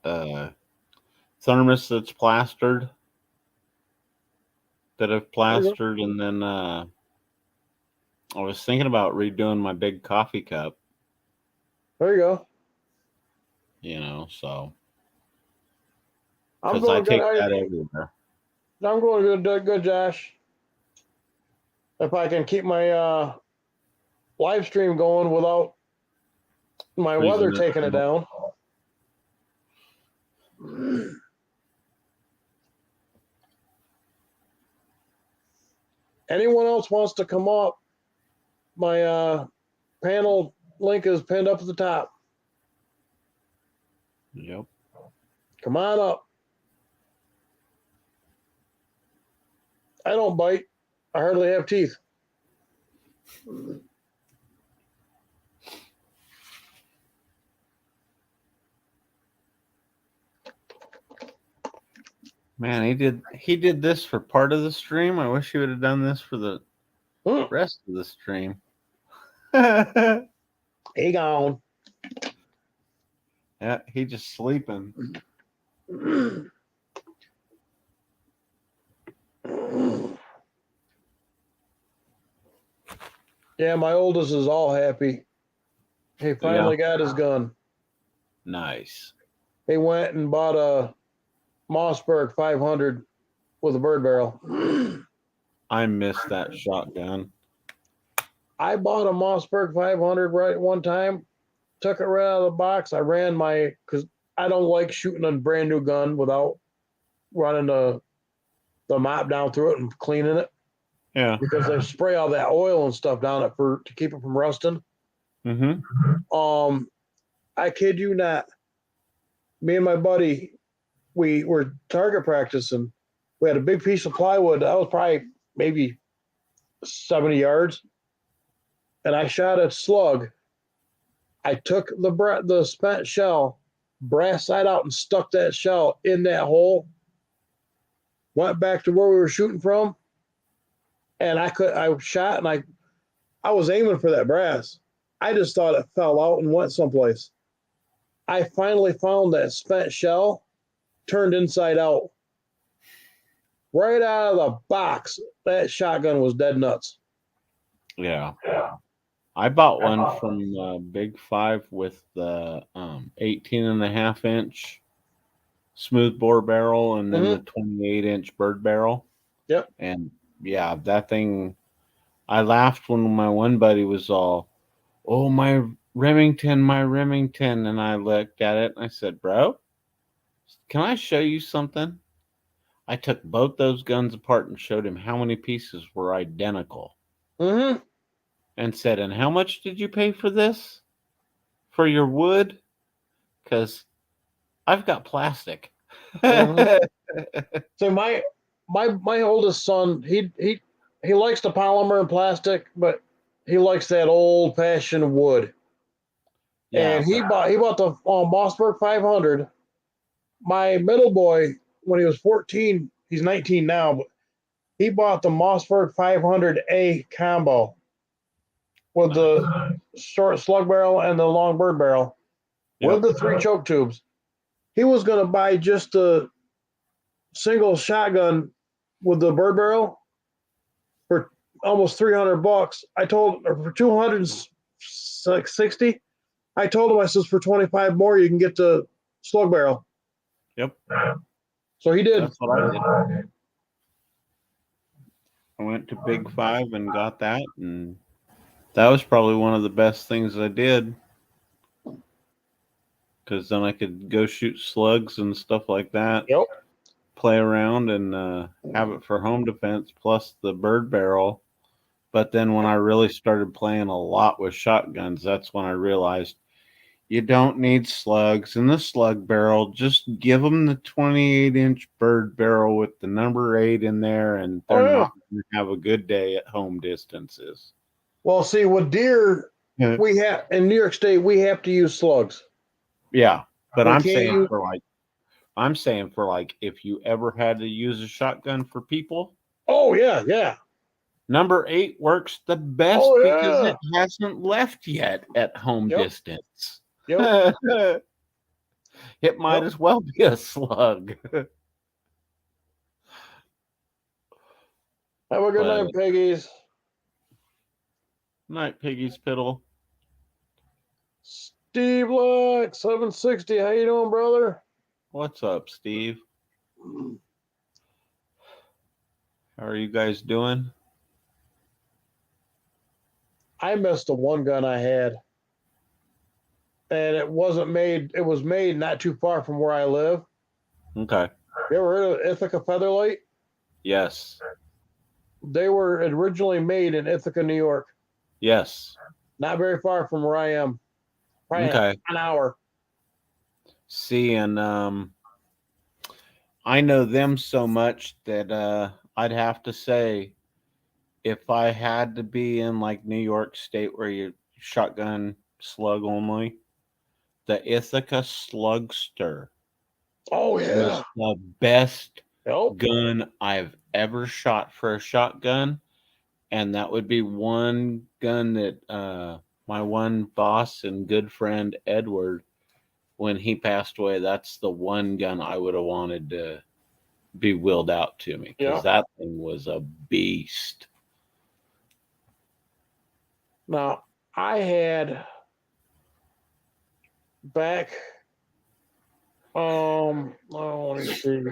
thermos that's plastered, that I've plastered, and then I was thinking about redoing my big coffee cup, There you go. you know, so I'm because I going take good. that everywhere. I'm going good, Josh. If I can keep my live stream going without my Freezing weather it taking it down. Anyone else wants to come up? My panel link is pinned up at the top. Yep. Come on up. I don't bite. I hardly have teeth. Man, he did this for part of the stream. I wish he would have done this for the rest of the stream. He gone. Yeah, he just sleeping. Yeah, my oldest is all happy. He finally got his gun. Nice. He went and bought a Mossberg 500 with a bird barrel. I missed that shotgun. I bought a Mossberg 500 right one time, took it right out of the box. I ran because I don't like shooting a brand new gun without running the mop down through it and cleaning it. Yeah. Because they spray all that oil and stuff down it to keep it from rusting. Mm-hmm. I kid you not. Me and my buddy, we were target practicing. We had a big piece of plywood. That was probably maybe 70 yards. And I shot a slug. I took the spent shell, brass side out, and stuck that shell in that hole. Went back to where we were shooting from. And I shot and I was aiming for that brass. I just thought it fell out and went someplace. I finally found that spent shell turned inside out. Right out of the box, that shotgun was dead nuts. Yeah. I bought one from Big Five with the 18.5-inch smooth bore barrel and then the 28-inch bird barrel. Yep. And yeah, that thing, I laughed when my one buddy was all, oh, my Remington. And I looked at it and I said, bro, can I show you something? I took both those guns apart and showed him how many pieces were identical. Mm-hmm. And said, and how much did you pay for this? For your wood? Because I've got plastic. So my oldest son, he likes the polymer and plastic, but he likes that old fashioned wood. Yeah, and he bought the Mossberg 500. My middle boy, when he was 14, he's 19 now, but he bought the Mossberg 500A combo with the short slug barrel and the long bird barrel with the 3 choke tubes. he was going to buy just a single shotgun with the bird barrel for almost $300. I told, or for 260. I told him, I says, for 25 more, you can get the slug barrel. Yep. So he did. That's what I did. I went to Big Five and got that, and that was probably one of the best things I did. Because then I could go shoot slugs and stuff like that. Yep. Play around and have it for home defense plus the bird barrel. But then when I really started playing a lot with shotguns, that's when I realized you don't need slugs in the slug barrel. Just give them the 28-inch bird barrel with the number 8 in there, and they're not going to have a good day at home distances. Well, see, with deer, we have in New York State, we have to use slugs. Yeah, but We I'm can't saying use- for like if you ever had to use a shotgun for people, Oh yeah. number 8 works the best because it hasn't left yet at home distance. Yep. It might as well be a slug. Have a good night, piggies. Night, piggies, piddle. Steve Luck, 760. How you doing, brother? What's up, Steve? How are you guys doing? I missed the one gun I had. And it wasn't made, it was made not too far from where I live. Okay. You ever heard of Ithaca Featherlight? Yes. They were originally made in Ithaca, New York. Yes. Not very far from where I am. Probably Okay. an hour. See, and I know them so much that I'd have to say, if I had to be in like New York State where you shotgun slug only, the Ithaca Slugster was the best gun I've ever shot for a shotgun. And that would be one gun that my one boss and good friend Edward, when he passed away, that's the one gun I would have wanted to be willed out to me, because that thing was a beast. Now, I had back, let me see.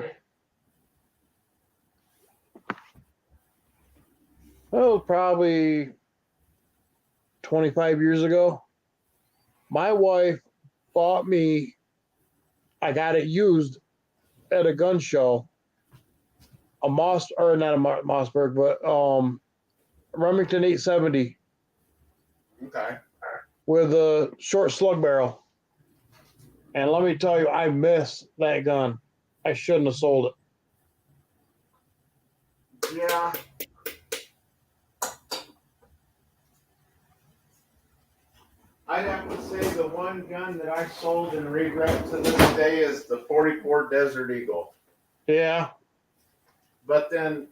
Oh, probably 25 years ago. My wife bought me, I got it used at a gun show, a Mossberg, but Remington 870. Okay. With a short slug barrel. And let me tell you, I miss that gun. I shouldn't have sold it. Yeah. I'd have to say the one gun that I sold and regret to this day is the 44 Desert Eagle. Yeah. But then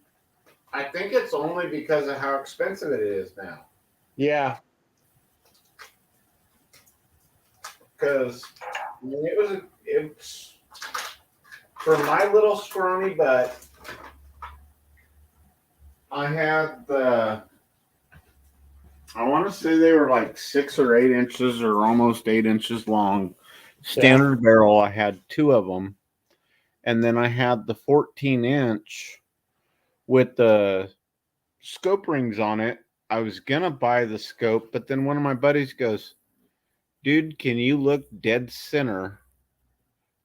I think it's only because of how expensive it is now. Yeah. Because I mean, it's for my little scrawny butt. I had I want to say they were like 6 or 8 inches or almost 8 inches long. Standard barrel. I had 2 of them. And then I had the 14-inch with the scope rings on it. I was going to buy the scope, but then one of my buddies goes, "Dude, can you look dead center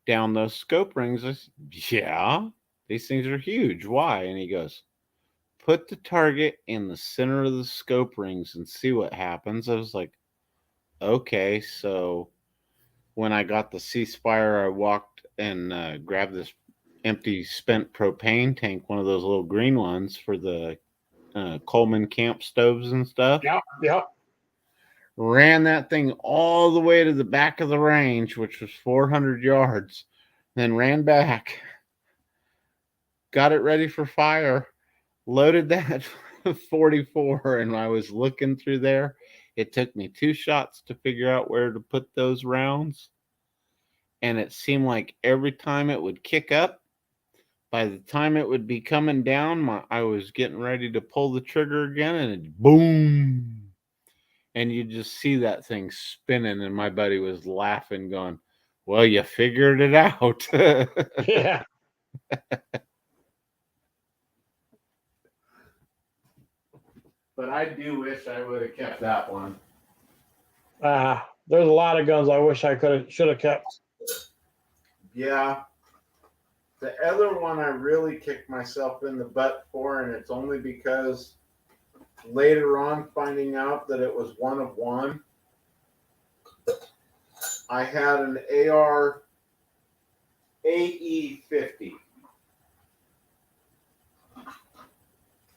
down those scope rings?" I said, "Yeah, these things are huge. Why?" And he goes, "Put the target in the center of the scope rings and see what happens." I was like, okay. So when I got the ceasefire, I walked and grabbed this empty spent propane tank, one of those little green ones for the Coleman camp stoves and stuff. Yep. Ran that thing all the way to the back of the range, which was 400 yards, then ran back, got it ready for fire, loaded that 44, and I was looking through there. It took me 2 shots to figure out where to put those rounds. and it seemed like every time it would kick up, by the time it would be coming down, I was getting ready to pull the trigger again, and it boom. And you just see that thing spinning, and my buddy was laughing, going, well, you figured it out. Yeah. But I do wish I would have kept that one. There's a lot of guns I wish I should have kept. Yeah. The other one I really kicked myself in the butt for, and it's only because later on finding out that it was one of one. I had an AR AE50.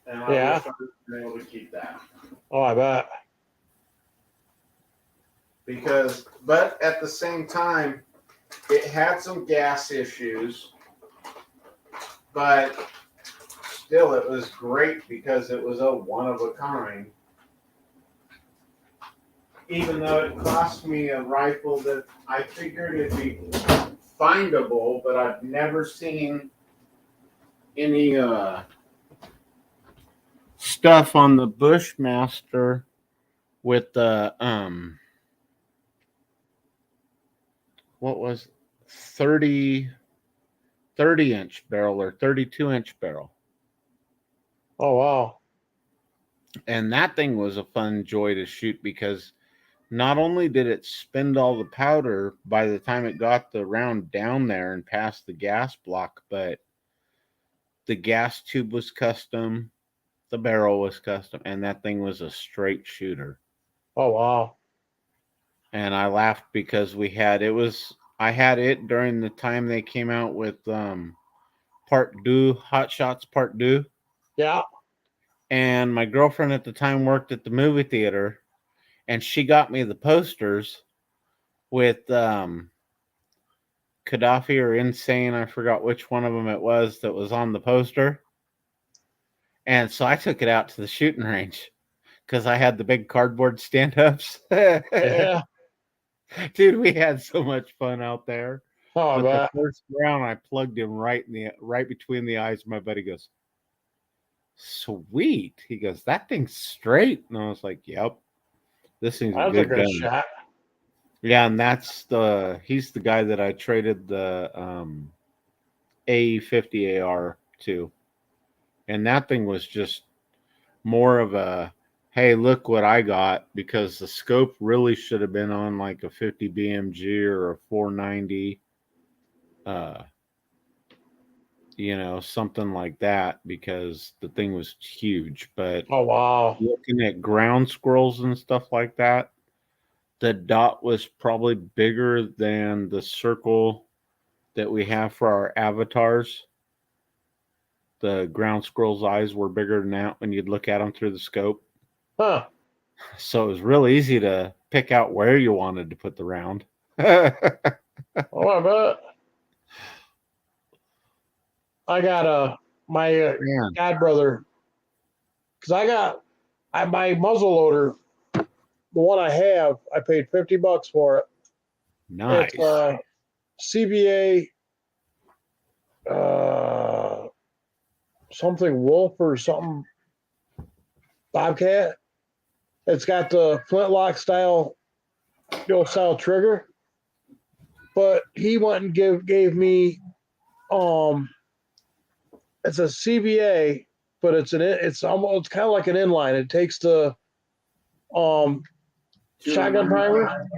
And I wish I would have been able to keep that. Oh, I bet. But at the same time, it had some gas issues, but still it was great because it was a one of a kind. Even though it cost me a rifle that I figured it'd be findable, but I've never seen any stuff on the Bushmaster with the what was 30 inch barrel or 32-inch barrel. Oh, wow. And that thing was a fun joy to shoot because not only did it spend all the powder by the time it got the round down there and past the gas block, but the gas tube was custom, the barrel was custom, and that thing was a straight shooter. Oh, wow. And I laughed because I had it during the time they came out with Part 2, Hot Shots Part 2. Yeah. And my girlfriend at the time worked at the movie theater, and she got me the posters with Gaddafi or Insane. I forgot which one of them it was that was on the poster. And so I took it out to the shooting range because I had the big cardboard stand-ups. Yeah. Dude, we had so much fun out there. Oh, I But bet. the first round, I plugged him right between the eyes. My buddy goes, "Sweet." He goes, "That thing's straight." And I was like, "Yep, this thing's That a was a good good gun." shot. Yeah, and he's the guy that I traded the AE50 AR to, and that thing was just more of a, hey, look what I got, because the scope really should have been on like a 50 BMG or a 490, something like that, because the thing was huge. But Oh, wow. looking at ground squirrels and stuff like that, the dot was probably bigger than the circle that we have for our avatars. The ground squirrel's eyes were bigger than that when you'd look at them through the scope. Huh. So it was real easy to pick out where you wanted to put the round. Oh, I bet. I got my Man, god brother, because my muzzle loader, the one I have, I paid $50 for it. nice. It's CBA something Wolf or something Bobcat. It's got the flintlock style trigger, but he went and gave me it's a CBA, but it's kind of like an inline. It takes the shotgun primer,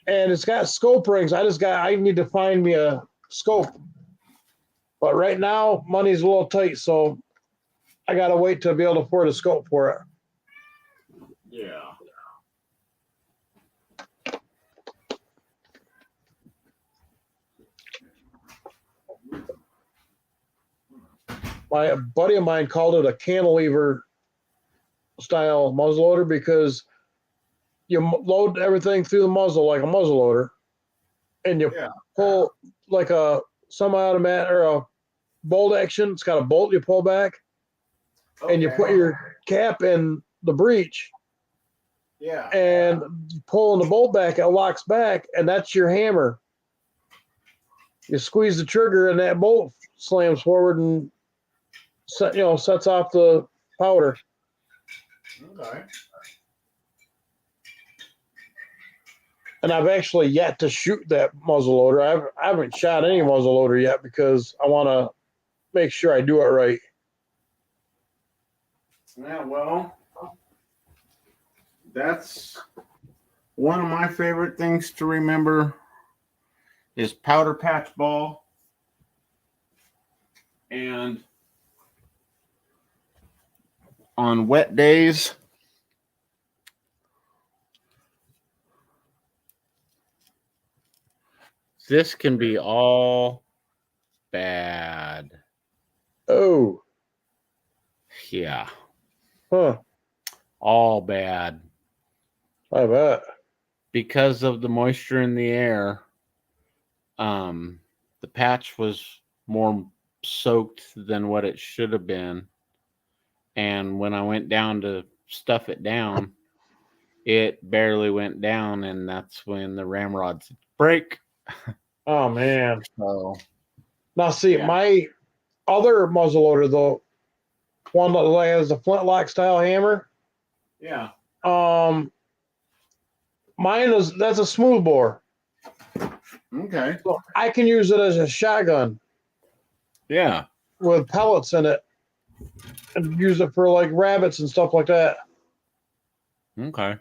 and it's got scope rings. I need to find me a scope, but right now money's a little tight, so I gotta wait to be able to afford a scope for it. Yeah. My buddy of mine called it a cantilever style muzzleloader because you load everything through the muzzle like a muzzleloader, and you pull like a semi-automatic or a bolt action. It's got a bolt you pull back, and you put your cap in the breech, Yeah. and pulling the bolt back, it locks back, and that's your hammer. You squeeze the trigger, and that bolt slams forward and sets off the powder. Okay. And I've actually yet to shoot that muzzle loader. I haven't shot any muzzle loader yet because I want to make sure I do it right. Yeah, well, that's one of my favorite things to remember is powder patch ball. And on wet days, this can be all bad. Oh, Yeah, huh. all bad. I bet. Because of the moisture in the air, the patch was more soaked than what it should have been. And when I went down to stuff it down, it barely went down, and that's when the ramrods break. Oh man. So Now see, Yeah. my other muzzle loader, the one that has the flintlock style hammer, yeah, mine that's a smooth bore. okay, So I can use it as a shotgun yeah, with pellets in it and use it for like rabbits and stuff like that. okay.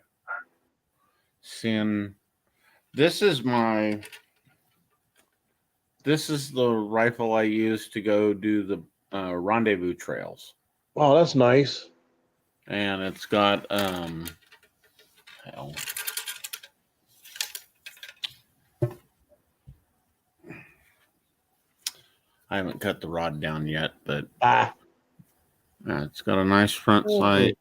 Seeing this is the rifle I use to go do the rendezvous trails, Oh, that's nice. and it's got hell. I haven't cut the rod down yet, but it's got a nice front sight.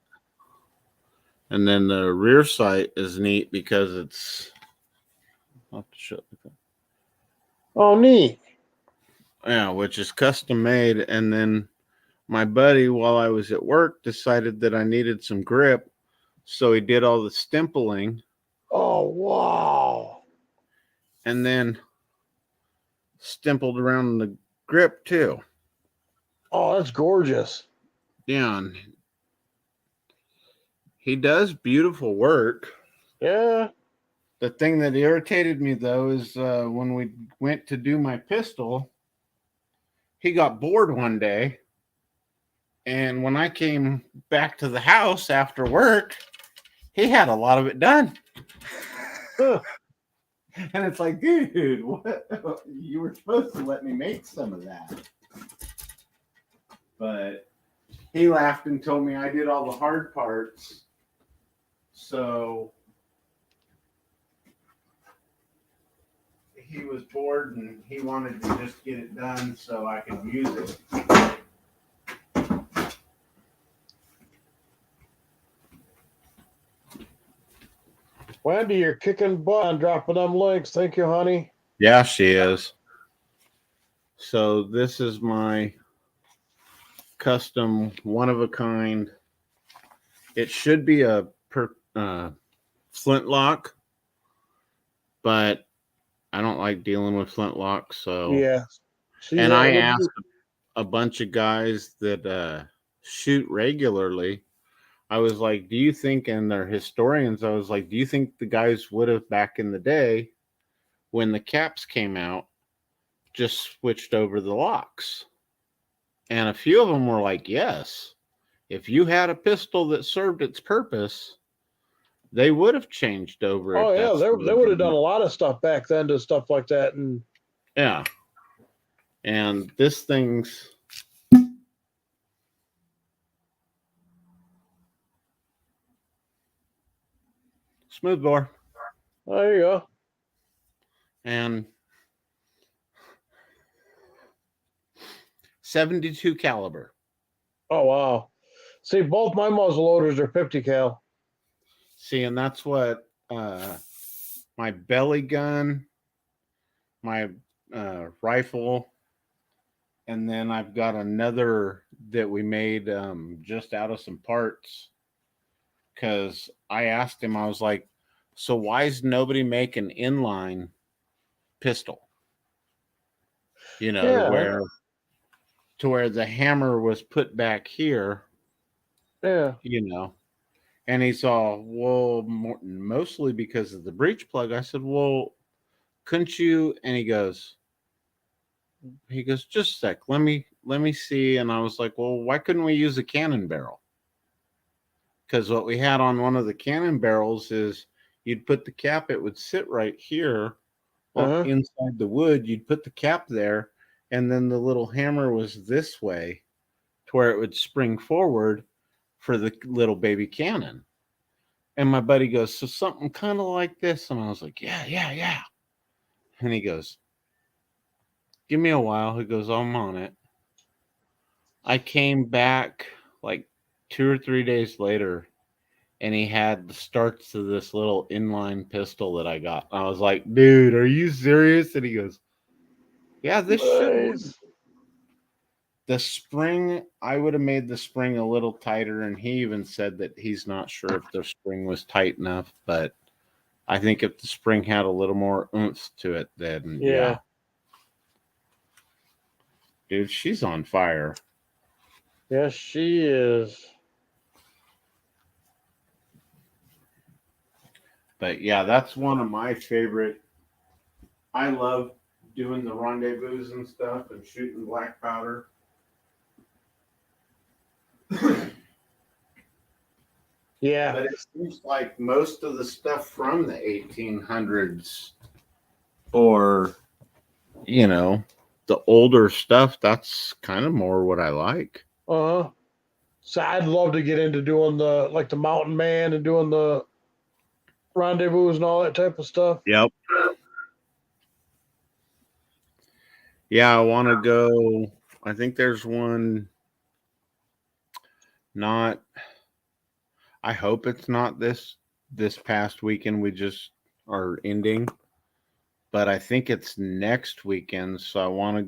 And then the rear sight is neat because it's Oh, neat. which is custom made. And then my buddy, while I was at work, decided that I needed some grip, so he did all the stimpling. Oh, wow. And then stimpled around the grip too. Oh, that's gorgeous. Yeah, and he does beautiful work. Yeah. The thing that irritated me though is when we went to do my pistol, he got bored one day, and when I came back to the house after work, he had a lot of it done. And it's like, dude, what? You were supposed to let me make some of that. But he laughed and told me I did all the hard parts. So he was bored and he wanted to just get it done so I could use it. Wendy, you're kicking butt on dropping them links. Thank you, honey. Yeah, she is. So this is my custom, one of a kind. It should be a flintlock, but I don't like dealing with flintlocks. So Yeah. and I asked a bunch of guys that shoot regularly. I was like, do you think, and they're historians, I was like, do you think the guys would have back in the day when the caps came out just switched over the locks? And a few of them were like, yes. If you had a pistol that served its purpose, they would have changed over. Oh, yeah. They would have done a lot of stuff back then to stuff like that. And yeah. And this thing's smooth bore. there you go. And 72 caliber. Oh, wow. See, both my muzzle loaders are 50 cal. See, and that's what my belly gun, my rifle, and then I've got another that we made just out of some parts. Because I asked him, I was like, so why is nobody making inline pistol? You know, Yeah. to where the hammer was put back here, Yeah. you know. And he saw, well, mostly because of the breech plug. I said, well, couldn't you? And he goes, just a sec. Let me see. And I was like, well, why couldn't we use a cannon barrel? Because what we had on one of the cannon barrels is you'd put the cap, it would sit right here inside the wood. You'd put the cap there, and then the little hammer was this way to where it would spring forward for the little baby cannon. And my buddy goes, so something kind of like this. And I was like, yeah. And he goes, give me a while. He goes, I'm on it. I came back like 2 or 3 days later, and he had the starts to this little inline pistol that I got. I was like, dude, are you serious? And he goes, yeah, this should work. The spring, I would have made the spring a little tighter, and he even said that he's not sure if the spring was tight enough, but I think if the spring had a little more oomph to it, then yeah. Dude, she's on fire. Yes, she is. But yeah, that's one of my favorite. I love doing the rendezvous and stuff and shooting black powder. Yeah. But it seems like most of the stuff from the 1800s or, you know, the older stuff, that's kind of more what I like. So I'd love to get into doing the mountain man and doing the rendezvous and all that type of stuff. Yep. Yeah, I want to go. I think there's one. I hope it's not this past weekend we just are ending, but I think it's next weekend. So I want to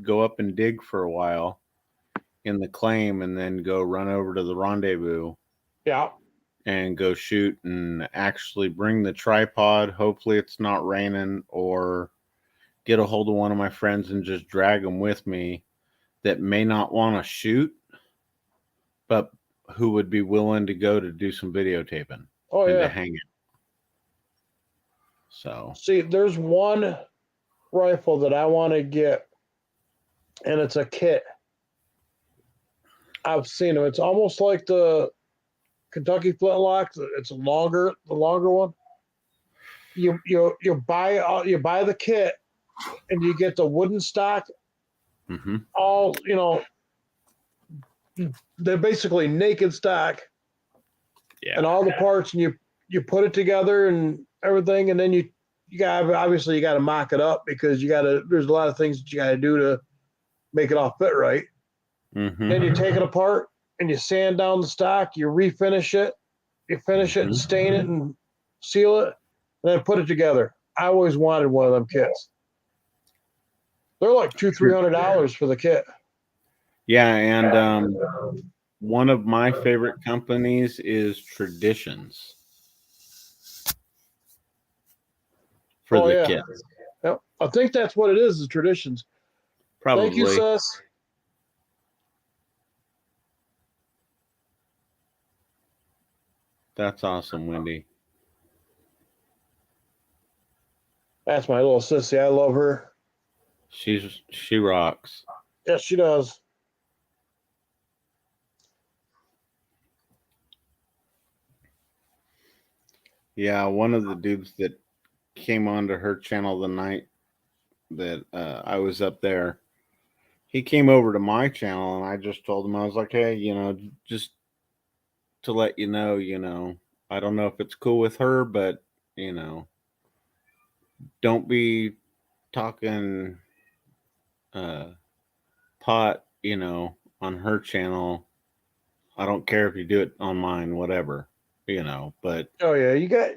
go up and dig for a while in the claim and then go run over to the rendezvous. Yeah. And go shoot and actually bring the tripod. Hopefully it's not raining, or get a hold of one of my friends and just drag them with me that may not want to shoot, but who would be willing to go to do some videotaping to hang it. So see, there's one rifle that I want to get, and it's a kit. I've seen them. It's almost like the Kentucky flintlock. It's the longer one. You buy the kit, and you get the wooden stock. Mm-hmm. All they're basically naked stock. Yeah. And all the parts, and you put it together and everything, and then you got to mock it up because there's a lot of things that you got to do to make it all fit right. Mm-hmm. Then you take it apart and you sand down the stock, you refinish it, you finish it and stain it and seal it, and then put it together. I always wanted one of them kits. They're like $200-$300 for the kit. Yeah, and one of my favorite companies is Traditions for the kits. Yep. I think that's what it is Traditions. Probably. Thank you, sis. That's awesome, Wendy. That's my little sissy. I love her. She rocks. Yes, she does. Yeah, one of the dudes that came onto her channel the night that I was up there, he came over to my channel, and I just told him, I was like, hey, just to let you know, I don't know if it's cool with her, but, don't be talking pot, on her channel. I don't care if you do it on mine, whatever, but oh yeah, you got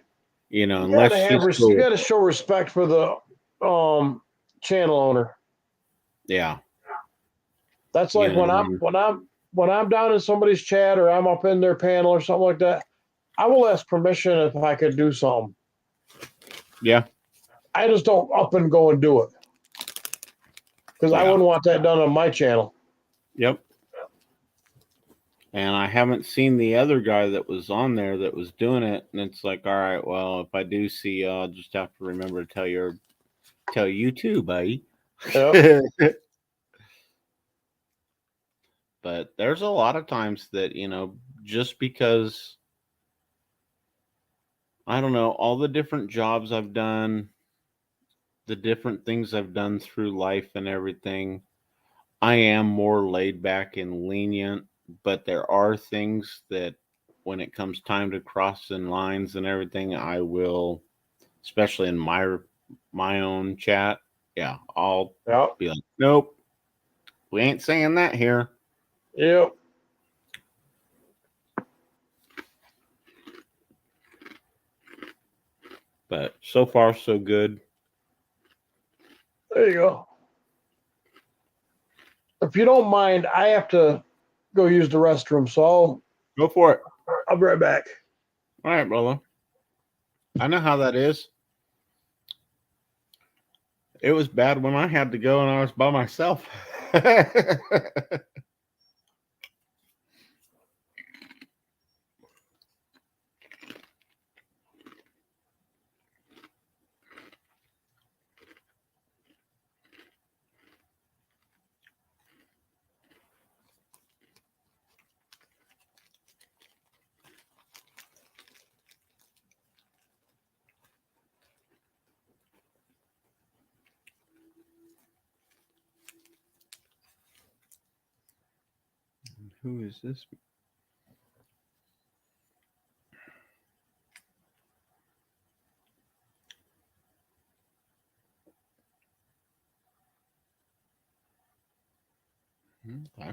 unless you got to show respect for the channel owner. Yeah. That's like when I'm down in somebody's chat or I'm up in their panel or something like that, I will ask permission if I could do something. Yeah. I just don't up and go and do it. Because I Yeah. wouldn't want that done on my channel. Yep. And I haven't seen the other guy that was on there that was doing it. And it's like, all right, well, if I do see you, I'll just have to remember to tell you too, buddy. Yep. But there's a lot of times that, just because, I don't know, all the different jobs I've done, the different things I've done through life and everything, I am more laid back and lenient, but there are things that when it comes time to crossing lines and everything, I will, especially in my own chat, yeah, I'll Yep. be like, nope, we ain't saying that here. Yep. But so far, so good. There you go. If you don't mind, I have to go use the restroom, so Go for it. I'll be right back. All right, brother. I know how that is. It was bad when I had to go and I was by myself. Who is this? Okay.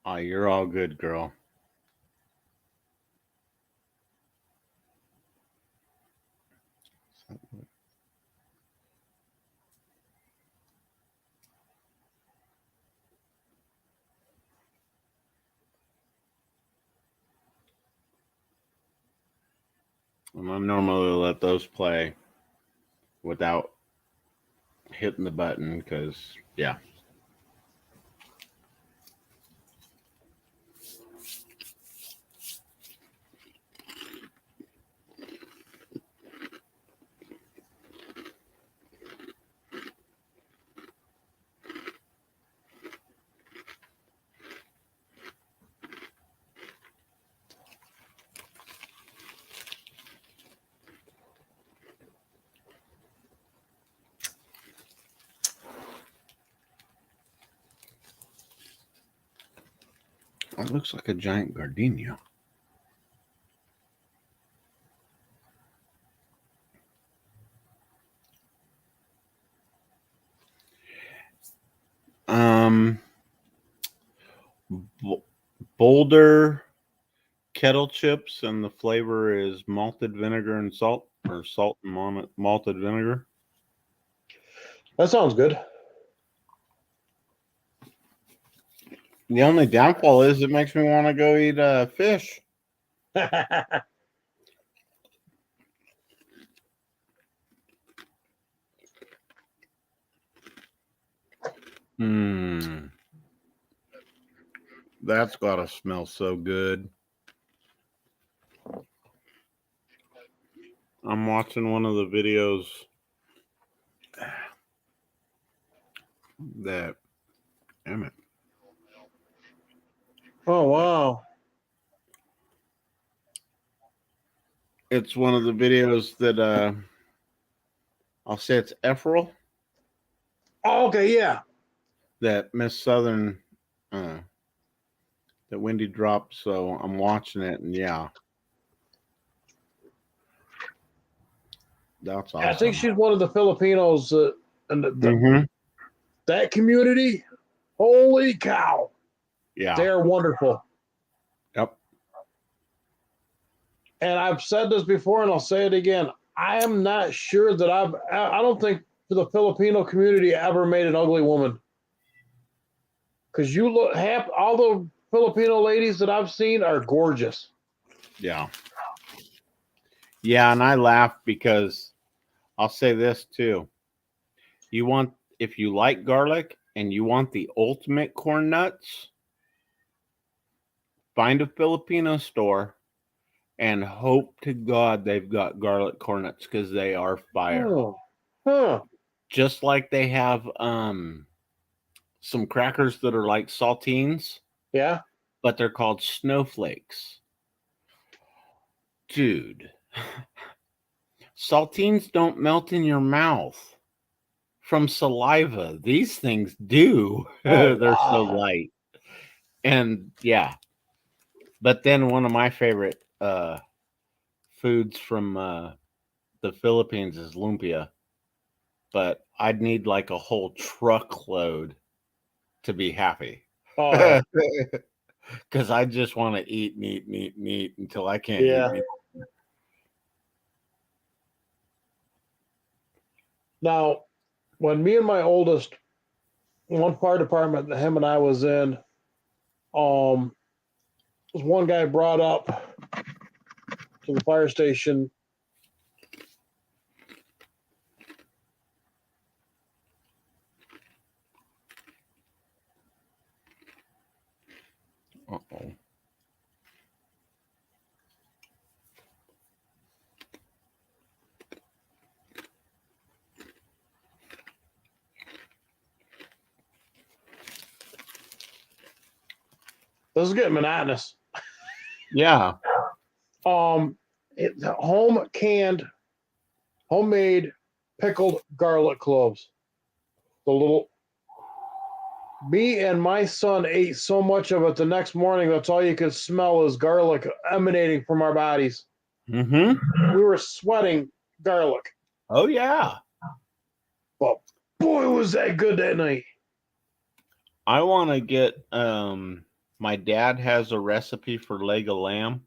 Oh, you're all good, girl. And I normally let those play without hitting the button because, yeah. It looks like a giant gardenia. Boulder kettle chips, and the flavor is malted vinegar and salt, or salt and malted vinegar. That sounds good. The only downfall is it makes me want to go eat fish. That's gotta smell so good. I'm watching one of the videos that, damn it. Oh, wow. It's one of the videos that I'll say it's Efrel, Oh, okay, yeah. that Miss Southern, that Wendy dropped. So I'm watching it, and yeah, that's awesome. I think she's one of the Filipinos and that community. Holy cow. Yeah. They're wonderful. Yep. And I've said this before and I'll say it again. I am not sure that I don't think the Filipino community ever made an ugly woman. Because you look, all the Filipino ladies that I've seen are gorgeous. Yeah. Yeah, and I laugh because I'll say this too. If you like garlic and you want the ultimate corn nuts, find a Filipino store and hope to God they've got garlic corn nuts because they are fire. Oh, huh. Just like they have some crackers that are like saltines, Yeah. but they're called snowflakes. Dude, saltines don't melt in your mouth from saliva. These things do. Oh, They're so wow. light. And yeah. But then one of my favorite foods from the Philippines is lumpia. But I'd need like a whole truckload to be happy. Oh, yeah. Because I just want to eat and eat and eat and eat until I can't Yeah. eat. Now, when me and my oldest, one fire department that him and I was in, was one guy brought up to the fire station. Uh-oh. This is getting monotonous. Yeah. It's homemade pickled garlic cloves. The little. Me and my son ate so much of it the next morning. That's all you could smell is garlic emanating from our bodies. Mm-hmm. We were sweating garlic. Oh, yeah. But boy, was that good that night. I want to get, my dad has a recipe for leg of lamb.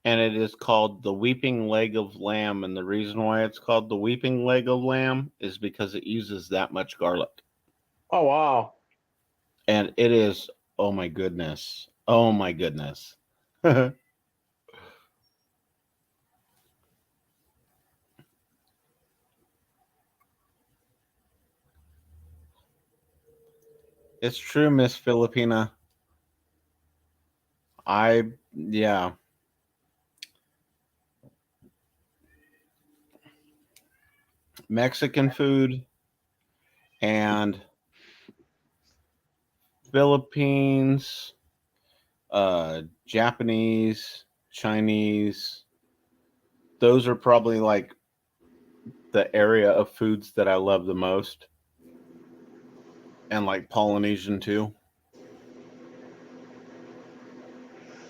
And it is called the weeping leg of lamb. And the reason why it's called the weeping leg of lamb is because it uses that much garlic. Oh, wow. And it is, oh my goodness. Oh my goodness. It's true, Miss Filipina. Yeah. Mexican food and Philippines, Japanese, Chinese. Those are probably like the area of foods that I love the most. And like Polynesian too.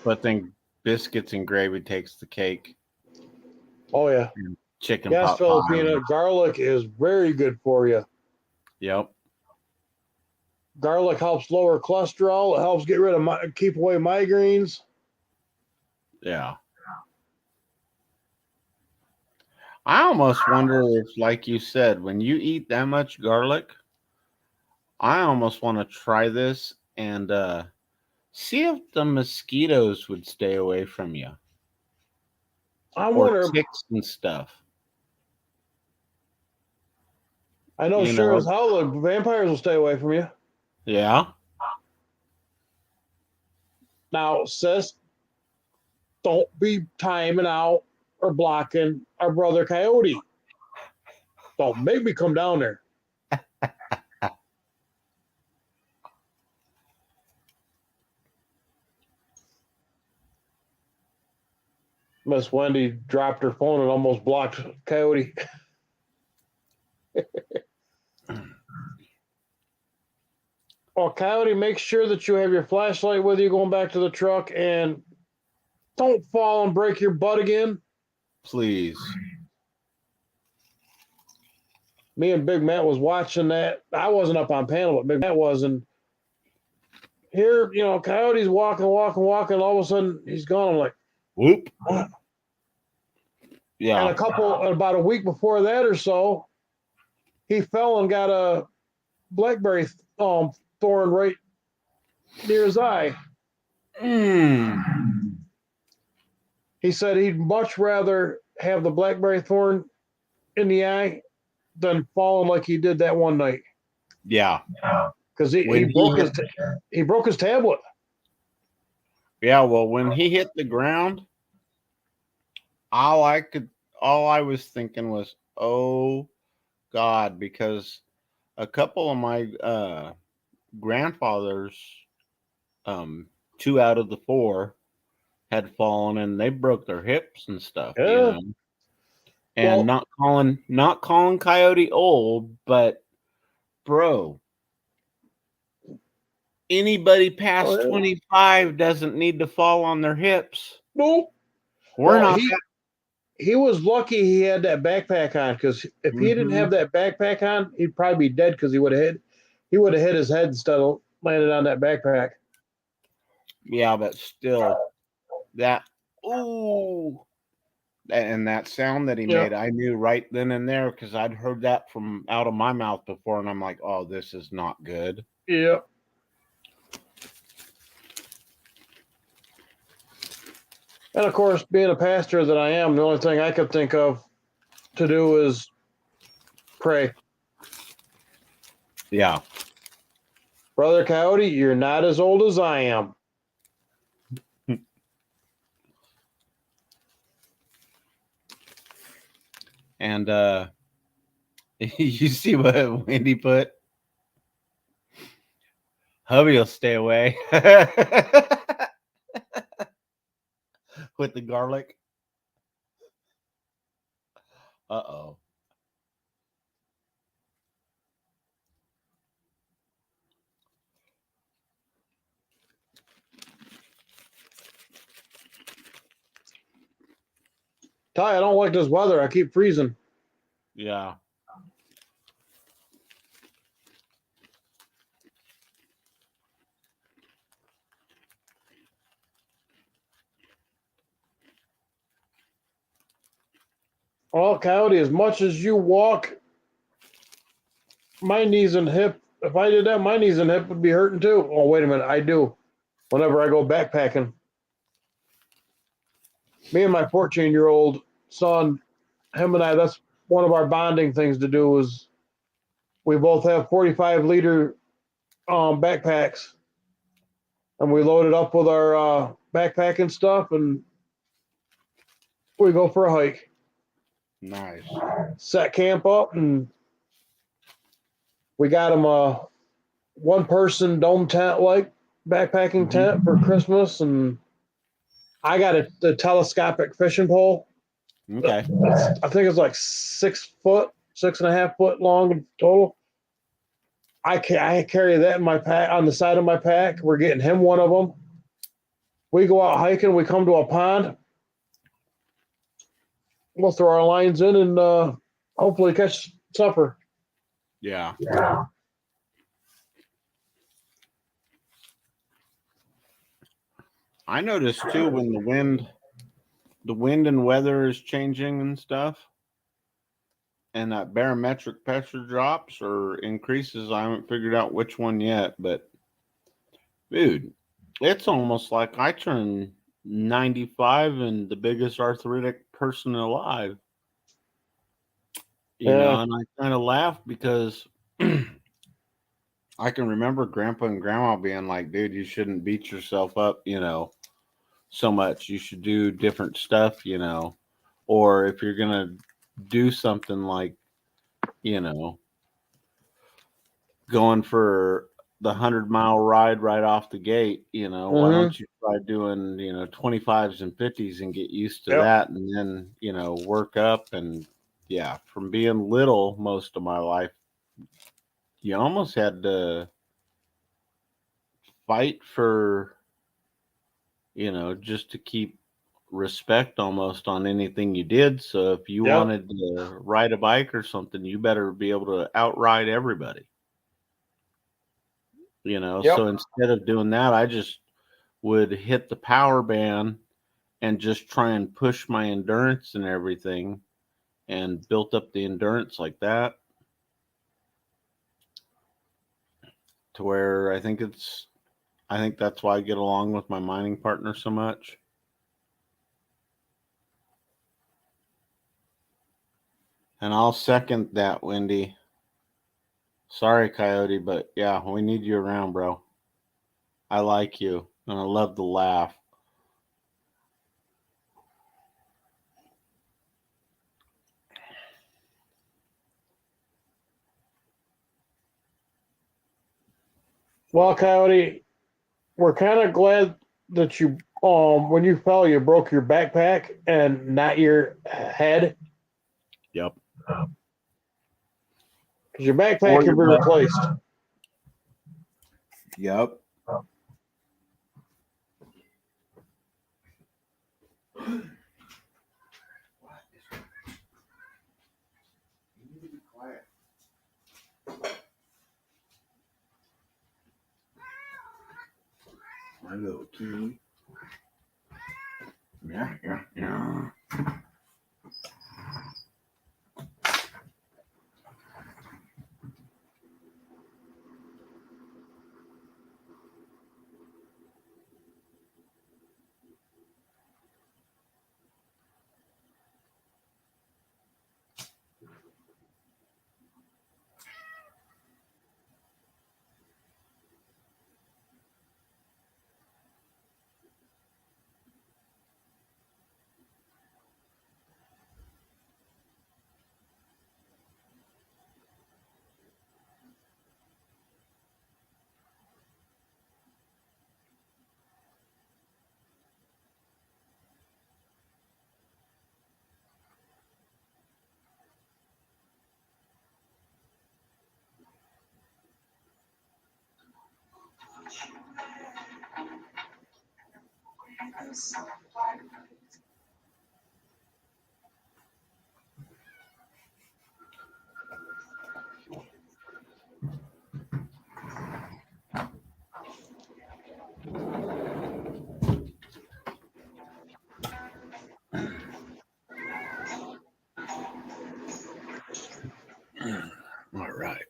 But then biscuits and gravy takes the cake. Oh, yeah. And chicken Yes, pot pie. Filipina, garlic is very good for you. Yep. Garlic helps lower cholesterol. It helps get rid of keep away migraines. Yeah. I almost wonder if, like you said, when you eat that much garlic, I almost want to try this and see if the mosquitoes would stay away from you. I Or wonder. ticks and stuff. I know You sure know? as hell the vampires will stay away from you. Yeah. Now, sis, don't be timing out or blocking our brother Coyote. Don't make me come down there. Miss Wendy dropped her phone and almost blocked Coyote. Well, Coyote, make sure that you have your flashlight with you going back to the truck and don't fall and break your butt again. Please. Me and Big Matt was watching that. I wasn't up on panel, but Big Matt was. And here, Coyote's walking. All of a sudden, he's gone. I'm like, Whoop. what? Yeah. And about a week before that or so, he fell and got a blackberry thorn right near his eye. Mm. He said he'd much rather have the blackberry thorn in the eye than falling like he did that one night Yeah. because When he broke his tablet. Yeah, well, when he hit the ground, all I was thinking was, oh God, because a couple of my grandfathers, 2 out of the 4 had fallen and they broke their hips and stuff, you Yeah. know. And Well, not calling Coyote old, but bro, anybody past 25 doesn't need to fall on their hips. no. We're Well, not he was lucky he had that backpack on because if he didn't have that backpack on, he'd probably be dead because he would have hit his head instead of landed on that backpack. Yeah, but still, that ooh, and that sound that he made, I knew right then and there because I'd heard that from out of my mouth before, and I'm like, oh, this is not good. Yeah. And of course, being a pastor that I am, the only thing I could think of to do is pray. Yeah. Brother Coyote, you're not as old as I am. And you see what Wendy put? Hubby will stay away with the garlic. Uh-oh. Ty, I don't like this weather. I keep freezing. Yeah. Well, Coyote, as much as you walk, my knees and hip, if I did that, my knees and hip would be hurting too. Oh, wait a minute. I do. Whenever I go backpacking. Me and my 14-year-old son, him and I, that's one of our bonding things to do is we both have 45-liter backpacks. And we load it up with our backpacking stuff and we go for a hike. Nice. Set camp up and we got him a one-person dome tent like backpacking tent for Christmas, and I got the telescopic fishing pole. Okay. I think it's like 6 foot, 6.5 foot long total. I carry that in my pack on the side of my pack. We're getting him one of them. We go out hiking. We come to a pond. We'll throw our lines in and hopefully catch supper. Yeah. I noticed too when the wind and weather is changing and stuff, and that barometric pressure drops or increases. I haven't figured out which one yet, but dude, it's almost like I turn 95 and the biggest arthritic person alive. You know, and I kind of laugh because I can remember Grandpa and Grandma being like, dude, you shouldn't beat yourself up, you know, so much. You should do different stuff, you know, or if you're going to do something like, you know, going for the 100-mile ride right off the gate, you know, why don't you try doing, you know, 25s and 50s and get used to that and then, you know, work up. And yeah, from being little most of my life, you almost had to fight for, you know, just to keep respect almost on anything you did. So if you wanted to ride a bike or something, you better be able to outride everybody. You know, so instead of doing that, I just would hit the power band and just try and push my endurance and everything and built up the endurance like that to where I think that's why I get along with my mining partner so much. And I'll second that, Wendy. Sorry, Coyote, but yeah, we need you around, bro. I like you, and I love to laugh. Well, Coyote, we're kind of glad that you, when you fell, you broke your backpack and not your head. Yep. Because your backpack can be replaced. Yep. My little key. Yeah. All right.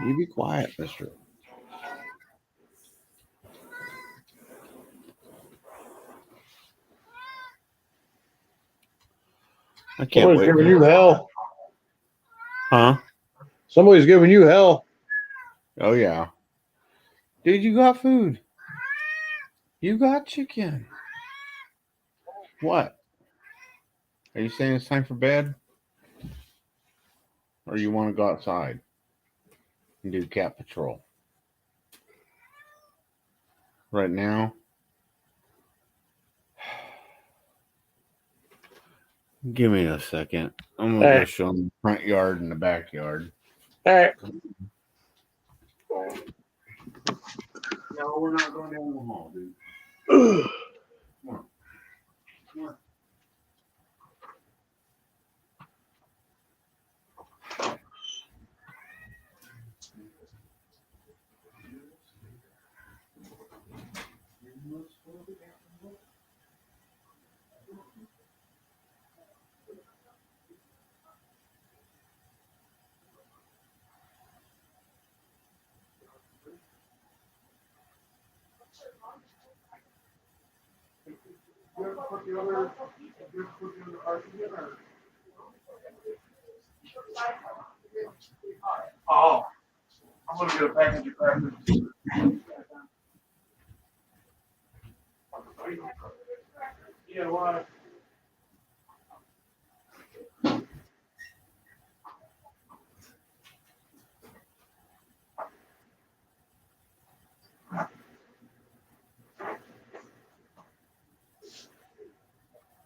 You be quiet, mister. I can't Somebody's wait. giving you hell. Huh? Somebody's giving you hell. Oh, yeah. Dude, you got food. You got chicken. What? Are you saying it's time for bed? Or you want to go outside and do cat patrol? Right now? Give me a second. I'm going to go show them the front yard and the backyard. All right. No, we're not going down the hall, dude. Come on. Come on. Oh, I'm going to get a package of crackers. Yeah, why?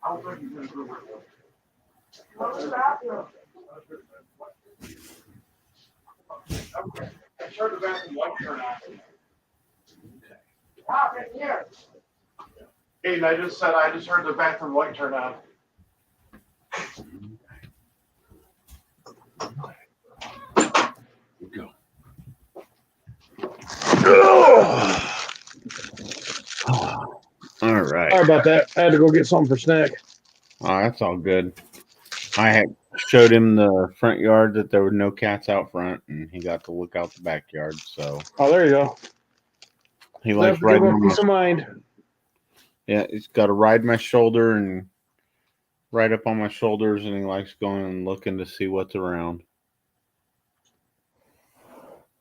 I don't think he's going to go with it. Go to the bathroom. Okay. I turned the bathroom light turn on. Ah, right here. Aiden, I just heard the bathroom light turn on. Go. All right. Sorry about that. I had to go get something for snack. Oh, that's all good. I had showed him the front yard that there were no cats out front, and he got to look out the backyard. So Oh, there you go. he likes Give riding him on my, peace of mind. yeah, he's got to ride my shoulder and right up on my shoulders, and he likes going and looking to see what's around.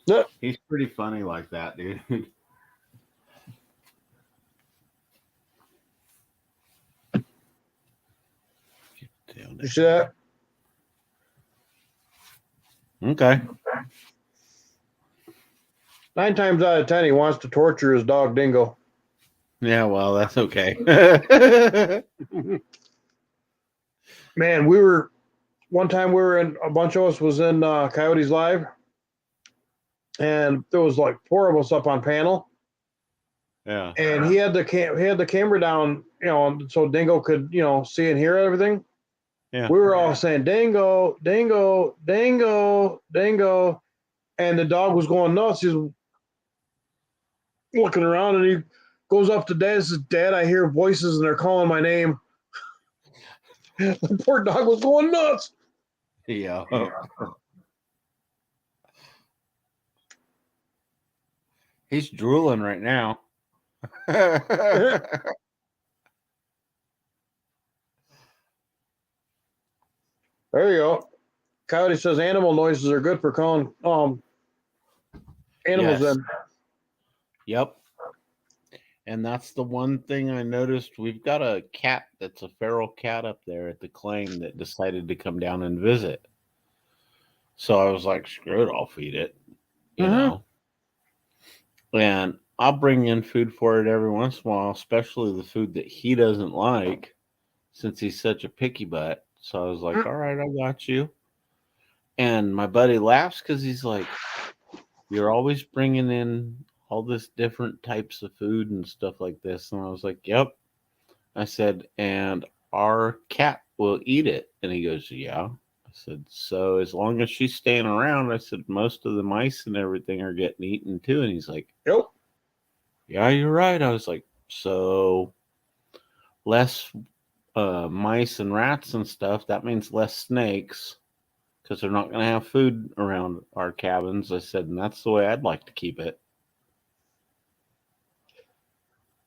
Yeah. He's pretty funny like that, dude. You see that? Okay. 9 times out of 10, he wants to torture his dog Dingo. Yeah, well, that's okay. Man, one time a bunch of us was in Coyotes Live, and there was like 4 of us up on panel, Yeah. and he had the camera down, so Dingo could, see and hear everything. Yeah. We were all saying Dingo, Dingo, Dingo, Dingo, and the dog was going nuts. He's looking around, and he goes up to Dad and says, "Dad, I hear voices, and they're calling my name." The poor dog was going nuts. Yeah. He's drooling right now. There you go. Coyote says animal noises are good for calling animals Yes. in. Yep. And that's the one thing I noticed. We've got a cat that's a feral cat up there at the claim that decided to come down and visit. So I was like, screw it, I'll feed it. You know? And I'll bring in food for it every once in a while, especially the food that he doesn't like, since he's such a picky butt. So I was like, all right, I got you. And my buddy laughs because he's like, you're always bringing in all this different types of food and stuff like this. And I was like, yep. I said, and our cat will eat it. And he goes, yeah. I said, so as long as she's staying around, I said, most of the mice and everything are getting eaten too. And he's like, Yep. yeah, you're right. I was like, so less mice and rats and stuff. That means less snakes because they're not going to have food around our cabins. I said, and that's the way I'd like to keep it.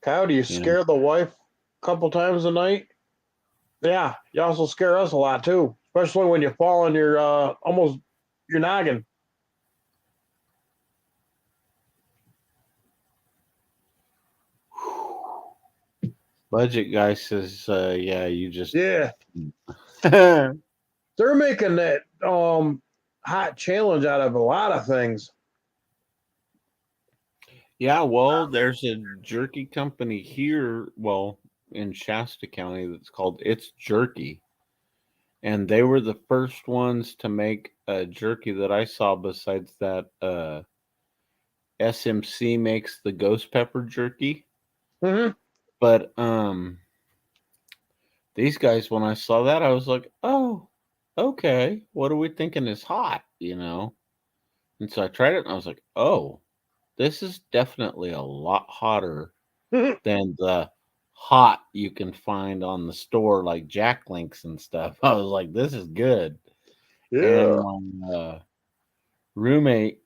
Coyote, you scare the wife a couple times a night. Yeah, you also scare us a lot too, especially when you fall on your almost your noggin. Budget guy says, yeah, you just. Yeah, they're making that hot challenge out of a lot of things. Yeah, well, there's a jerky company here, well, in Shasta County that's called It's Jerky. And they were the first ones to make a jerky that I saw besides that SMC makes the ghost pepper jerky. Mm-hmm. But these guys, when I saw that, I was like, oh, okay, what are we thinking is hot, And so I tried it and I was like, oh, this is definitely a lot hotter than the hot you can find on the store, like Jack Links and stuff. I was like, this is good. Yeah. And my roommate,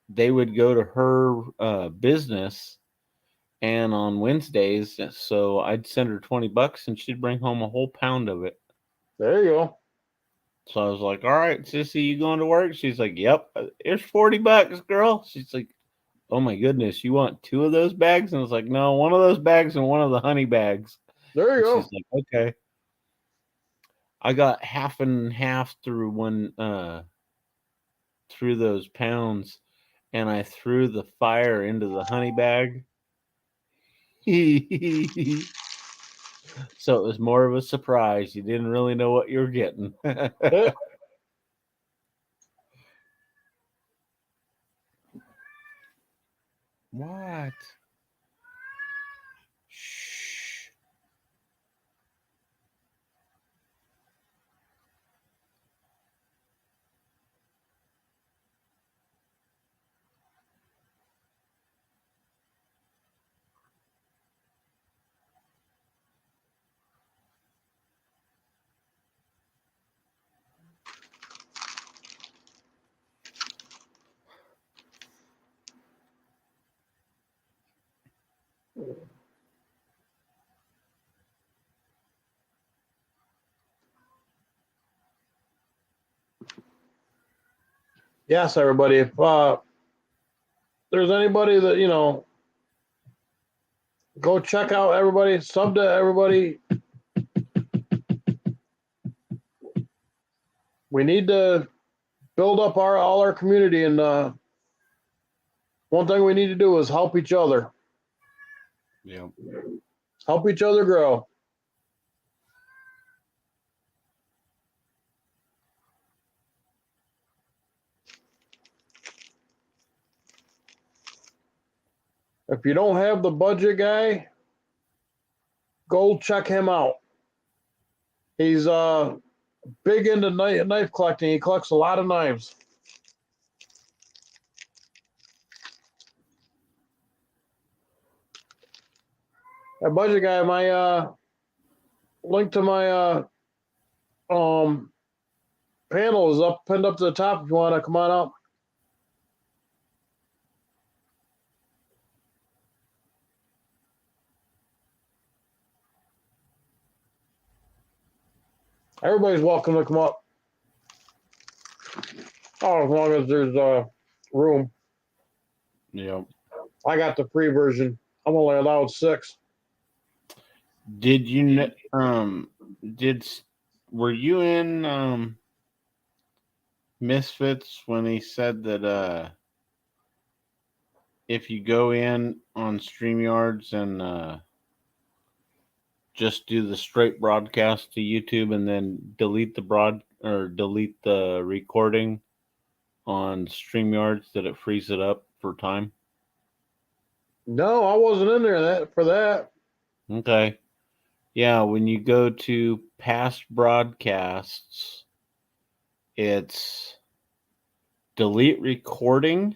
they would go to her business, and on Wednesdays, so I'd send her $20 and she'd bring home a whole pound of it. There you go. So I was like, all right, sissy, you going to work? She's like, yep, here's $40, girl. She's like, oh my goodness, you want 2 of those bags? And I was like, no, 1 of those bags and 1 of the honey bags. There you go. She's like, okay. I got half and half through through those pounds, and I threw the fire into the honey bag. So it was more of a surprise. You didn't really know what you were getting. What? Shh. yes, everybody, if there's anybody that, you know, go check out everybody, sub to everybody. We need to build up all our community, and one thing we need to do is help each other. Yeah. Help each other grow. If you don't have the budget guy, go check him out. He's big into knife collecting. He collects a lot of knives. That budget guy, my link to my panel is up, pinned up to the top if you want to come on up. Everybody's welcome to come up. Oh, as long as there's room. Yeah. I got the free version. I'm only allowed 6. Did you were you in Misfits when he said that if you go in on StreamYards and just do the straight broadcast to YouTube and then delete the recording on StreamYards, that it frees it up for time? No, I wasn't in there for that. Okay. Yeah, when you go to past broadcasts, it's delete recording,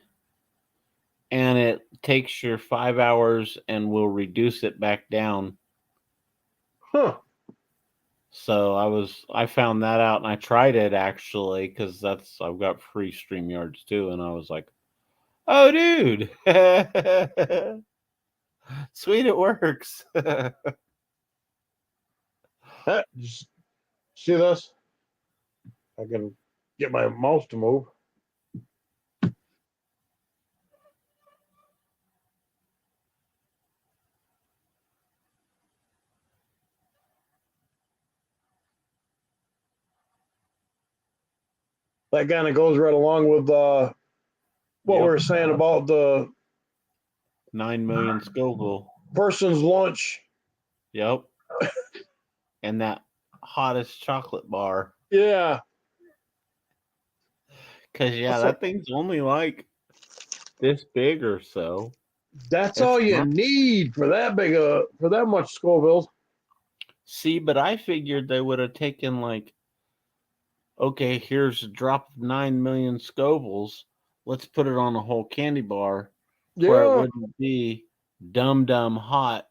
and it takes your 5 hours and will reduce it back down. Huh. So I found that out, and I tried it actually, because I've got free StreamYards too, and I was like, oh dude. Sweet, it works. Just see this? I can get my mouse to move. That kind of goes right along with what we were saying about the 9 million Scoville. person's lunch. Yep. And that hottest chocolate bar. Yeah. Because, that thing's only like this big or so. That's all you need for that much Scoville. See, but I figured they would have taken like, okay, here's a drop of 9 million Scovilles. Let's put it on a whole candy bar where it wouldn't be dumb hot,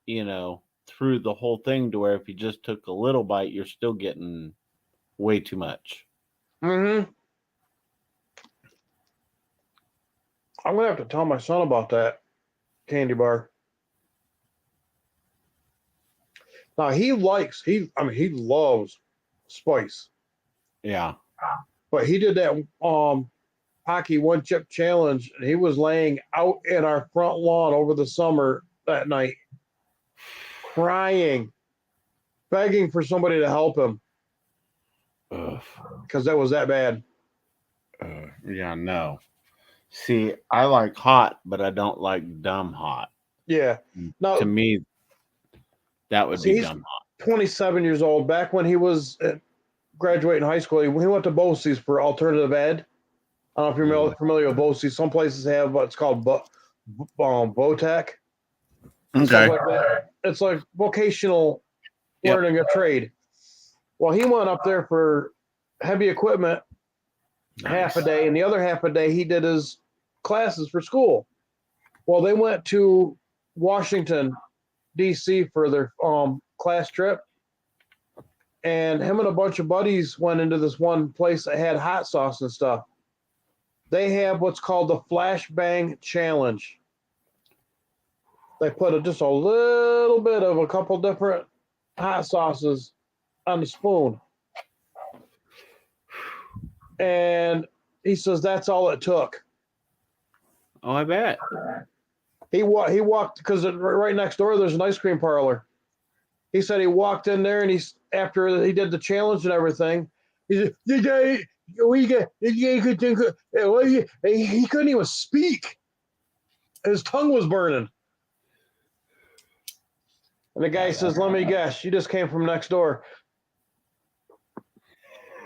through the whole thing, to where if you just took a little bite, you're still getting way too much. Mm-hmm. I'm gonna have to tell my son about that candy bar. Now he loves spice. Yeah. But he did that hockey 1-chip challenge, and he was laying out in our front lawn over the summer that night, crying, begging for somebody to help him. Because that was that bad. Yeah, no. See, I like hot, but I don't like dumb hot. Yeah. Now, to me, that would be dumb hot. 27 years old. Back when he was graduating high school, he went to BOCES for alternative ed. I don't know if you're familiar with BOCES. Some places have what's called BOTEC. Okay. Like that. It's like vocational learning a trade. Well, he went up there for heavy equipment half a day, and the other half a day he did his classes for school. Well, they went to Washington, D.C. for their class trip, and him and a bunch of buddies went into this one place that had hot sauce and stuff. They have what's called the Flashbang Challenge. They put just a little bit of a couple different hot sauces on the spoon. And He says that's all it took. Oh, I bet. He walked because right next door there's an ice cream parlor. He said he walked in there and after he did the challenge and everything, he said, he couldn't even speak. His tongue was burning. And the guy says, let me guess, you just came from next door.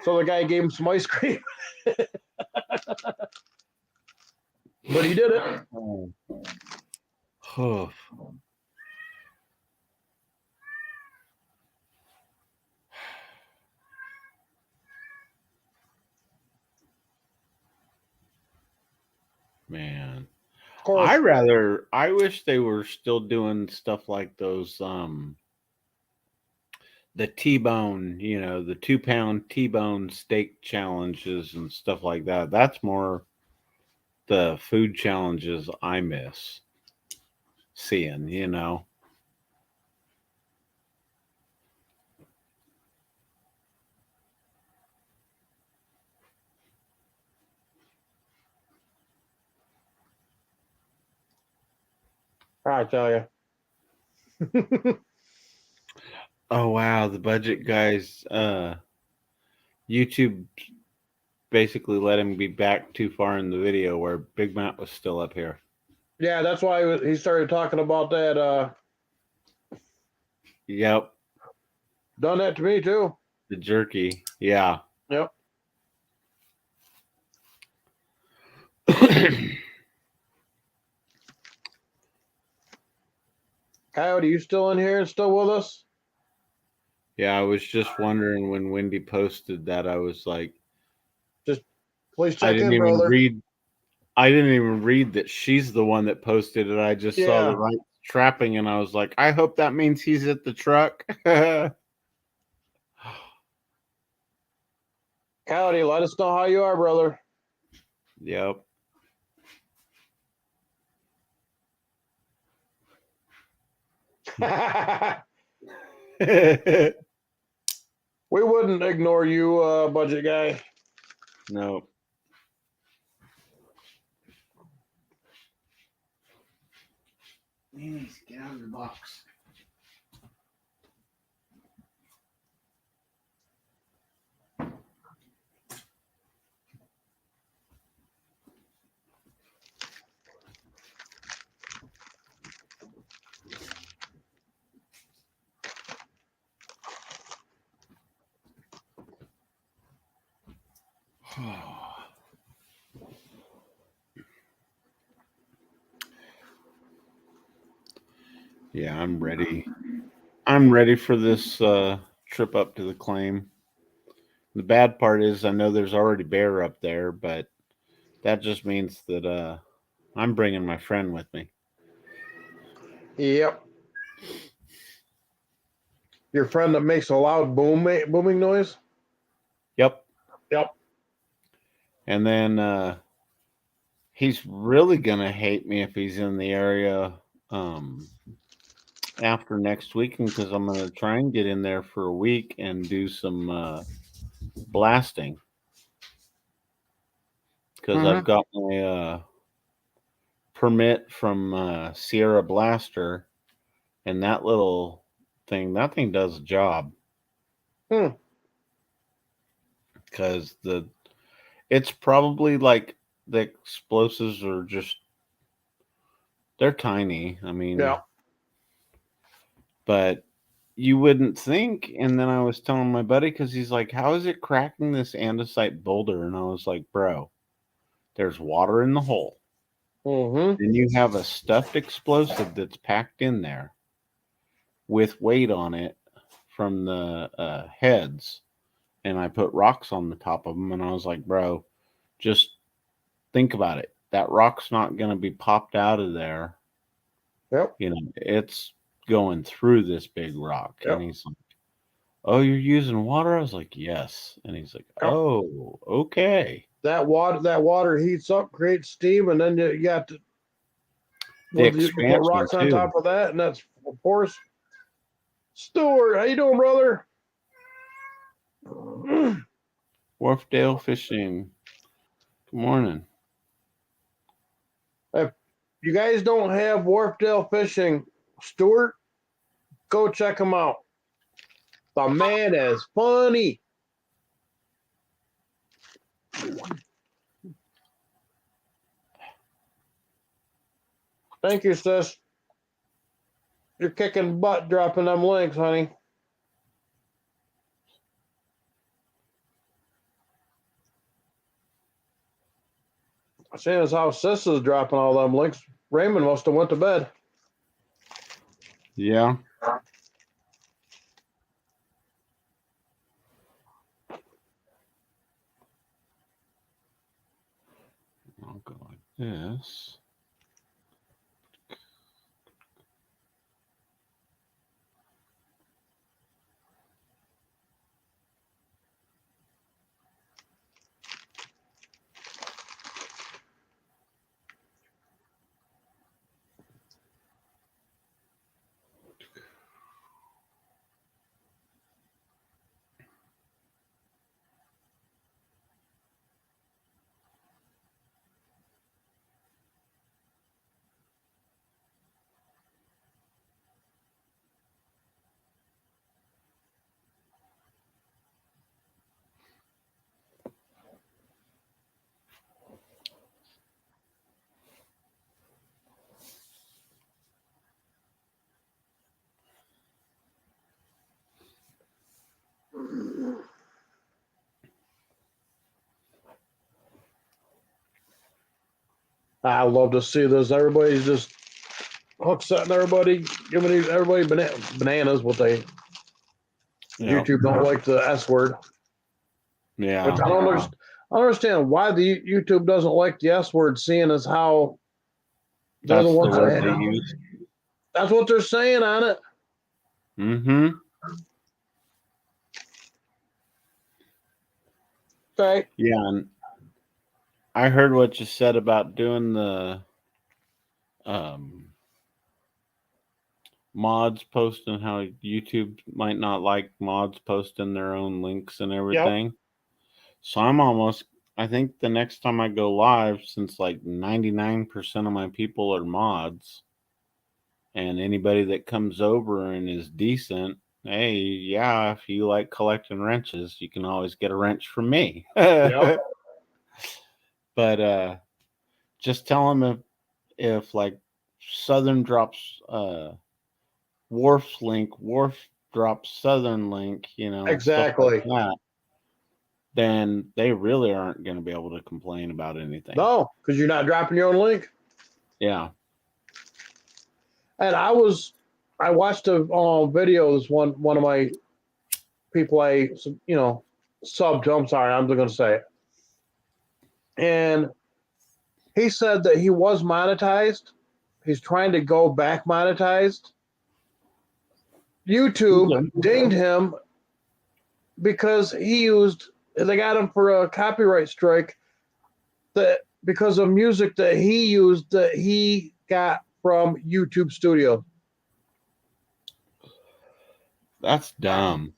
So the guy gave him some ice cream. But he did it. Oh. Man. Of course. I wish they were still doing stuff like those the T-bone, the 2-pound T-bone steak challenges and stuff like that. That's more the food challenges I miss seeing. All right, I tell you. Oh wow, the budget guys YouTube basically let him be back too far in the video where Big Matt was still up here. Yeah, that's why he started talking about that. Yep. Done that to me too. The jerky. Yeah. Yep. Coyote, you still in here and still with us? Yeah, I was just wondering when Wendy posted that. I was like, Please I check didn't in, even brother. read that she's the one that posted it. I just saw the right trapping and I was like, I hope that means he's at the truck. Coyote, let us know how you are, brother. Yep. We wouldn't ignore you, budget guy. No. Please get out of the box. Yeah, I'm ready. I'm ready for this trip up to the claim. The bad part is I know there's already bear up there, but that just means that I'm bringing my friend with me. Yep. Your friend that makes a loud booming noise? Yep. Yep. And then he's really gonna hate me if he's in the area after next weekend because I'm gonna try and get in there for a week and do some blasting because I've got my permit from Sierra Blaster, and that little thing, that thing does a job. Because it's probably like the explosives are just, they're tiny. I mean, Yeah. but you wouldn't think. And then I was telling my buddy, because he's like, how is it cracking this andesite boulder? And I was like, bro, there's water in the hole. Then you have a stuffed explosive that's packed in there with weight on it from the heads. And I put rocks on the top of them. And I was like, bro, just think about it. That rock's not going to be popped out of there. Yep. It's going through this big rock. Yep. And he's like, oh, you're using water? I was like, yes. And he's like, oh, okay. That water heats up, creates steam, and then you got to The you put rocks expansion, on too. top of that, and that's of course. Stuart, how you doing, brother? Wharfdale Fishing. Good morning. If you guys don't have Wharfdale Fishing, Stuart, go check him out. The man is funny. Thank you, sis. You're kicking butt dropping them links, honey. Seeing as how sis is dropping all them links, Raymond must have went to bed. Yeah. I'll go like this. I love to see this. Everybody's just hook setting everybody, giving everybody bananas. What they YouTube don't like the S word. Yeah. Which I don't understand why the YouTube doesn't like the S word, seeing as how they're That's the the ones word that they use. That's what they're saying on it. Mm-hmm. Okay. Yeah, and I heard what you said about doing the mods posting, how YouTube might not like mods posting their own links and everything. Yep. So I think the next time I go live, since like 99% of my people are mods, and anybody that comes over and is decent, hey, yeah, if you like collecting wrenches, you can always get a wrench from me. Yep. But just tell them if like Southern drops Wharf's link, Wharf drops Southern link, exactly. Stuff like that, then they really aren't going to be able to complain about anything. No, because you're not dropping your own link. Yeah. And I watched a video. This one of my people sub to. I'm sorry, I'm going to say it. And he said that he was monetized. He's trying to go back monetized. YouTube dinged him because they got him for a copyright strike because of music that he used that he got from YouTube Studio. That's dumb.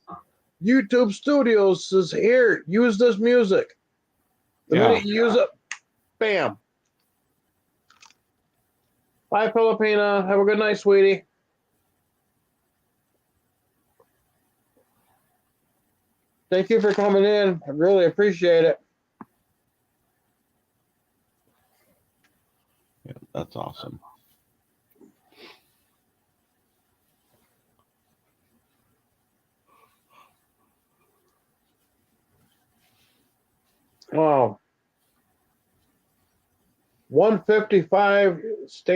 YouTube Studios says, here, use this music. The minute you use it, bam. Bye, Filipina. Have a good night, sweetie. Thank you for coming in. I really appreciate it. Yeah, that's awesome. Wow. 1:55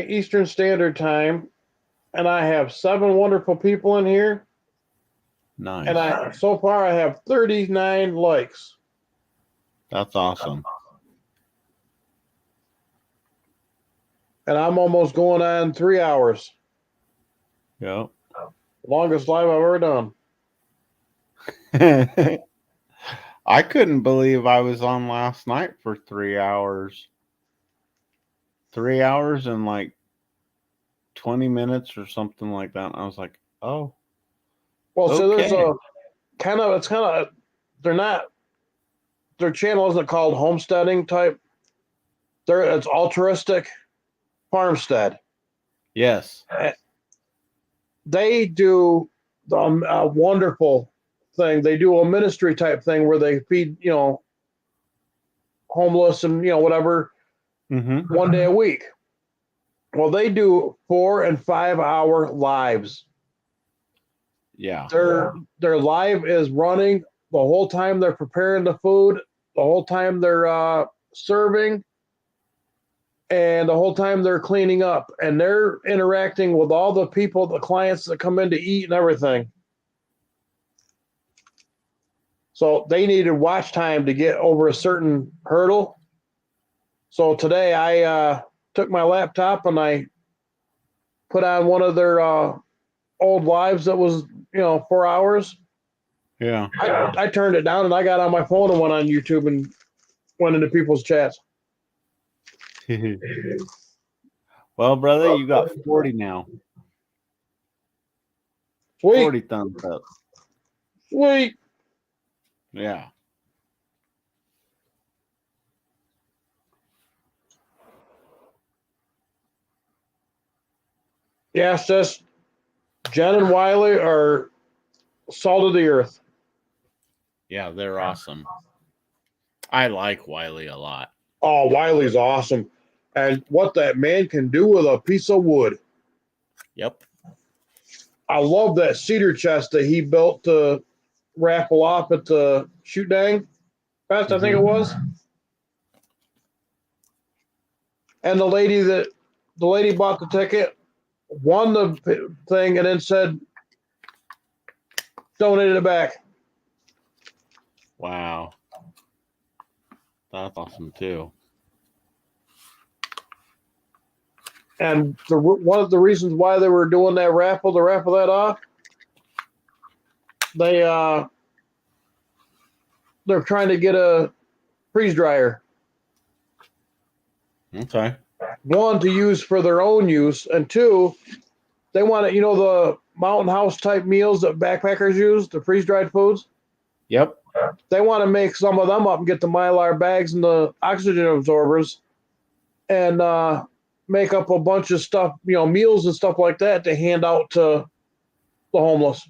Eastern Standard Time, and I have 7 wonderful people in here. Nice. And so far I have 39 likes. That's awesome. And I'm almost going on 3 hours. Yep. Longest live I've ever done. I couldn't believe I was on last night for 3 hours. 3 hours and like 20 minutes or something like that. And I was like, oh. Well, so there's their channel isn't called homesteading type. it's altruistic farmstead. Yes. They do a wonderful thing. They do a ministry type thing where they feed, homeless and, whatever, Mm-hmm. one day a week. Well, they do 4 and 5 hour lives. Yeah. Their live is running the whole time they're preparing the food, the whole time they're serving, and the whole time they're cleaning up, and they're interacting with all the people, the clients that come in to eat and everything. So they needed watch time to get over a certain hurdle. So today I took my laptop and I put on one of their old lives that was, 4 hours. Yeah. I turned it down and I got on my phone and went on YouTube and went into people's chats. Well, brother, you got 40 now. Sweet. 40 thumbs up. Sweet. Yeah. Yeah, it's just Jen and Wiley are salt of the earth. Yeah, they're awesome. I like Wiley a lot. Oh, Wiley's awesome. And what that man can do with a piece of wood. Yep. I love that cedar chest that he built to raffle off at the Shoot Dang Fest, I think it was. And the lady bought the ticket, won the thing, and then said, donated it back. Wow. That's awesome too. And one of the reasons why they were doing that raffle, to raffle that off, they're trying to get a freeze dryer. Okay. One, to use for their own use, and two, they want to, the mountain house type meals that backpackers use, the freeze dried foods. Yep. They want to make some of them up and get the Mylar bags and the oxygen absorbers and make up a bunch of stuff, meals and stuff like that to hand out to the homeless.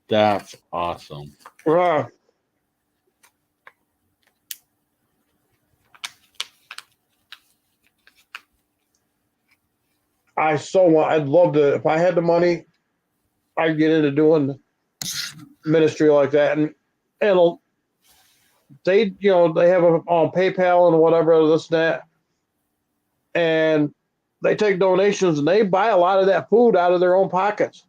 That's awesome. Right. I'd love to, if I had the money, I'd get into doing ministry like that. And they, they have on PayPal and whatever, this and that. And they take donations and they buy a lot of that food out of their own pockets.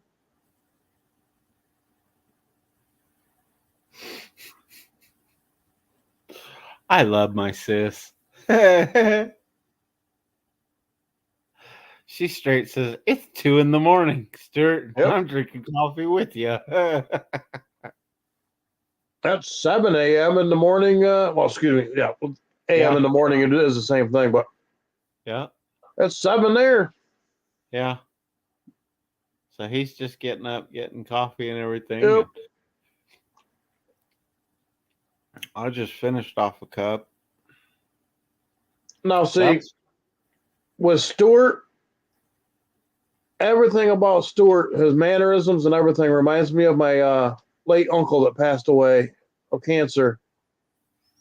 I love my sis. She straight says, it's 2 a.m, Stuart. Yep. I'm drinking coffee with you. That's 7 a.m. in the morning. Excuse me. Yeah. A.m. in the morning. It is the same thing, but Yeah. that's 7 there. Yeah. So he's just getting up, getting coffee and everything. Yep. I just finished off a cup. Now, see, with Stuart, everything about Stuart, his mannerisms and everything reminds me of my late uncle that passed away of cancer.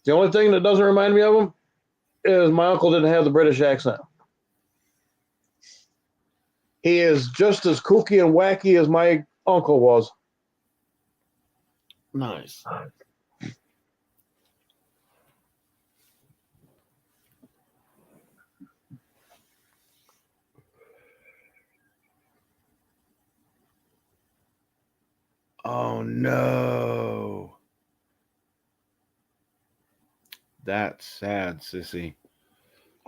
The only thing that doesn't remind me of him is my uncle didn't have the British accent. He is just as kooky and wacky as my uncle was. Nice. Oh no. That's sad, sissy.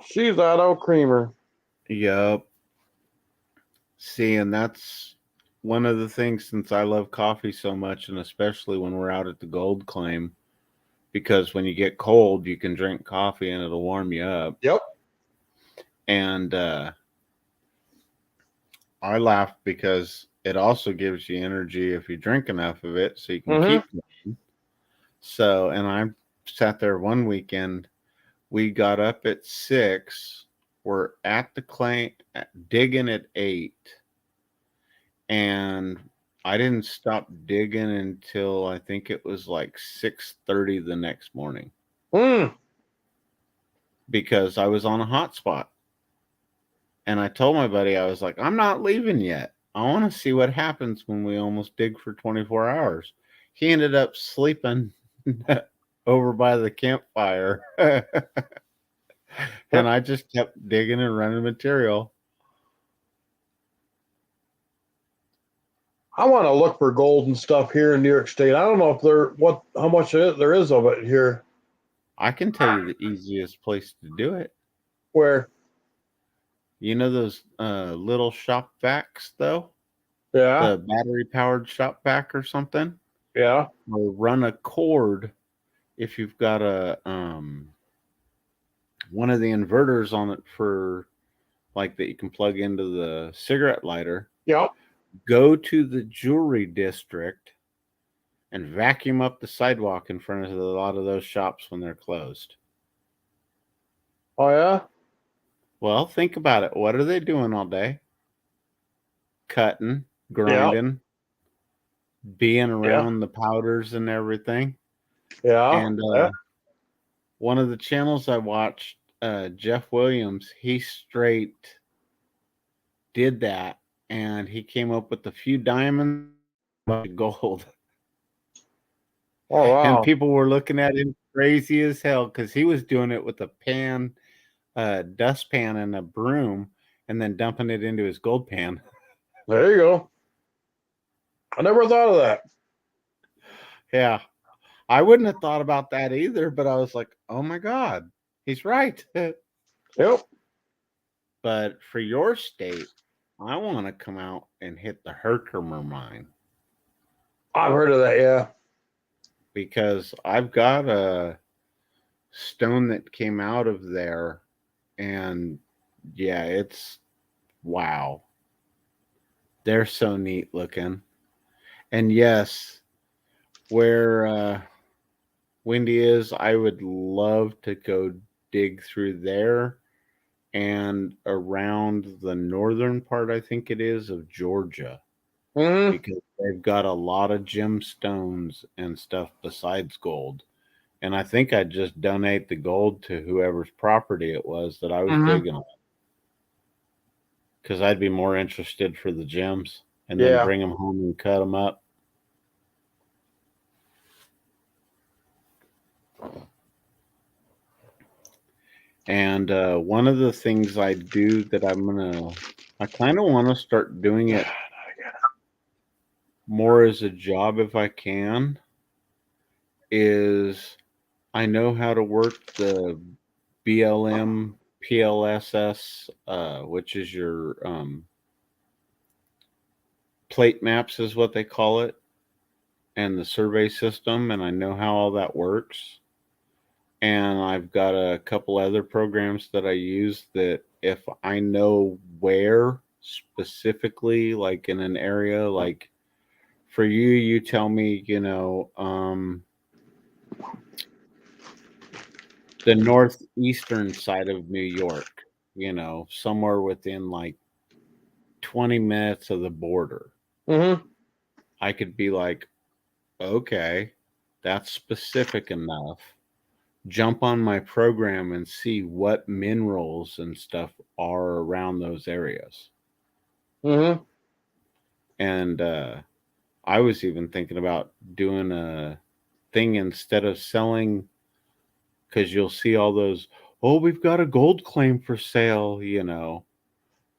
She's that old creamer. Yup. See, and that's one of the things, since I love coffee so much, and especially when we're out at the gold claim, because when you get cold, you can drink coffee and it'll warm you up. Yep. And I laugh because it also gives you energy if you drink enough of it, so you can keep going. So, and I'm sat there one weekend. We got up at 6. We're at the claim, digging at 8. And I didn't stop digging until I think it was like 6:30 the next morning. Because I was on a hot spot. And I told my buddy, I was like, I'm not leaving yet. I want to see what happens when we almost dig for 24 hours. He ended up sleeping over by the campfire. And I just kept digging and running material. I want to look for gold and stuff here in New York State. I don't know if how much there is of it here. I can tell you the easiest place to do it. Where? You know those little shop vacs, though? Yeah. The battery-powered shop vac or something? Yeah. Or run a cord if you've got a one of the inverters on it for like that you can plug into the cigarette lighter. Yep. Go to the jewelry district and vacuum up the sidewalk in front of a lot of those shops when they're closed. Oh, yeah? Well, think about it. What are they doing all day? Cutting, grinding, being around the powders and everything. Yeah. And one of the channels I watched, Jeff Williams, he straight did that. And he came up with a few diamonds, but gold. Oh, wow. And people were looking at him crazy as hell because he was doing it with a pan, dustpan and a broom, and then dumping it into his gold pan. There you go. I never thought of that. Yeah. I wouldn't have thought about that either, but I was like, oh my God, he's right. Yep. But for your state, I want to come out and hit the Herkimer mine. I've heard of that, yeah. Because I've got a stone that came out of there, and yeah, it's wow. They're so neat looking. And yes, where Wendy is, I would love to go dig through there and around the northern part, I think it is, of Georgia. Because they've got a lot of gemstones and stuff besides gold. And I think I'd just donate the gold to whoever's property it was that I was digging on. Because I'd be more interested for the gems and then bring them home and cut them up. And one of the things I do that I kind of want to start doing it more as a job if I can, is I know how to work the BLM PLSS, which is your plate maps is what they call it, and the survey system, and I know how all that works. And I've got a couple other programs that I use that if I know where specifically, like in an area, like for you, you tell me, the northeastern side of New York, somewhere within like 20 minutes of the border. I could be like, okay, that's specific enough. Jump on my program and see what minerals and stuff are around those areas. And I was even thinking about doing a thing instead of selling, because you'll see all those, oh, we've got a gold claim for sale,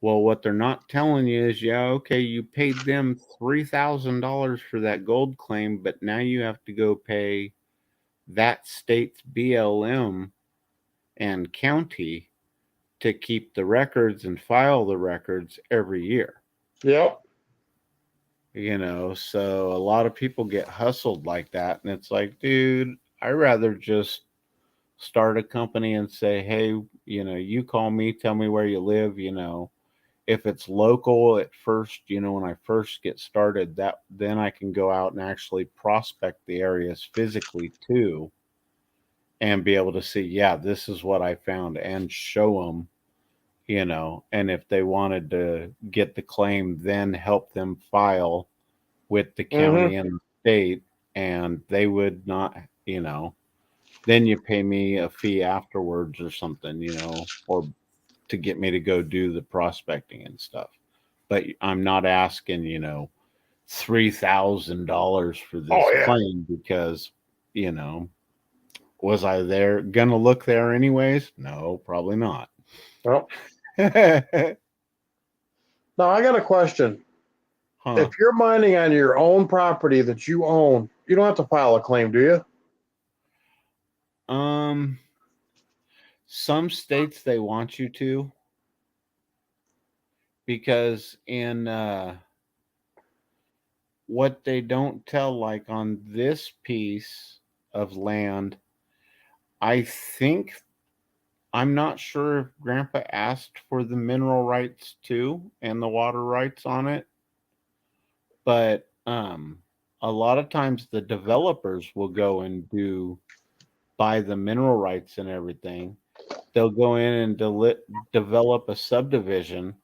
Well, what they're not telling you is, yeah, okay, you paid them $3,000 for that gold claim, but now you have to go pay that state's BLM and county to keep the records and file the records every year. Yep. So a lot of people get hustled like that. And it's like, dude, I'd rather just start a company and say, hey, you call me, tell me where you live, if it's local at first, when I first get started, then I can go out and actually prospect the areas physically too. and be able to see, yeah, this is what I found, and show them, and if they wanted to get the claim, then help them file with the county and the state, and they would not, then you pay me a fee afterwards or something, or to get me to go do the prospecting and stuff. But I'm not asking, $3,000 for this claim because, was I there gonna look there anyways? No, probably not. Well, now I got a question. If you're mining on your own property that you own, you don't have to file a claim, do you? Some states they want you to, because in what they don't tell, like on this piece of land, I think, I'm not sure if Grandpa asked for the mineral rights too and the water rights on it, but a lot of times the developers will go and buy the mineral rights and everything. They'll go in and develop a subdivision,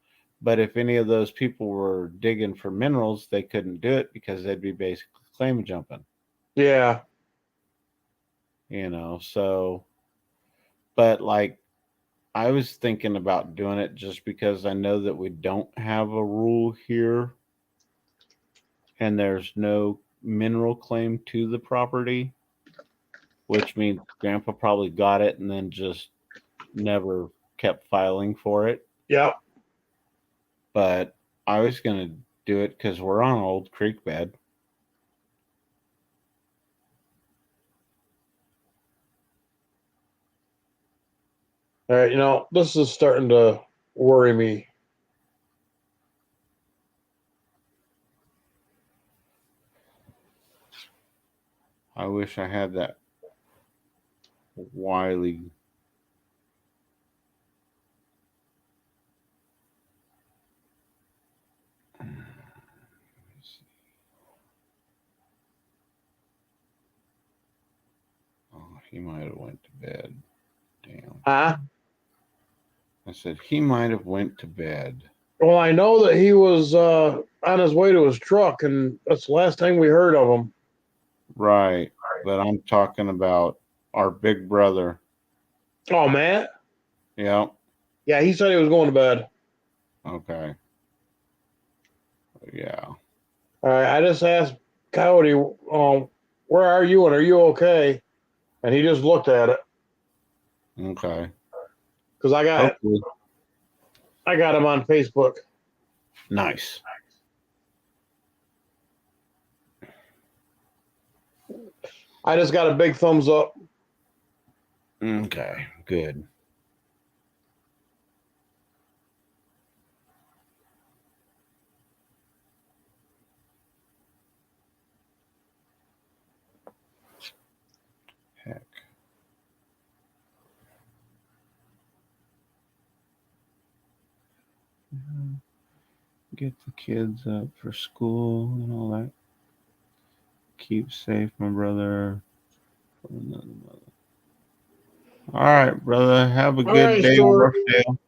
but if any of those people were digging for minerals, they couldn't do it because they'd be basically claim jumping. Yeah. So, but like, I was thinking about doing it just because I know that we don't have a rule here and there's no mineral claim to the property, which means Grandpa probably got it and then just never kept filing for it. Yep. But I was going to do it because we're on an old creek bed. All right, this is starting to worry me. I wish I had that wily. Oh, he might have went to bed. Damn. Huh? I said he might have went to bed. Well, I know that he was on his way to his truck, and that's the last thing we heard of him. Right, but I'm talking about our big brother. Oh, Matt? Yeah. Yeah, he said he was going to bed. Okay. Yeah. All right, I just asked Coyote, where are you and are you okay? And he just looked at it. Okay. Because I got him on Facebook. Nice. I just got a big thumbs up. Okay, good. Heck. Get the kids up for school and all that. Keep safe, my brother. From another mother. All right, brother. Have a good day, Roughdale.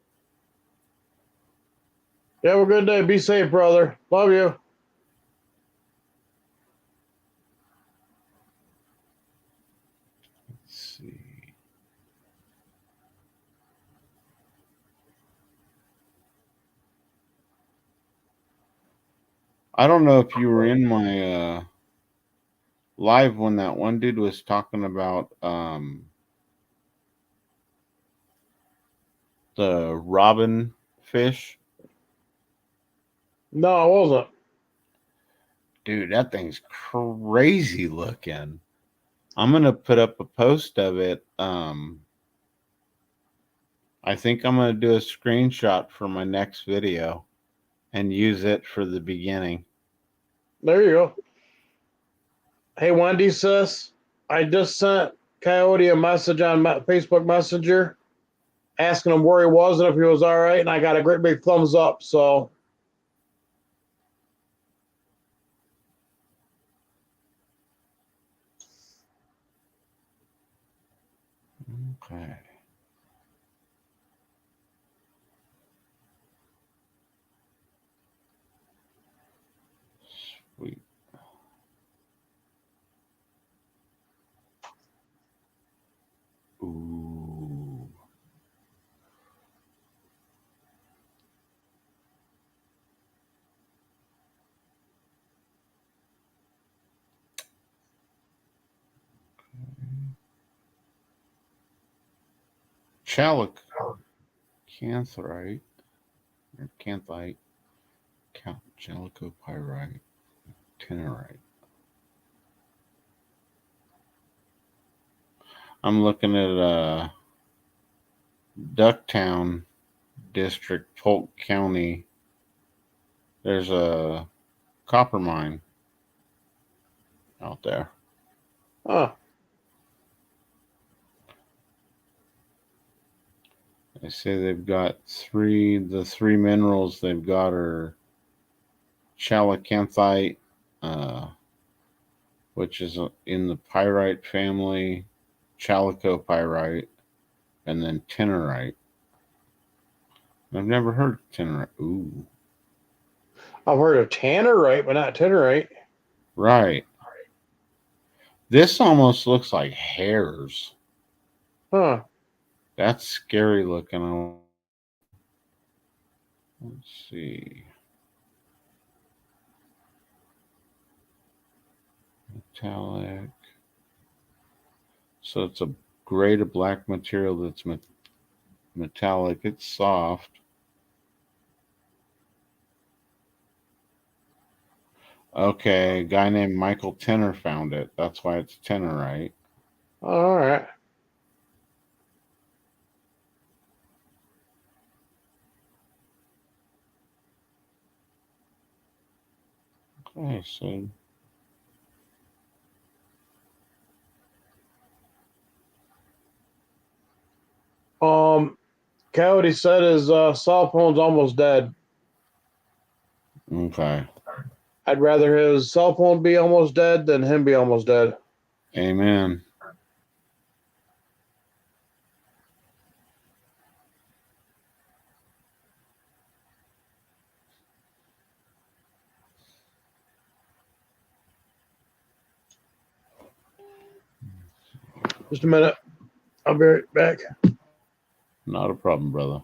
You have a good day. Be safe, brother. Love you. Let's see. I don't know if you were in my live when that one dude was talking about the robin fish. No, I wasn't. Dude, that thing's crazy looking. I'm gonna put up a post of it. I think I'm gonna do a screenshot for my next video and use it for the beginning. There you go. Hey, Wendy, sis, I just sent Coyote a message on my Facebook Messenger asking him where he was and if he was all right, and I got a great big thumbs up. So Okay. Sweet. Ooh. Chalic. Cantharite. Or canthite. Chalcopyrite. Tinerite. I'm looking at Ducktown District, Polk County. There's a copper mine out there. Huh. They say they've got the three minerals they've got are chalcanthite, which is in the pyrite family, chalcopyrite, and then tinerite. I've never heard of tinerite. Ooh. I've heard of tannerite, but not tinnerite. Right. This almost looks like hairs. Huh. That's scary looking. Let's see. Metallic. So it's a gray to black material that's metallic. It's soft. Okay, a guy named Michael Tenner found it. That's why it's Tennerite. All right. Okay, so Coyote said his cell phone's almost dead. okay. I'd rather his cell phone be almost dead than him be almost dead. Amen. Just a minute. I'll be right back. Not a problem, brother.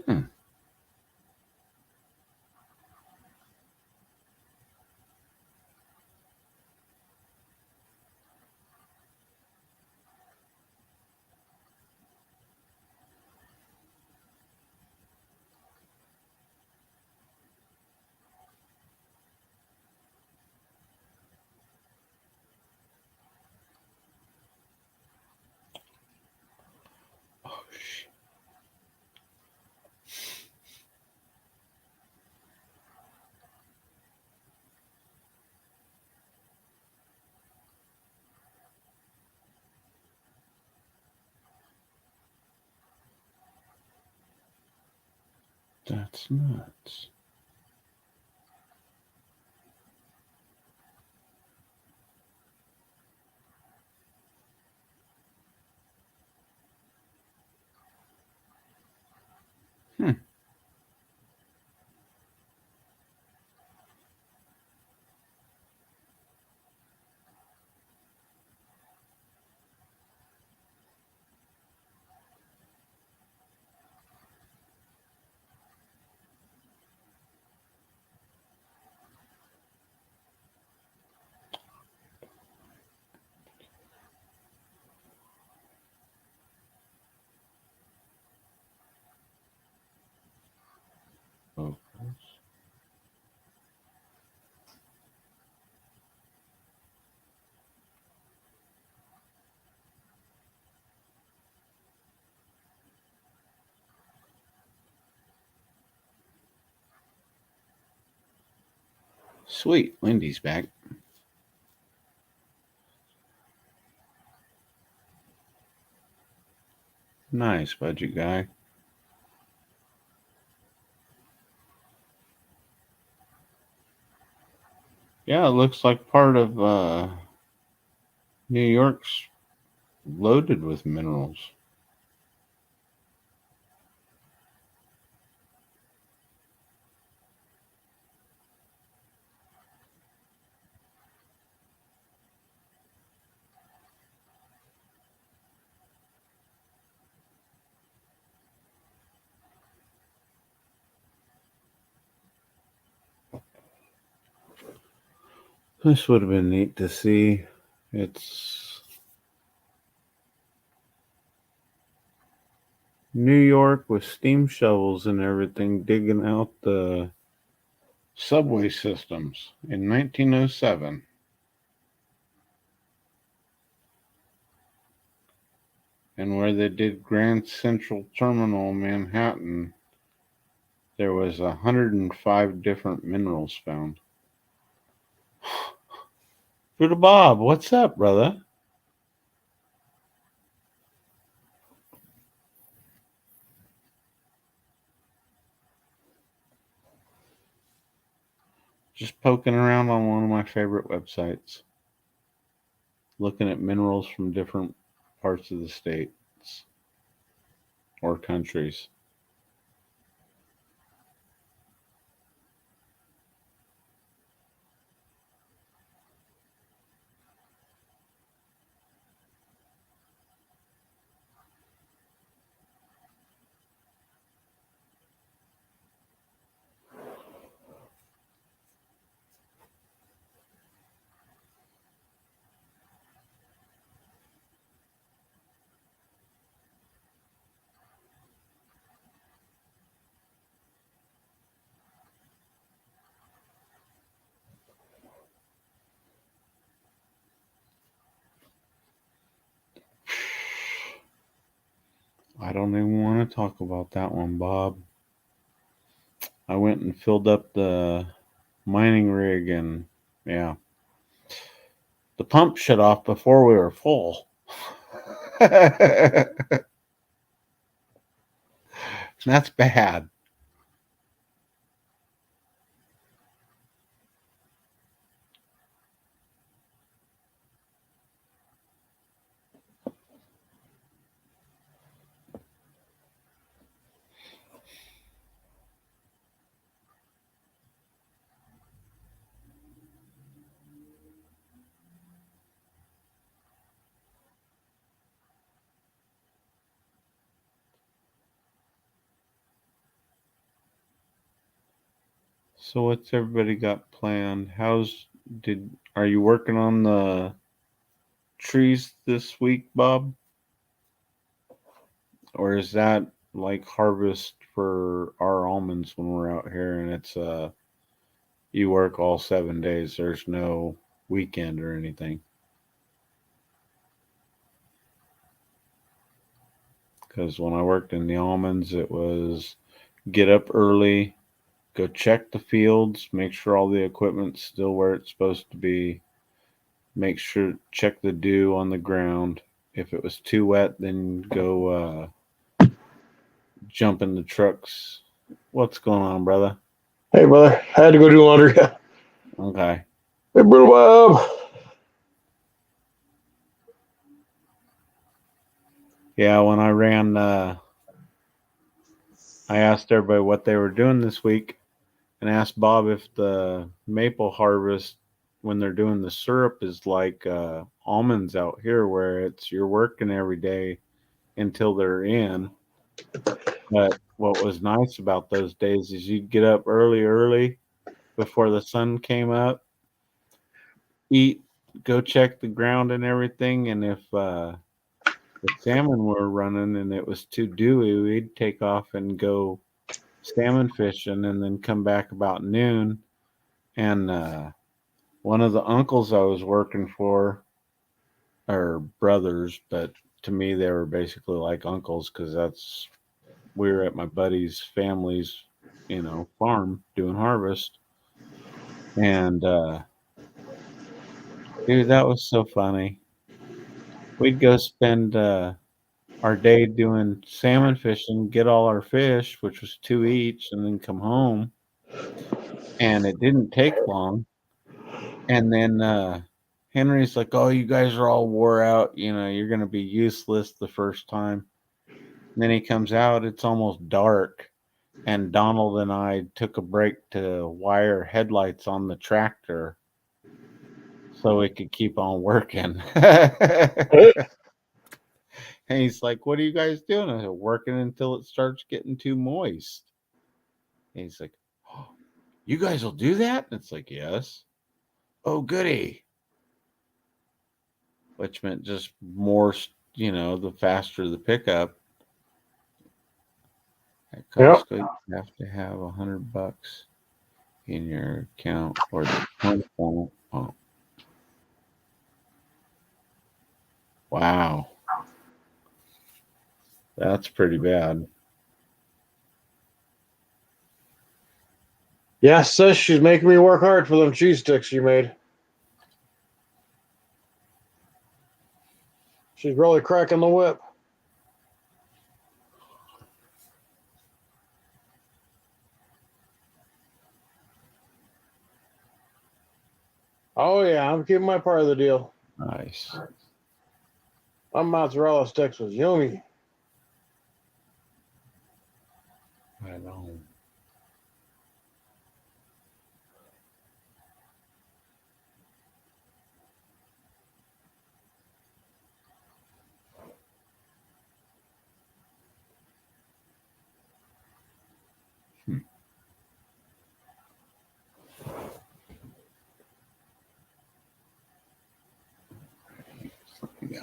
Hmm. Oh, shit. That's nuts. Hmm. Sweet, Lindy's back. Nice, budget guy. Yeah, it looks like part of New York's loaded with minerals. This would have been neat to see. It's New York with steam shovels and everything digging out the subway systems in 1907. And where they did Grand Central Terminal, Manhattan, there was 105 different minerals found. Buddha Bob, what's up, brother? Just poking around on one of my favorite websites, looking at minerals from different parts of the states or countries. I don't even want to talk about that one, Bob. I went and filled up the mining rig, and yeah, the pump shut off before we were full. That's bad. So what's everybody got planned? Are you working on the trees this week, Bob? Or is that like harvest for our almonds when we're out here and it's you work all 7 days, there's no weekend or anything? Because when I worked in the almonds, it was get up early, go check the fields, make sure all the equipment's still where it's supposed to be, check the dew on the ground. If it was too wet, then go jump in the trucks. What's going on, brother? Hey, brother. I had to go do laundry. Okay. Hey, Brother Bob. Yeah, when I ran, I asked everybody what they were doing this week and asked Bob if the maple harvest, when they're doing the syrup, is like almonds out here where you're working every day until they're in. But what was nice about those days is you'd get up early before the sun came up, eat, go check the ground and everything. And if the salmon were running and it was too dewy, we'd take off and go salmon fishing and then come back about noon. And one of the uncles I was working for are brothers, but to me they were basically like uncles because we were at my buddy's family's, farm doing harvest. And dude, that was so funny. We'd go spend our day doing salmon fishing, get all our fish, which was two each, and then come home. And it didn't take long. And then Henry's like, "Oh, you guys are all wore out. You're going to be useless the first time." And then he comes out. It's almost dark. And Donald and I took a break to wire headlights on the tractor so it could keep on working. And he's like, "What are you guys doing?" I said, "Working until it starts getting too moist." And he's like, "Oh, you guys will do that?" And it's like, "Yes." "Oh, goody." Which meant just more, the faster the pickup. At Costco, you have to have $100 in your account or the point won't. Oh, wow. That's pretty bad. Yeah, sis, she's making me work hard for them cheese sticks you made. She's really cracking the whip. Oh, yeah, I'm keeping my part of the deal. Nice. My mozzarella sticks was yummy. Right on. Yeah.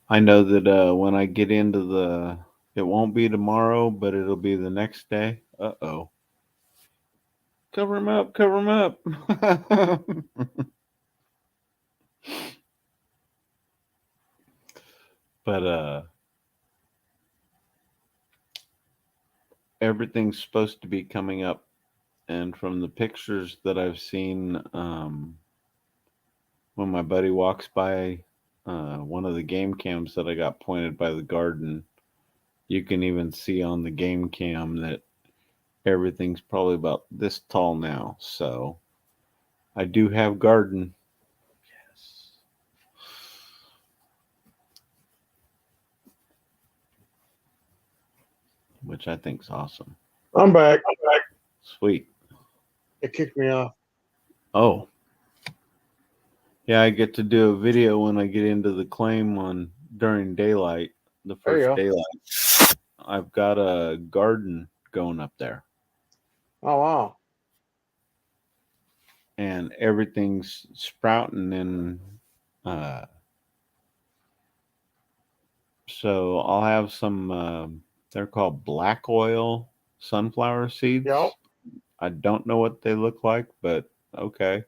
I know that when I get into it won't be tomorrow, but it'll be the next day. Uh-oh. Cover him up, cover him up. But everything's supposed to be coming up, and from the pictures that I've seen, when my buddy walks by one of the game cams that I got pointed by the garden, you can even see on the game cam that everything's probably about this tall now. So I do have garden. Yes. Which I think's awesome. I'm back. Sweet. It kicked me off. Oh. Yeah, I get to do a video when I get into the claim during daylight, the first daylight. I've got a garden going up there. Oh, wow. And everything's sprouting and so I'll have some they're called black oil sunflower seeds. Yep. I don't know what they look like, but okay.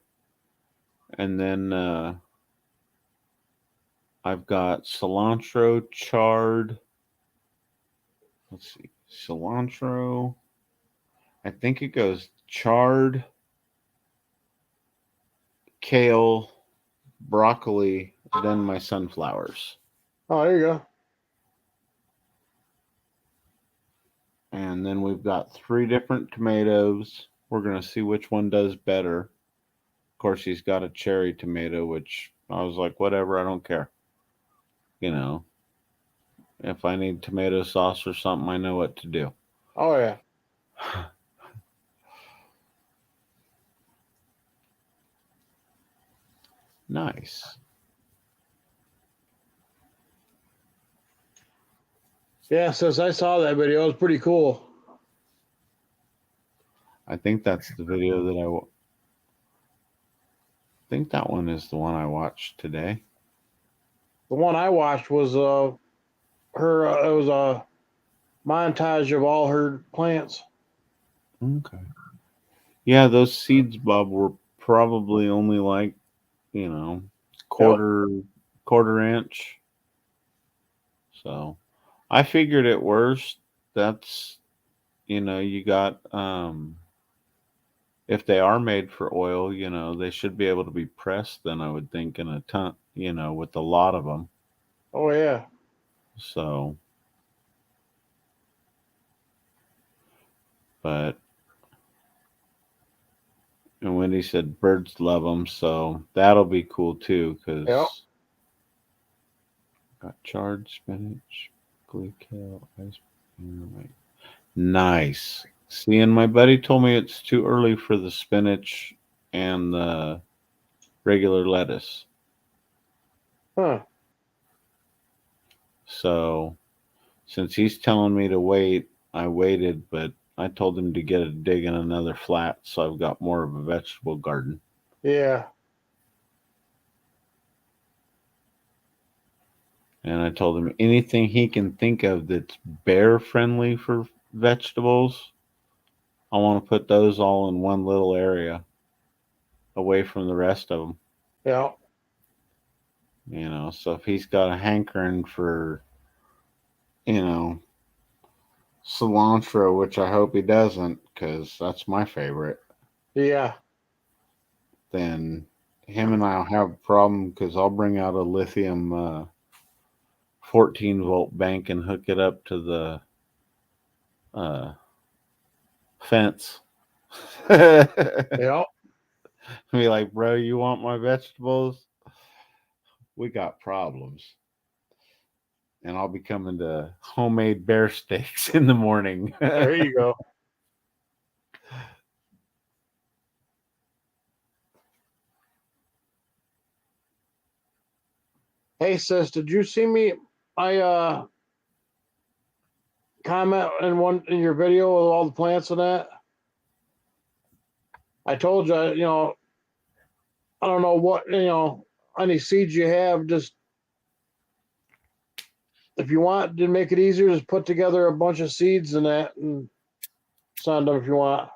And then I've got cilantro, chard. Let's see. Cilantro. I think it goes chard, kale, broccoli, then my sunflowers. Oh, there you go. And then we've got 3 different tomatoes. We're going to see which one does better. Of course, he's got a cherry tomato, which I was like, whatever, I don't care. If I need tomato sauce or something, I know what to do. Oh, yeah. Nice. Yeah, since I saw that video, it was pretty cool. I think that's the video that I think that one is the one I watched today. The one I watched was her. It was a montage of all her plants. Okay. Yeah, those seeds, Bob, were probably only like, you know, quarter inch. So I figured at worst, that's, you got if they are made for oil, they should be able to be pressed then, I would think, in a ton, with a lot of them. Oh yeah, So, but and Wendy said birds love them, so that'll be cool too. Because Yep. got charred spinach, glee kale, ice. Right. Nice. See, and my buddy told me it's too early for the spinach and the regular lettuce. huh? So, since he's telling me to wait, I waited, but I told him to get a dig in another flat, so I've got more of a vegetable garden. Yeah. And I told him anything he can think of that's bear friendly for vegetables, I want to put those all in one little area away from the rest of them. Yeah. So if he's got a hankering for, cilantro, which I hope he doesn't, because that's my favorite, Yeah. then him and I'll have a problem, because I'll bring out a lithium 14-volt bank and hook it up to the fence. Yeah. Be like, bro, you want my vegetables? We got problems. And I'll be coming to homemade bear steaks in the morning. There you go. Hey sis, did you see me? I comment in your video with all the plants and that. I told you, I don't know what any seeds you have. Just if you want to make it easier, just put together a bunch of seeds and that, and send them if you want.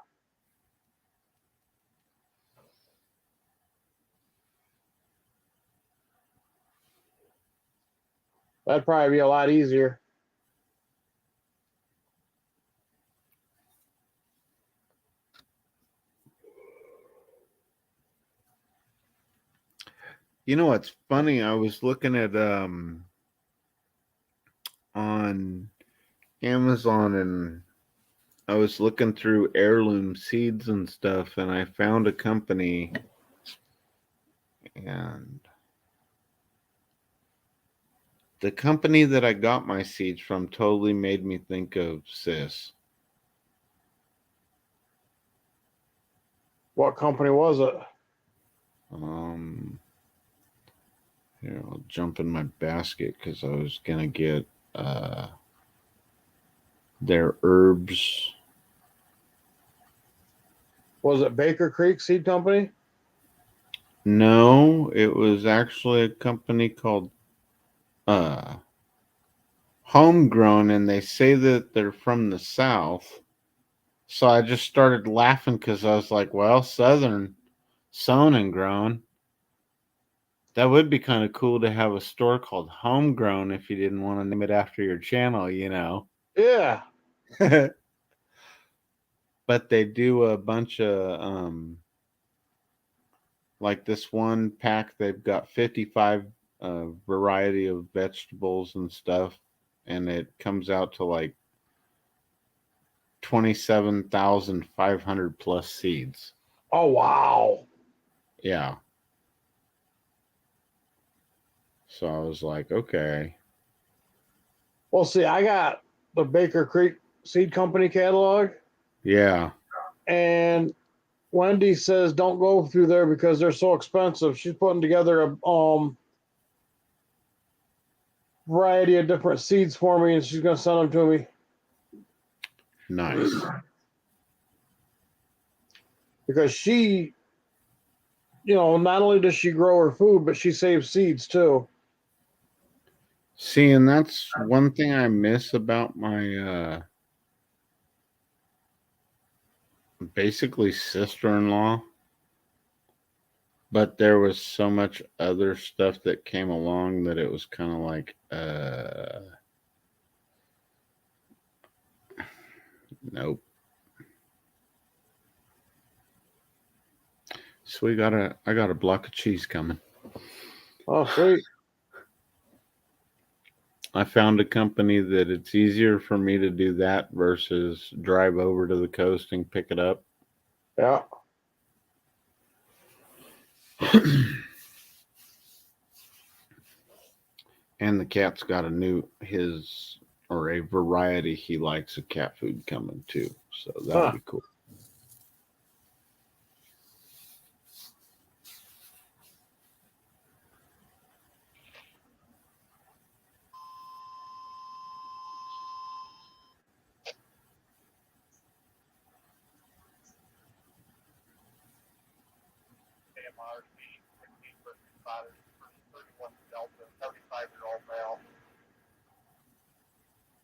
That'd probably be a lot easier. You know what's funny? I was looking at on Amazon, and I was looking through heirloom seeds and stuff, and I found a company, and the company that I got my seeds from totally made me think of Sis. What company was it? Here, I'll jump in my basket because I was gonna get their herbs. Was it Baker Creek Seed Company? No, it was actually a company called Homegrown, and they say that they're from the South. So I just started laughing because I was like, well, Southern, sown and grown. That would be kind of cool to have a store called Homegrown if you didn't want to name it after your channel, Yeah. But they do a bunch of like this one pack, they've got 55 variety of vegetables and stuff, and it comes out to like 27,500 plus seeds. Oh wow. Yeah. So I was like, okay. Well, see, I got the Baker Creek Seed Company catalog, Yeah. and Wendy says don't go through there because they're so expensive. She's putting together a variety of different seeds for me, and she's going to send them to me Nice. because she, not only does she grow her food, but she saves seeds too. See, and that's one thing I miss about my basically sister-in-law. But there was so much other stuff that came along that it was kind of like, nope. So I got a block of cheese coming. Oh, sweet. I found a company that it's easier for me to do that versus drive over to the coast and pick it up. Yeah. And the cat's got a variety he likes of cat food coming too. So that'll be cool.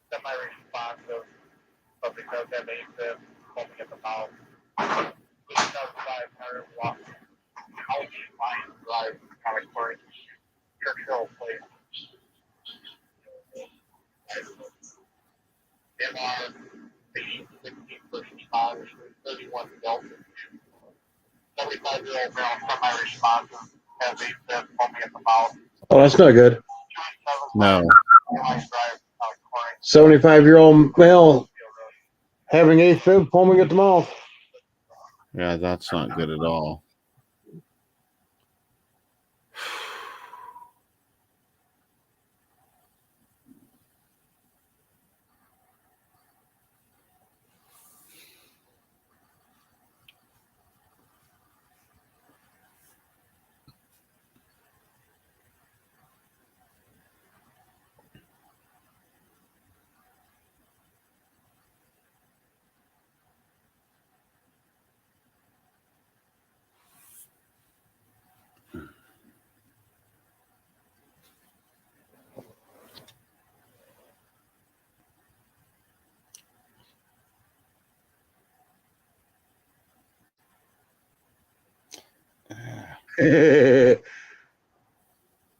Semi-responsive, but because that AFib foaming at the mouth, 2005 walk, Algae Lion Drive, California, Churchill Place. MR 16 31 Delta. 75-year-old male, semi-responsive, has AFib foaming at the mouth. Oh, that's not good. No. 75-year-old male having AFib foaming at the mouth. Yeah, that's not good at all.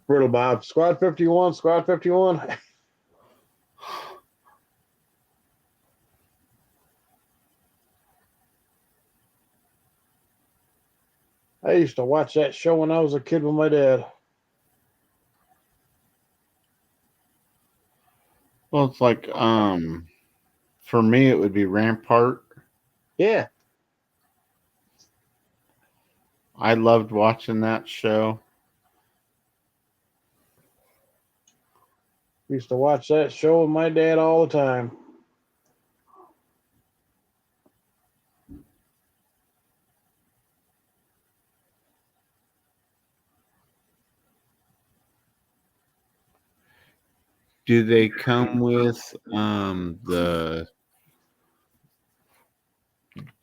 Brutal Bob. Squad 51, Squad 51. I used to watch that show when I was a kid with my dad. Well, it's like, for me, it would be Rampart. Yeah. I loved watching that show. Used to watch that show with my dad all the time. Do they come with the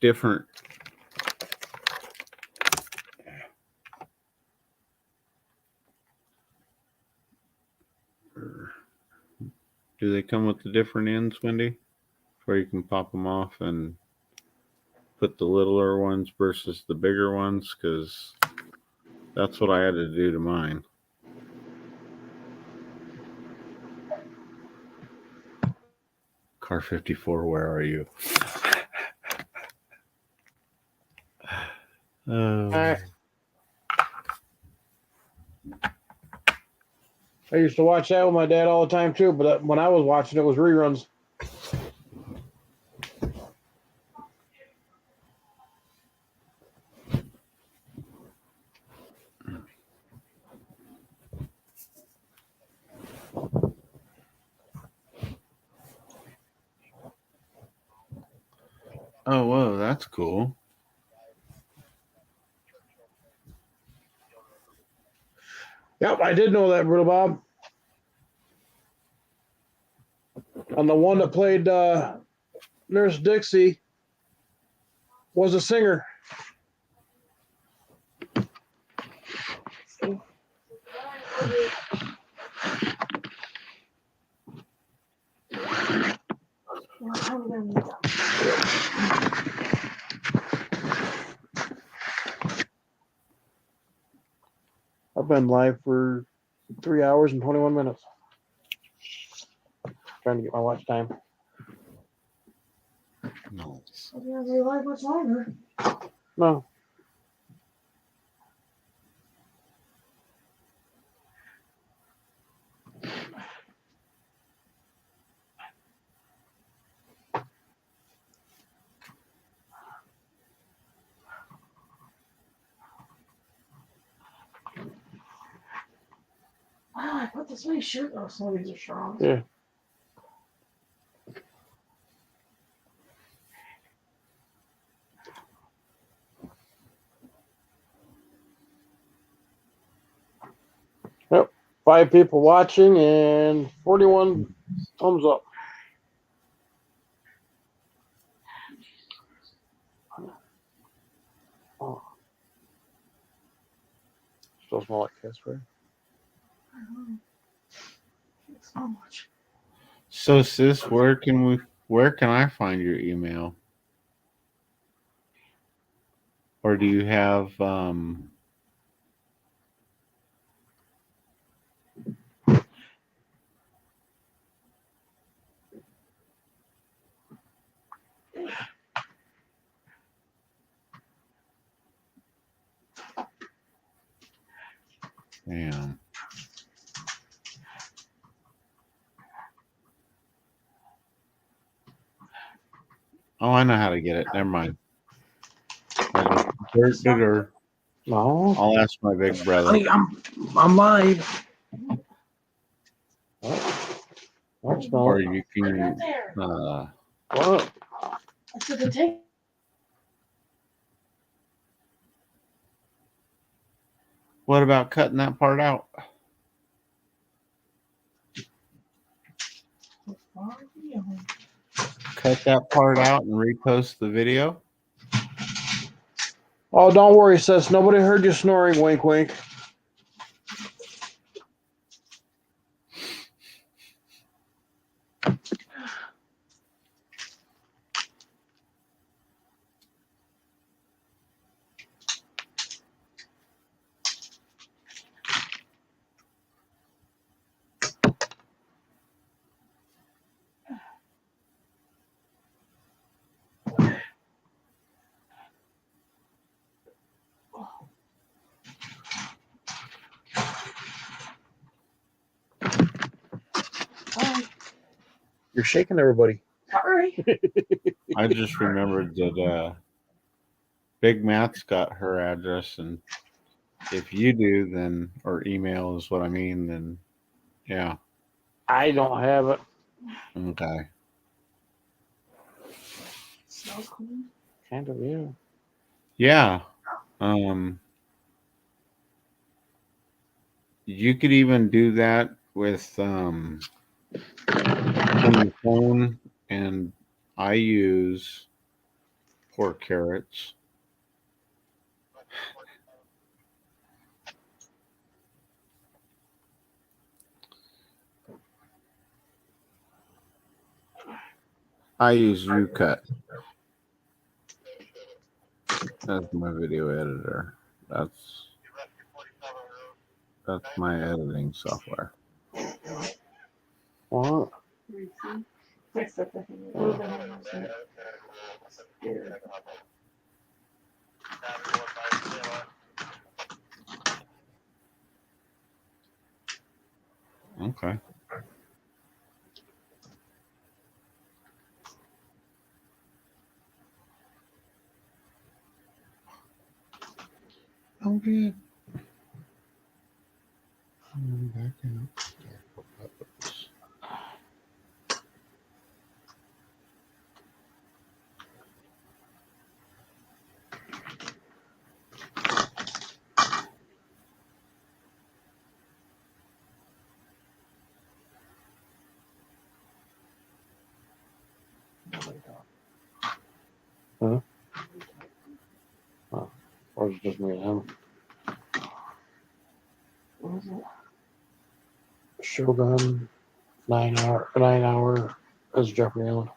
different? Do they come with the different ends, Wendy, where you can pop them off and put the littler ones versus the bigger ones? Because that's what I had to do to mine. Car 54, where are you? I used to watch that with my dad all the time too, but when I was watching it was reruns. Oh, whoa, that's cool. Yep, I did know that, Brittle Bob. And the one that played Nurse Dixie was a singer. I've been live for 3 hours and 21 minutes. Trying to get my watch time. No. I didn't realize much longer. No. Wow, I put this many shirt. Oh, some of these are strong. Yeah. Yep. 5 people watching and 41 thumbs up. Oh. Still smell like cat spray. Thanks so much. So, sis, where can I find your email? Or do you have damn. Oh, I know how to get it. Never mind. I just did her. No. I'll ask my big brother. Honey, I'm live. That's not. Or you Right can there. What? I said to take. what about cutting that part out? Cut that part out and repost the video? Oh, don't worry, sis. Nobody heard you snoring. Wink, wink. You're shaking everybody. Sorry. I just remembered that Big Matt's got her address, and if you do, then, or email is what I mean, then yeah. I don't have it. Okay. Smells clean. Kind of, yeah. Yeah. You could even do that with from the phone, and I use poor carrots. I use UCut. That's my video editor. That's my editing software. What? Fix that thing. Okay. Oh, good. Back up. Huh? Oh, or is it just me and him? What was it? Shogun, 9 hour as Jeffrey Allen.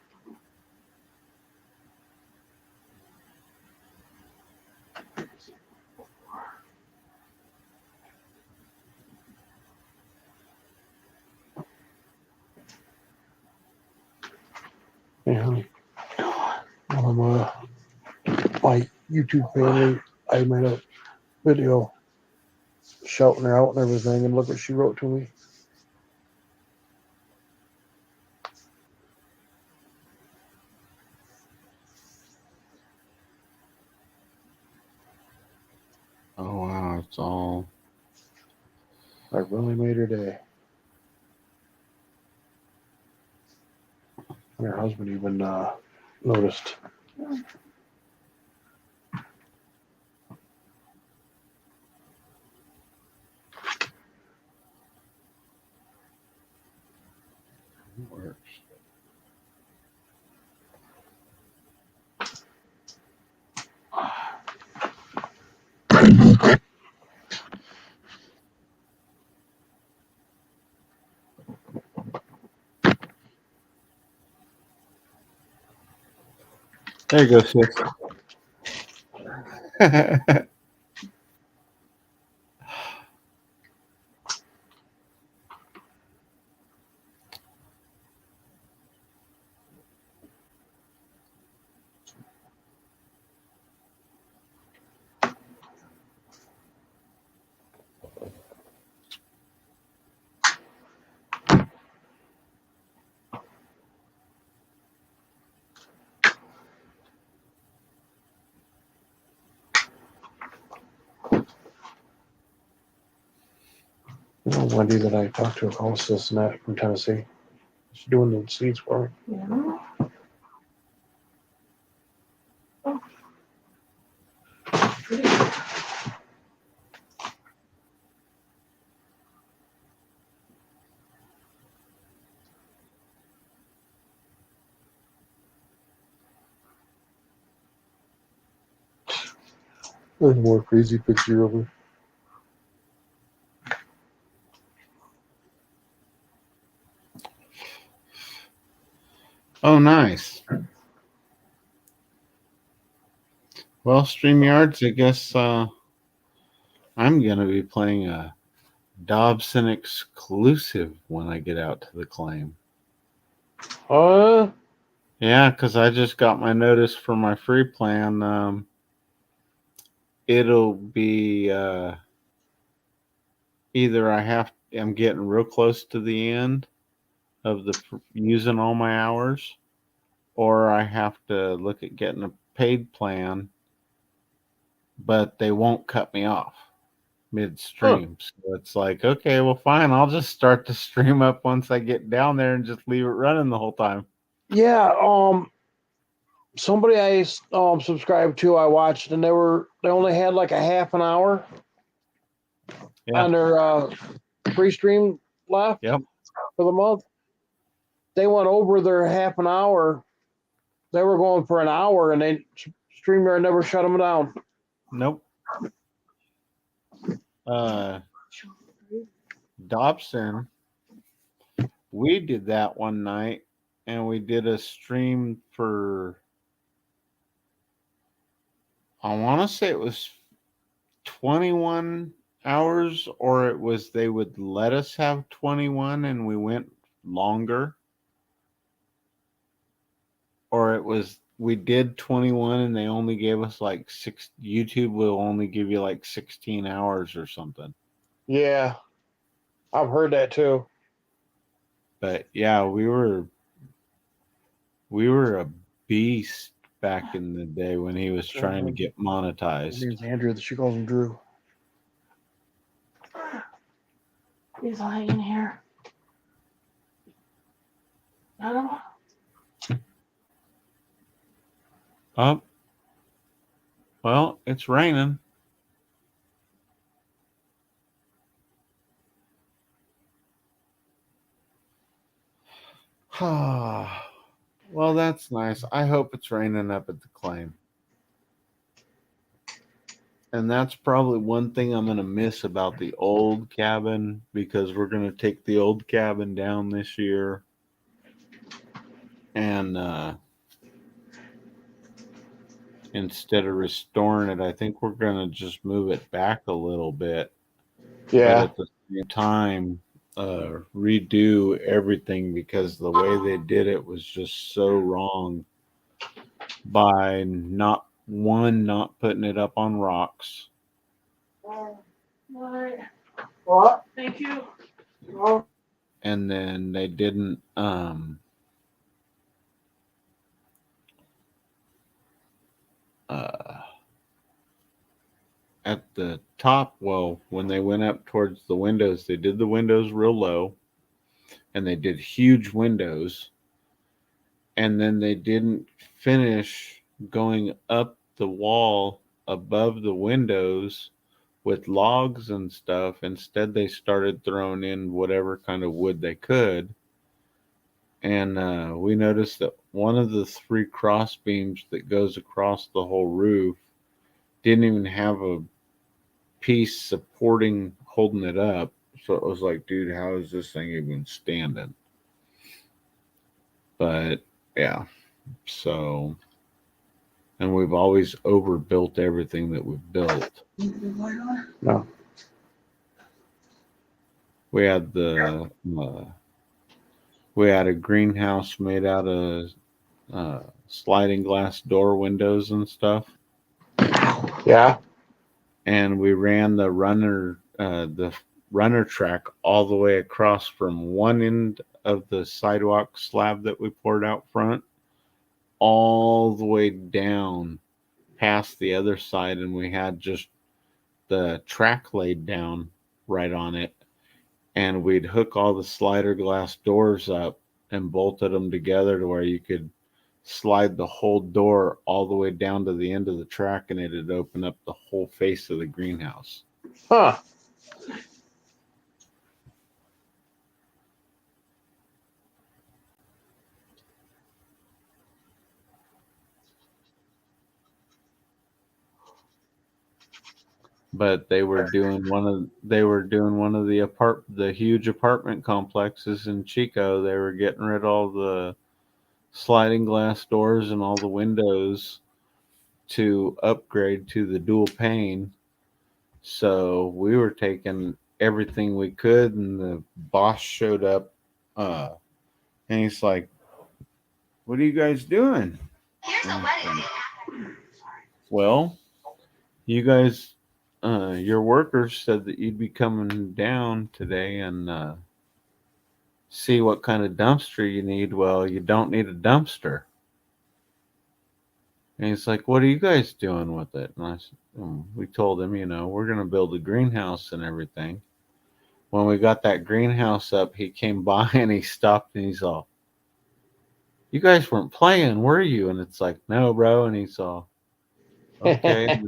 Yeah, honey. One of my YouTube family, I made a video shouting her out and everything, and look what she wrote to me. Oh wow, it's all. I really made her day. And her husband even noticed. Works. There you go, sis. You know, Wendy that I talked to calls Cincinnati from Tennessee. She's doing the seeds for me. Yeah. Oh. There's a more crazy picture of her. Oh, nice. Well, StreamYards, I guess I'm going to be playing a Dobson exclusive when I get out to the claim. Yeah, because I just got my notice for my free plan. It'll be either I'm getting real close to the end of using all my hours, or I have to look at getting a paid plan, but they won't cut me off midstream. So it's like, okay, well, fine. I'll just start the stream up once I get down there and just leave it running the whole time. Yeah, somebody I subscribed to, I watched, and they only had like a half an hour on their free stream left for the month. They went over their half an hour. They were going for an hour, and StreamYard never shut them down. Nope. Dobson, we did that one night, and we did a stream for, I want to say it was 21 hours, or it was they would let us have 21 and we went longer, or it was we did 21 and they only gave us like YouTube will only give you like 16 hours or something. Yeah, I've heard that too. But yeah, we were a beast back in the day when he was trying to get monetized. His name's Andrew. She calls him Drew. He's lying here. I don't know. Oh, well, it's raining. Well, that's nice. I hope it's raining up at the claim. And that's probably one thing I'm going to miss about the old cabin, because we're going to take the old cabin down this year. And instead of restoring it, I think we're going to just move it back a little bit. But Yeah. at the same time, redo everything, because the way they did it was just so wrong by not putting it up on rocks. What? Thank you. Well, And then they didn't at the top, well, when they went up towards the windows, they did the windows real low, and they did huge windows, and then they didn't finish going up the wall above the windows with logs and stuff. Instead, they started throwing in whatever kind of wood they could. And we noticed that one of the 3 cross beams that goes across the whole roof didn't even have a piece supporting, holding it up. So it was like, dude, how is this thing even standing? But yeah, so, and we've always overbuilt everything that we've built. No. We had we had a greenhouse made out of sliding glass door windows and stuff. Yeah. And we ran the runner track all the way across from one end of the sidewalk slab that we poured out front, all the way down past the other side, and we had just the track laid down right on it, and we'd hook all the slider glass doors up and bolted them together to where you could slide the whole door all the way down to the end of the track, and it'd open up the whole face of the greenhouse. Huh. But they were doing one of the huge apartment complexes in Chico. They were getting rid of all the sliding glass doors and all the windows to upgrade to the dual pane. So we were taking everything we could, and the boss showed up, and he's like, "What are you guys doing?" Well, you guys, your workers said that you'd be coming down today and see what kind of dumpster you need. Well, you don't need a dumpster. And he's like, "What are you guys doing with it?" And I said, we told him, we're going to build a greenhouse and everything. When we got that greenhouse up, he came by and he stopped and he's all, "You guys weren't playing, were you?" And it's like, "No, bro." And he's all, "Okay."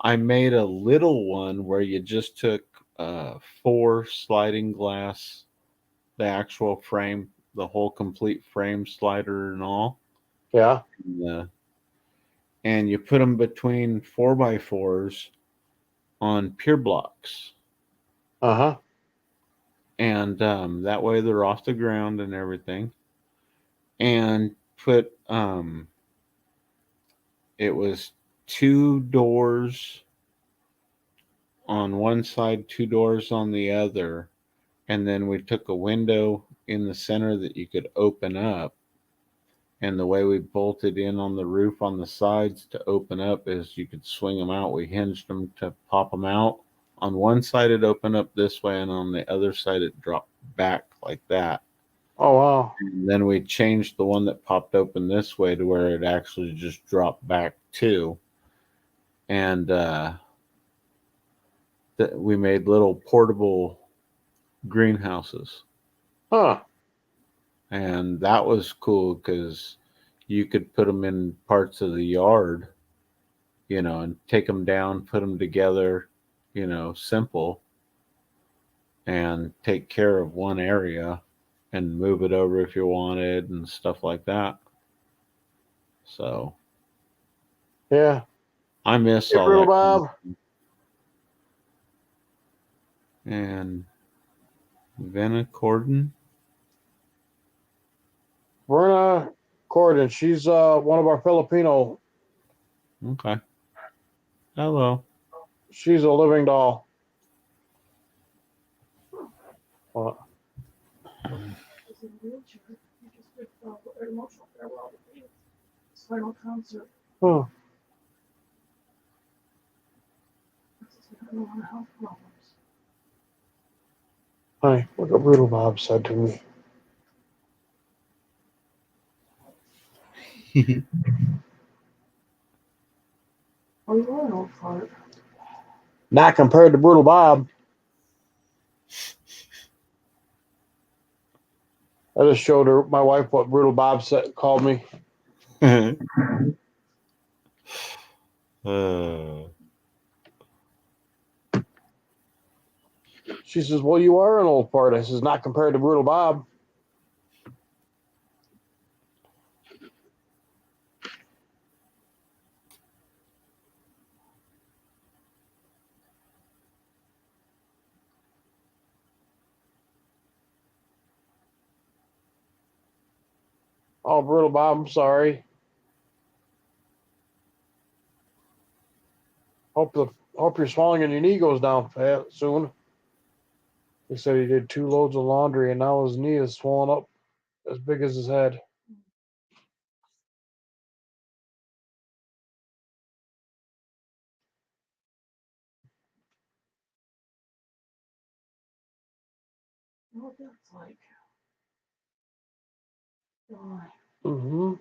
I made a little one where you just took 4 sliding glass, the actual frame, the whole complete frame slider and all. Yeah. And you put them between 4x4s on pier blocks. Uh-huh. And that way they're off the ground and everything. And put, it was 2 doors on one side, 2 doors on the other. And then we took a window in the center that you could open up. And the way we bolted in on the roof on the sides to open up is you could swing them out. We hinged them to pop them out. On one side, it opened up this way, and on the other side, it dropped back like that. Oh, wow. And then we changed the one that popped open this way to where it actually just dropped back too. And we made little portable greenhouses. Huh. And that was cool because you could put them in parts of the yard, and take them down, put them together, simple, and take care of one area. and move it over if you wanted and stuff like that. So Yeah. I miss Hey, all Brutal that. Bob. And Vanna Corden. Verna Corden. She's one of our Filipino. Okay. Hello. She's a living doll. What? He's in a wheelchair. He just did an emotional farewell to me. His final concert. Huh. He's had a lot of health problems. Honey, look what Brutal Bob said to me. Oh, you are an old fart. Not compared to Brutal Bob. I just showed her my wife what Brutal Bob said, called me. She says, "Well, you are an old fart." I says, "Not compared to Brutal Bob." Oh, Brutal Bob, I'm sorry. Hope your swelling in your knee goes down soon. He said he did 2 loads of laundry and now his knee is swollen up as big as his head. You know what that's like? Oh, Mm-hmm.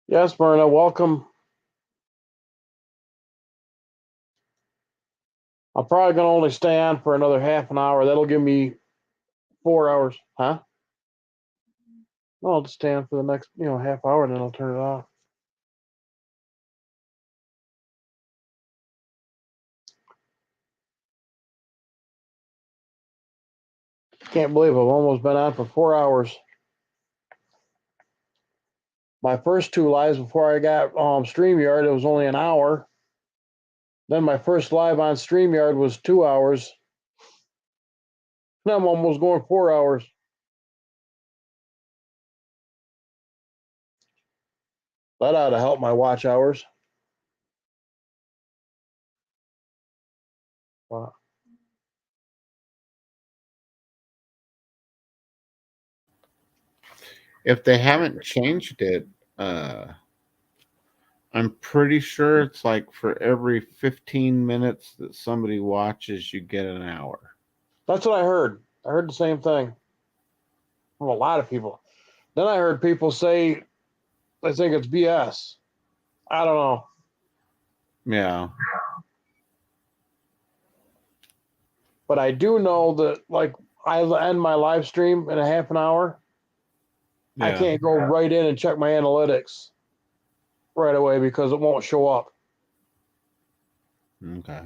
Yes, Myrna, welcome. I'm probably going to only stay on for another half an hour. That'll give me 4 hours. Huh? No, I'll just stay on for the next, half hour and then I'll turn it off. Can't believe I've almost been on for 4 hours. My first 2 lives before I got StreamYard, it was only an hour. Then my first live on StreamYard was 2 hours. Now I'm almost going 4 hours. That ought to help my watch hours. Wow. If they haven't changed it, I'm pretty sure it's like for every 15 minutes that somebody watches, you get an hour. That's what I heard. I heard the same thing from a lot of people. Then I heard people say they think it's BS. I don't know. Yeah. But I do know that, like, I end my live stream in a half an hour. Yeah. I can't go right in and check my analytics right away because it won't show up. Okay.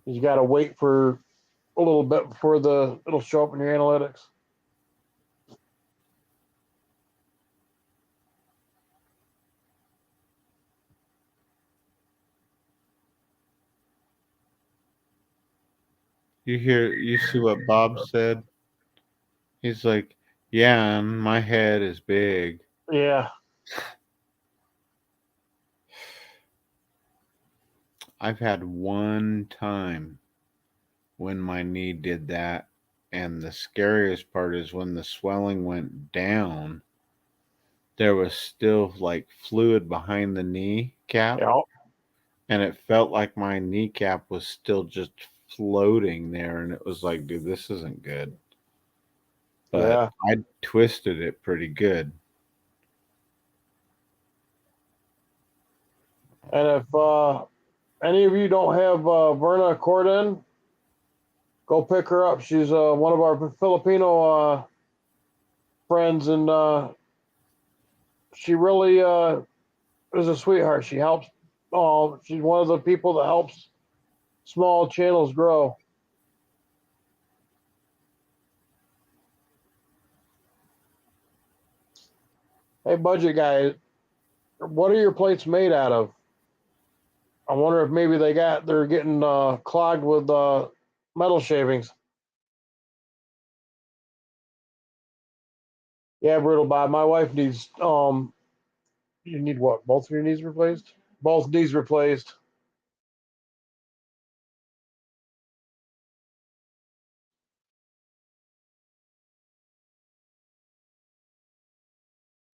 You got to wait for a little bit before it'll show up in your analytics. You see what Bob said? He's like, yeah, and my head is big. Yeah. I've had one time when my knee did that, and the scariest part is when the swelling went down, there was still like fluid behind the kneecap, Yeah. and it felt like my kneecap was still just floating there, and it was like, dude, this isn't good. But Yeah. I twisted it pretty good. And if any of you don't have Verna Corden, go pick her up. She's one of our Filipino friends, and she really is a sweetheart. She helps. She's one of the people that helps small channels grow. Hey, budget guy, what are your plates made out of? I wonder if maybe they're getting clogged with metal shavings. Yeah, brutal Bob. My wife needs you need what? Both of your knees replaced? Both knees replaced.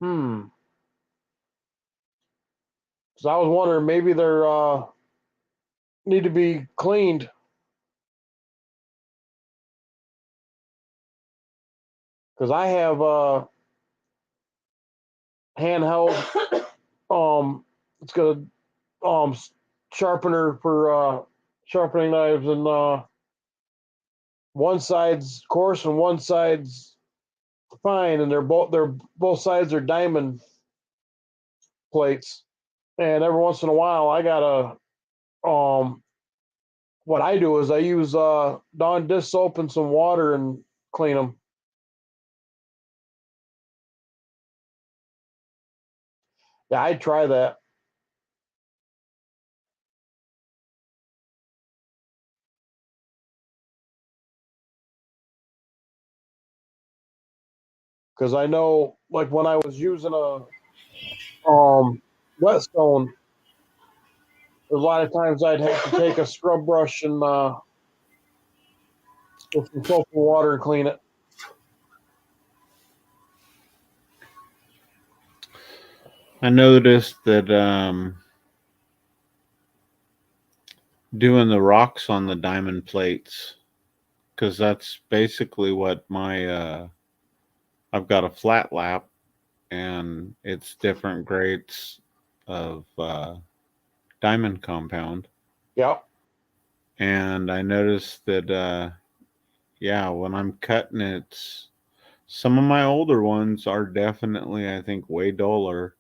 Hmm. So I was wondering maybe they're need to be cleaned. Because I have handheld it's got a sharpener for sharpening knives, and one side's coarse and one side's fine, and they're both sides are diamond plates. And every once in a while I gotta what I do is I use Dawn dish soap and some water and clean them. Yeah, I'd try that. Because I know, like when I was using a whetstone, a lot of times I'd have to take a scrub brush and with some soap and water and clean it. I noticed that doing the rocks on the diamond plates, because that's basically what my I've got a flat lap, and it's different grades of diamond compound. Yep. And I noticed that yeah, when I'm cutting it, some of my older ones are definitely, I think, way duller.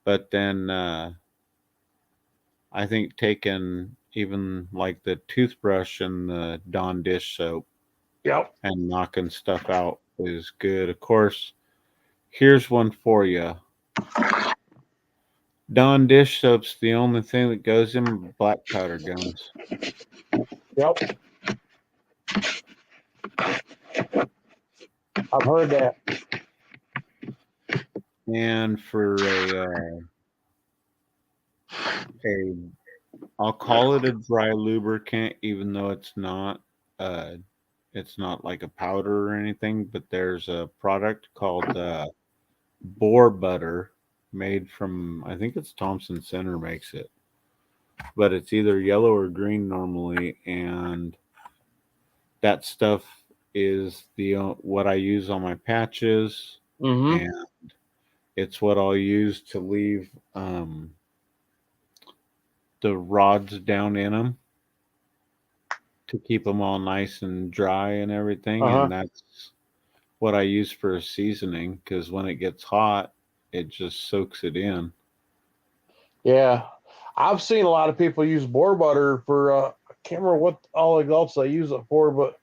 But then I think taking even like the toothbrush and the Dawn dish soap Yep. and knocking stuff out is good. Of course, here's one for you. Dawn dish soap's the only thing that goes in black powder guns. Yep. I've heard that. And for I'll call it a dry lubricant, even though uh, it's not like a powder or anything. But there's a product called boar butter, made from, I think it's Thompson Center makes it, but it's either yellow or green normally, and that stuff is the what I use on my patches, Mm-hmm. and it's what I'll use to leave the rods down in them to keep them all nice and dry and everything. Uh-huh. And that's what I use for a seasoning, because when it gets hot, it just soaks it in. Yeah. I've seen a lot of people use boar butter for I can't remember what all else they use it for, but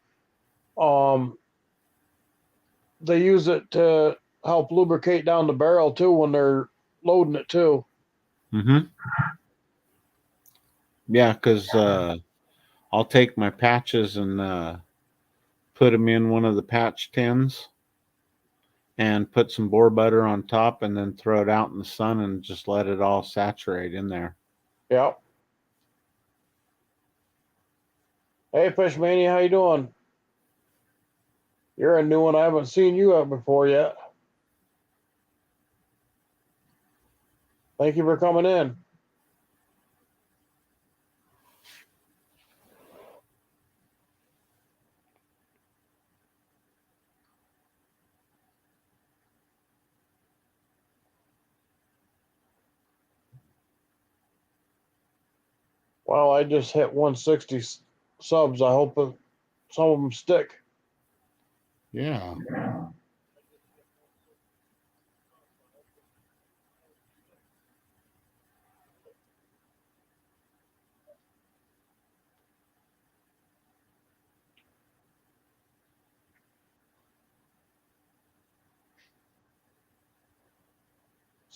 they use it to help lubricate down the barrel too when they're loading it too. Mm-hmm. Yeah, because I'll take my patches and put them in one of the patch tins and put some boar butter on top, and then throw it out in the sun and just let it all saturate in there. Yep. Hey, Fishmania, how you doing? You're a new one. I haven't seen you up before yet. Thank you for coming in. Well, I just hit 160 subs. I hope some of them stick. Yeah.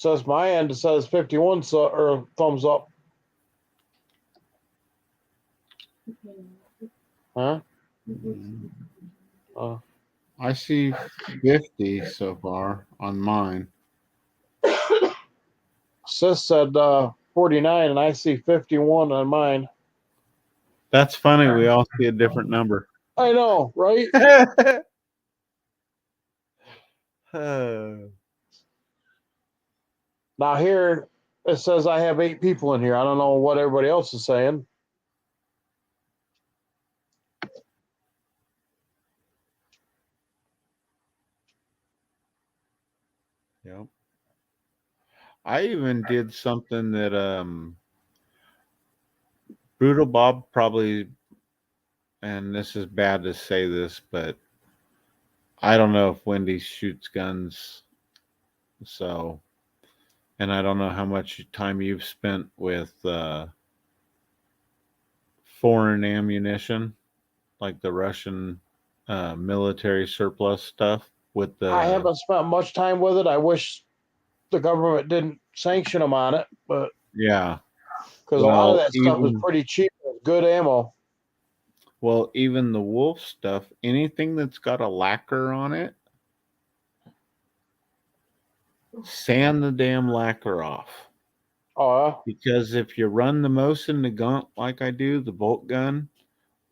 Says my end, it says 51 or thumbs up. Huh? I see 50 so far on mine. Sis said 49, and I see 51 on mine. That's funny. We all see a different number. I know, right? Now here it says I have 8 people in here. I don't know what everybody else is saying. Yep. I even did something that Brutal Bob probably, and this is bad to say this, but I don't know if Wendy shoots guns. So, and I don't know how much time you've spent with foreign ammunition, like the Russian military surplus stuff with the. I haven't spent much time with it. I wish the government didn't sanction them on it, but Yeah. because a lot of that stuff is pretty cheap and good ammo. Well, even the wolf stuff, anything that's got a lacquer on it, sand the damn lacquer off. Oh, yeah? Because if you run the Mosin, the Gaunt like I do, the bolt gun,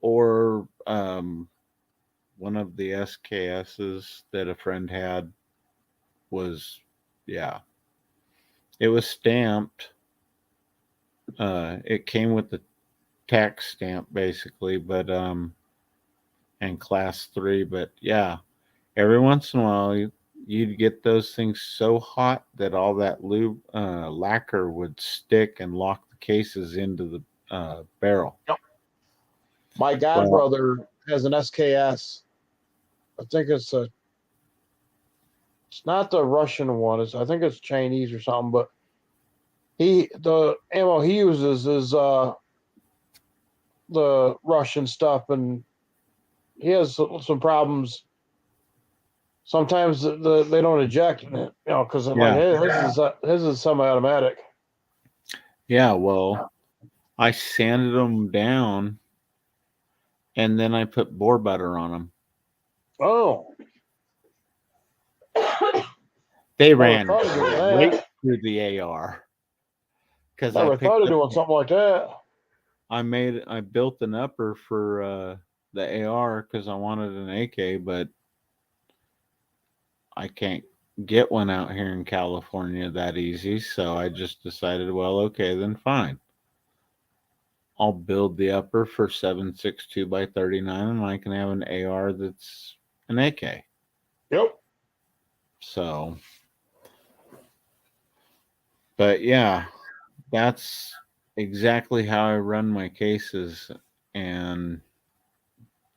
or one of the SKSs that a friend had was, yeah, it was stamped. It came with the tax stamp basically, but and class 3, but yeah, every once in a while you'd get those things so hot that all that lacquer would stick and lock the cases into the barrel. Yep. My godbrother has an SKS. I think it's not the Russian one. I think it's Chinese or something, but the ammo he uses is the Russian stuff, and he has some problems. Sometimes they don't eject, because I'm like, hey, his is semi-automatic. Yeah, well, I sanded them down, and then I put bore butter on them. Oh, they ran right through the AR. Because I thought of doing something like that. I built an upper for the AR because I wanted an AK, but I can't get one out here in California that easy. So I just decided, well, okay, then fine. I'll build the upper for 7.62 by 39, and I can have an AR that's an AK. Yep. So, but yeah, that's exactly how I run my cases, and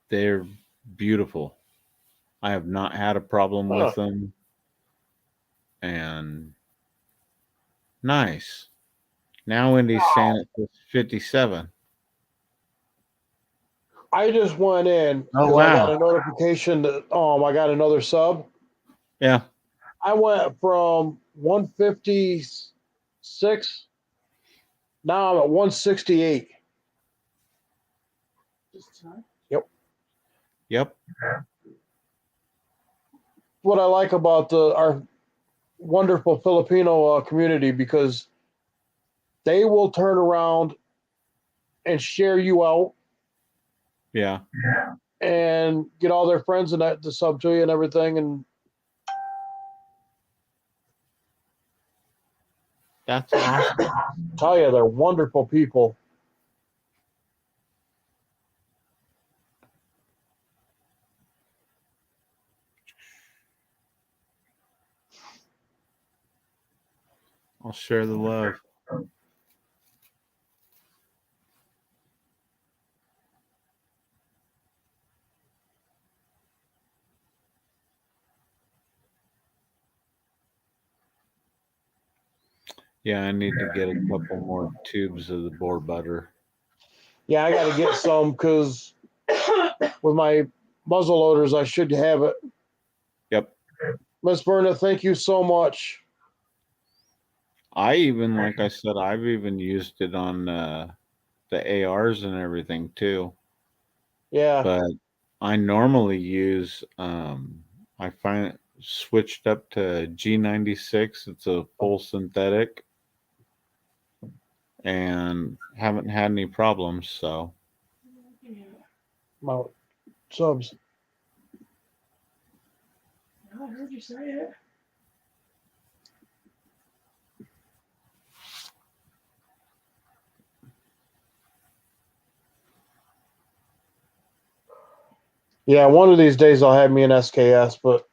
they're beautiful. I have not had a problem with them, and nice. Now Wendy's saying it's 57. I just went in because I got a notification that I got another sub. Yeah. I went from 156. Now I'm at 168. Yep. Yep. What I like about our wonderful Filipino community, because they will turn around and share you out. Yeah. And get all their friends and that to sub to you and everything. And that's awesome. Tell you, they're wonderful people. I'll share the love. Yeah, I need to get a couple more tubes of the bore butter. Yeah, I got to get some because with my muzzle loaders, I should have it. Yep. Miss Berna, thank you so much. I even, like I said, I've even used it on the ARs and everything too. Yeah. But I normally use I find it switched up to G96. It's a full synthetic and haven't had any problems. So About subs. I heard you say it. Yeah, one of these days I'll have me an SKS, but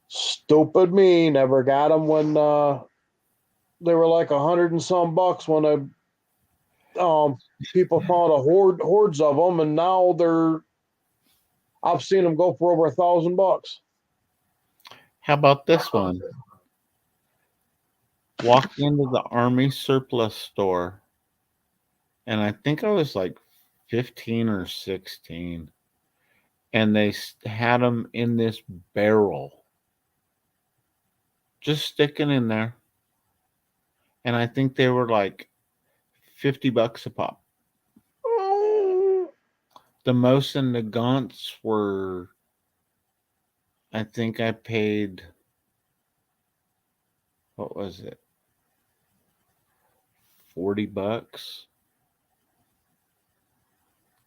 stupid me never got them when they were like 100 and some bucks when people found hordes of them, and now I've seen them go for over $1,000. how about this one? Walked into the Army surplus store, and I think I was like 15 or 16, and they had them in this barrel, just sticking in there. And I think they were like $50 a pop. The most in the Gaunts were, I think I paid, what was it? $40.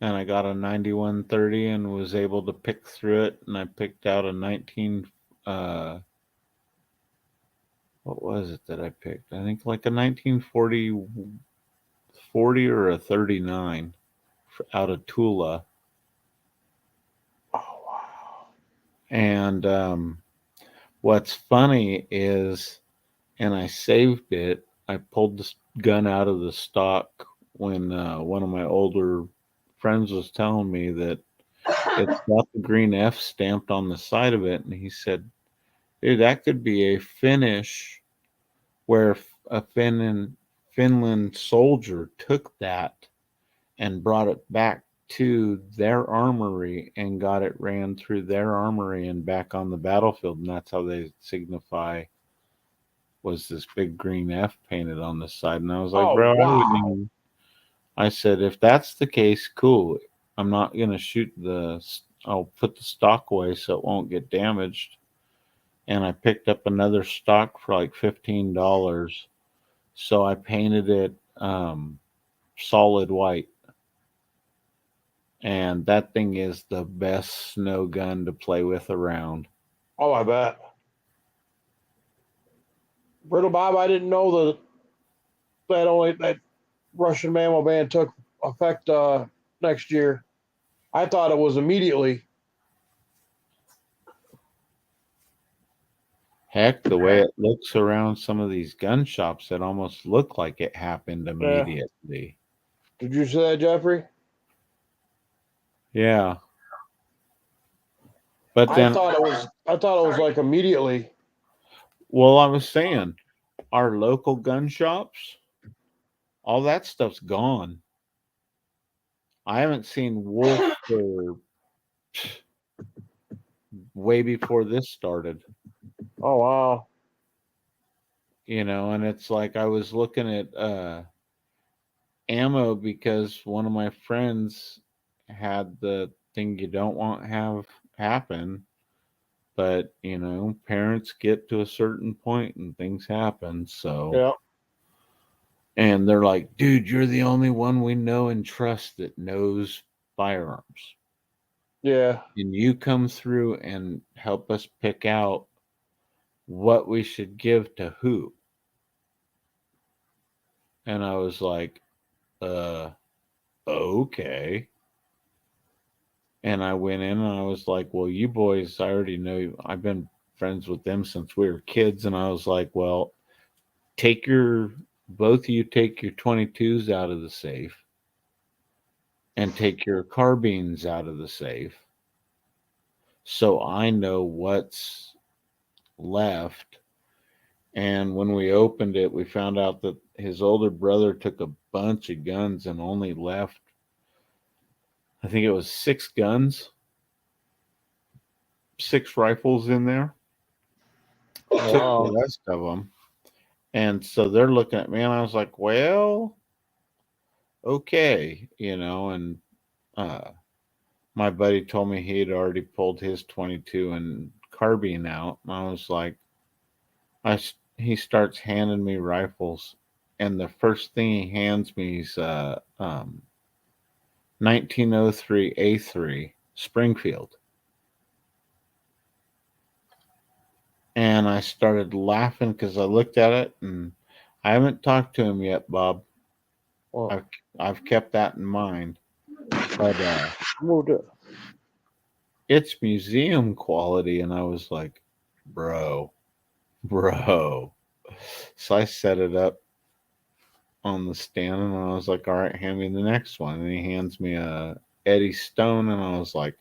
And I got a 9130 and was able to pick through it. And I picked out a 19, what was it that I picked? I think like a 1940 40 or a 39 out of Tula. Oh, wow. And what's funny is, and I saved it, I pulled this gun out of the stock when one of my older friends was telling me that it's got the green F stamped on the side of it. And he said, dude, that could be a finish where a Finland soldier took that and brought it back to their armory and got it ran through their armory and back on the battlefield. And that's how they signify was this big green F painted on the side. And I was like, Oh, bro, wow. I said, if that's the case, cool. I'm not going to shoot I'll put the stock away so it won't get damaged. And I picked up another stock for like $15. So I painted it solid white. And that thing is the best snow gun to play with around. Oh, I bet. Brittle Bob, I didn't know that Russian mammal ban took effect next year. I thought it was immediately. Heck, the way it looks around some of these gun shops, it almost looked like it happened immediately. Did you see that, Jeffrey? Yeah. But then I thought it was like immediately. well, I was saying, our local gun shops, all that stuff's gone. I haven't seen Wolf for way before this started. Oh, wow. And it's like I was looking at ammo because one of my friends had the thing you don't want to have happen. But, parents get to a certain point and things happen. So, Yeah. and they're like, dude, you're the only one we know and trust that knows firearms. Yeah. And you come through and help us pick out what we should give to who. And I was like, okay. And I went in and I was like, well, you boys, I already know I've been friends with them since we were kids. And I was like, well, both of you take your 22s out of the safe and take your carbines out of the safe. So I know what's left. And when we opened it, we found out that his older brother took a bunch of guns and only left, I think it was 6 guns, 6 rifles in there. Took the rest of them. And so they're looking at me, and I was like, well, okay, and uh, my buddy told me he had already pulled his 22 and carbine out. And I was like, he starts handing me rifles, and the first thing he hands me is 1903 A3 Springfield. And I started laughing because I looked at it, and I haven't talked to him yet, Bob. Well, I've kept that in mind, but moved it. it's museum quality, and I was like, bro. So I set it up on the stand, and I was like, all right, hand me the next one. And he hands me a Eddie Stone, and I was like,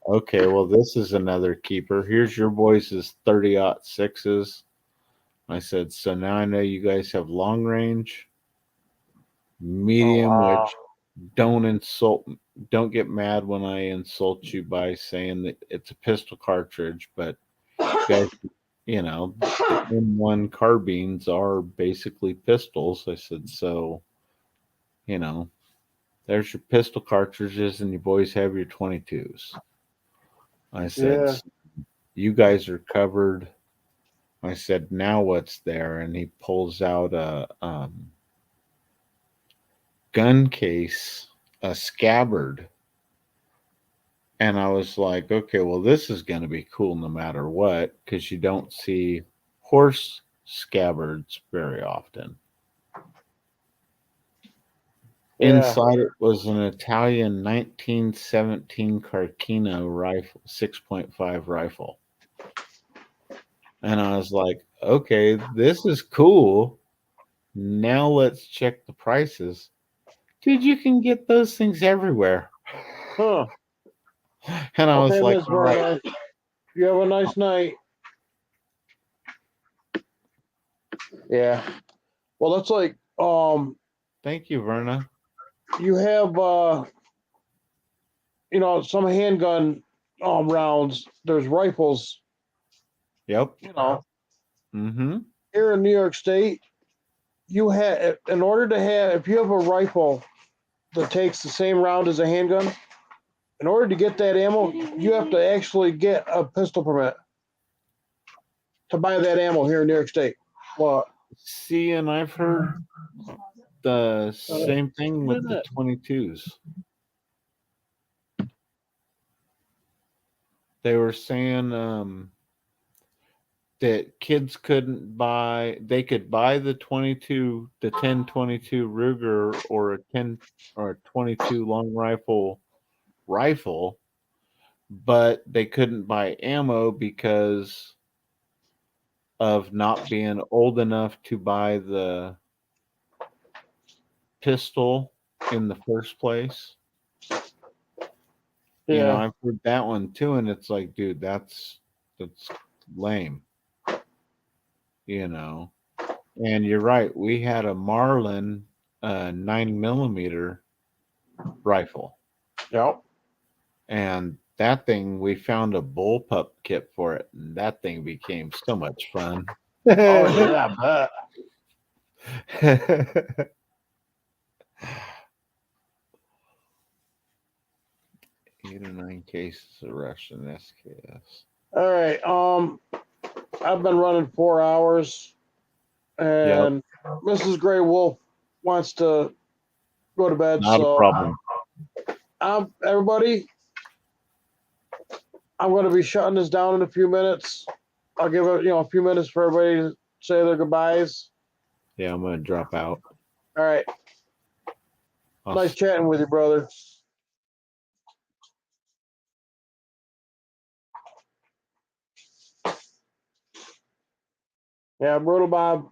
okay, well, this is another keeper. Here's your boys' 30-06s. I said, so now I know you guys have long range, medium, Oh, wow. which don't get mad when I insult you by saying that it's a pistol cartridge, but guys, the M1 carbines are basically pistols. I said, so, there's your pistol cartridges, and you boys have your 22s. I said, Yeah. you guys are covered. I said, now what's there? And he pulls out a gun case, a scabbard. And I was like, okay, well, this is going to be cool no matter what, because you don't see horse scabbards very often. Yeah. Inside it was an Italian 1917 Carchino rifle, 6.5 rifle. And I was like, okay, this is cool. Now let's check the prices. Dude, you can get those things everywhere. Huh. And I was Okay, like, Miss all right. Verna, you have a nice night. Yeah. Well, that's like, Thank you, Verna. you have, some handgun rounds. There's rifles. Yep. Mm-hmm. Here in New York State, you have, in order to have, if you have a rifle that takes the same round as a handgun, in order to get that ammo, you have to actually get a pistol permit to buy that ammo here in New York State. What? See, and I've heard the same thing with the 22s. They were saying that kids they could buy the 22, the 1022 Ruger or a 10 or a 22 long rifle, but they couldn't buy ammo because of not being old enough to buy the pistol in the first place. Yeah. I've heard that one too, and it's like, dude, that's lame. And you're right. We had a Marlin 9mm rifle. Yep. And that thing, we found a bullpup kit for it, and that thing became so much fun. Oh yeah, I bet. 8 or 9 cases of Russian SKS. All right. I've been running 4 hours, and Mrs. Gray Wolf wants to go to bed. Not a problem. Everybody, I'm going to be shutting this down in a few minutes. I'll give it, a few minutes for everybody to say their goodbyes. Yeah, I'm going to drop out. All right. Nice chatting with you, brother. Yeah, Brutal Bob.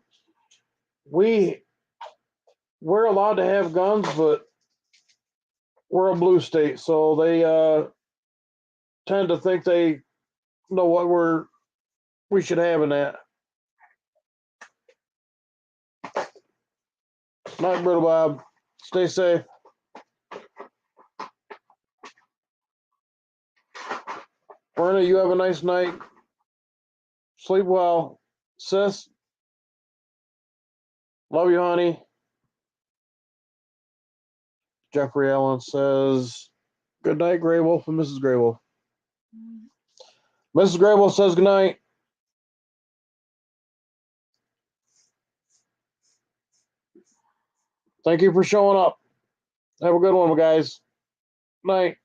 We're allowed to have guns, but we're a blue state, so they tend to think they know what we should have in that. Night, Brutal Bob. Stay safe. Verna, you have a nice night. Sleep well. Sis, Love you, honey. Jeffrey Allen says, good night, Grey Wolf and Mrs. Grey Wolf. Mrs. Grey Wolf says good night. Thank you for showing up. Have a good one, guys. Night.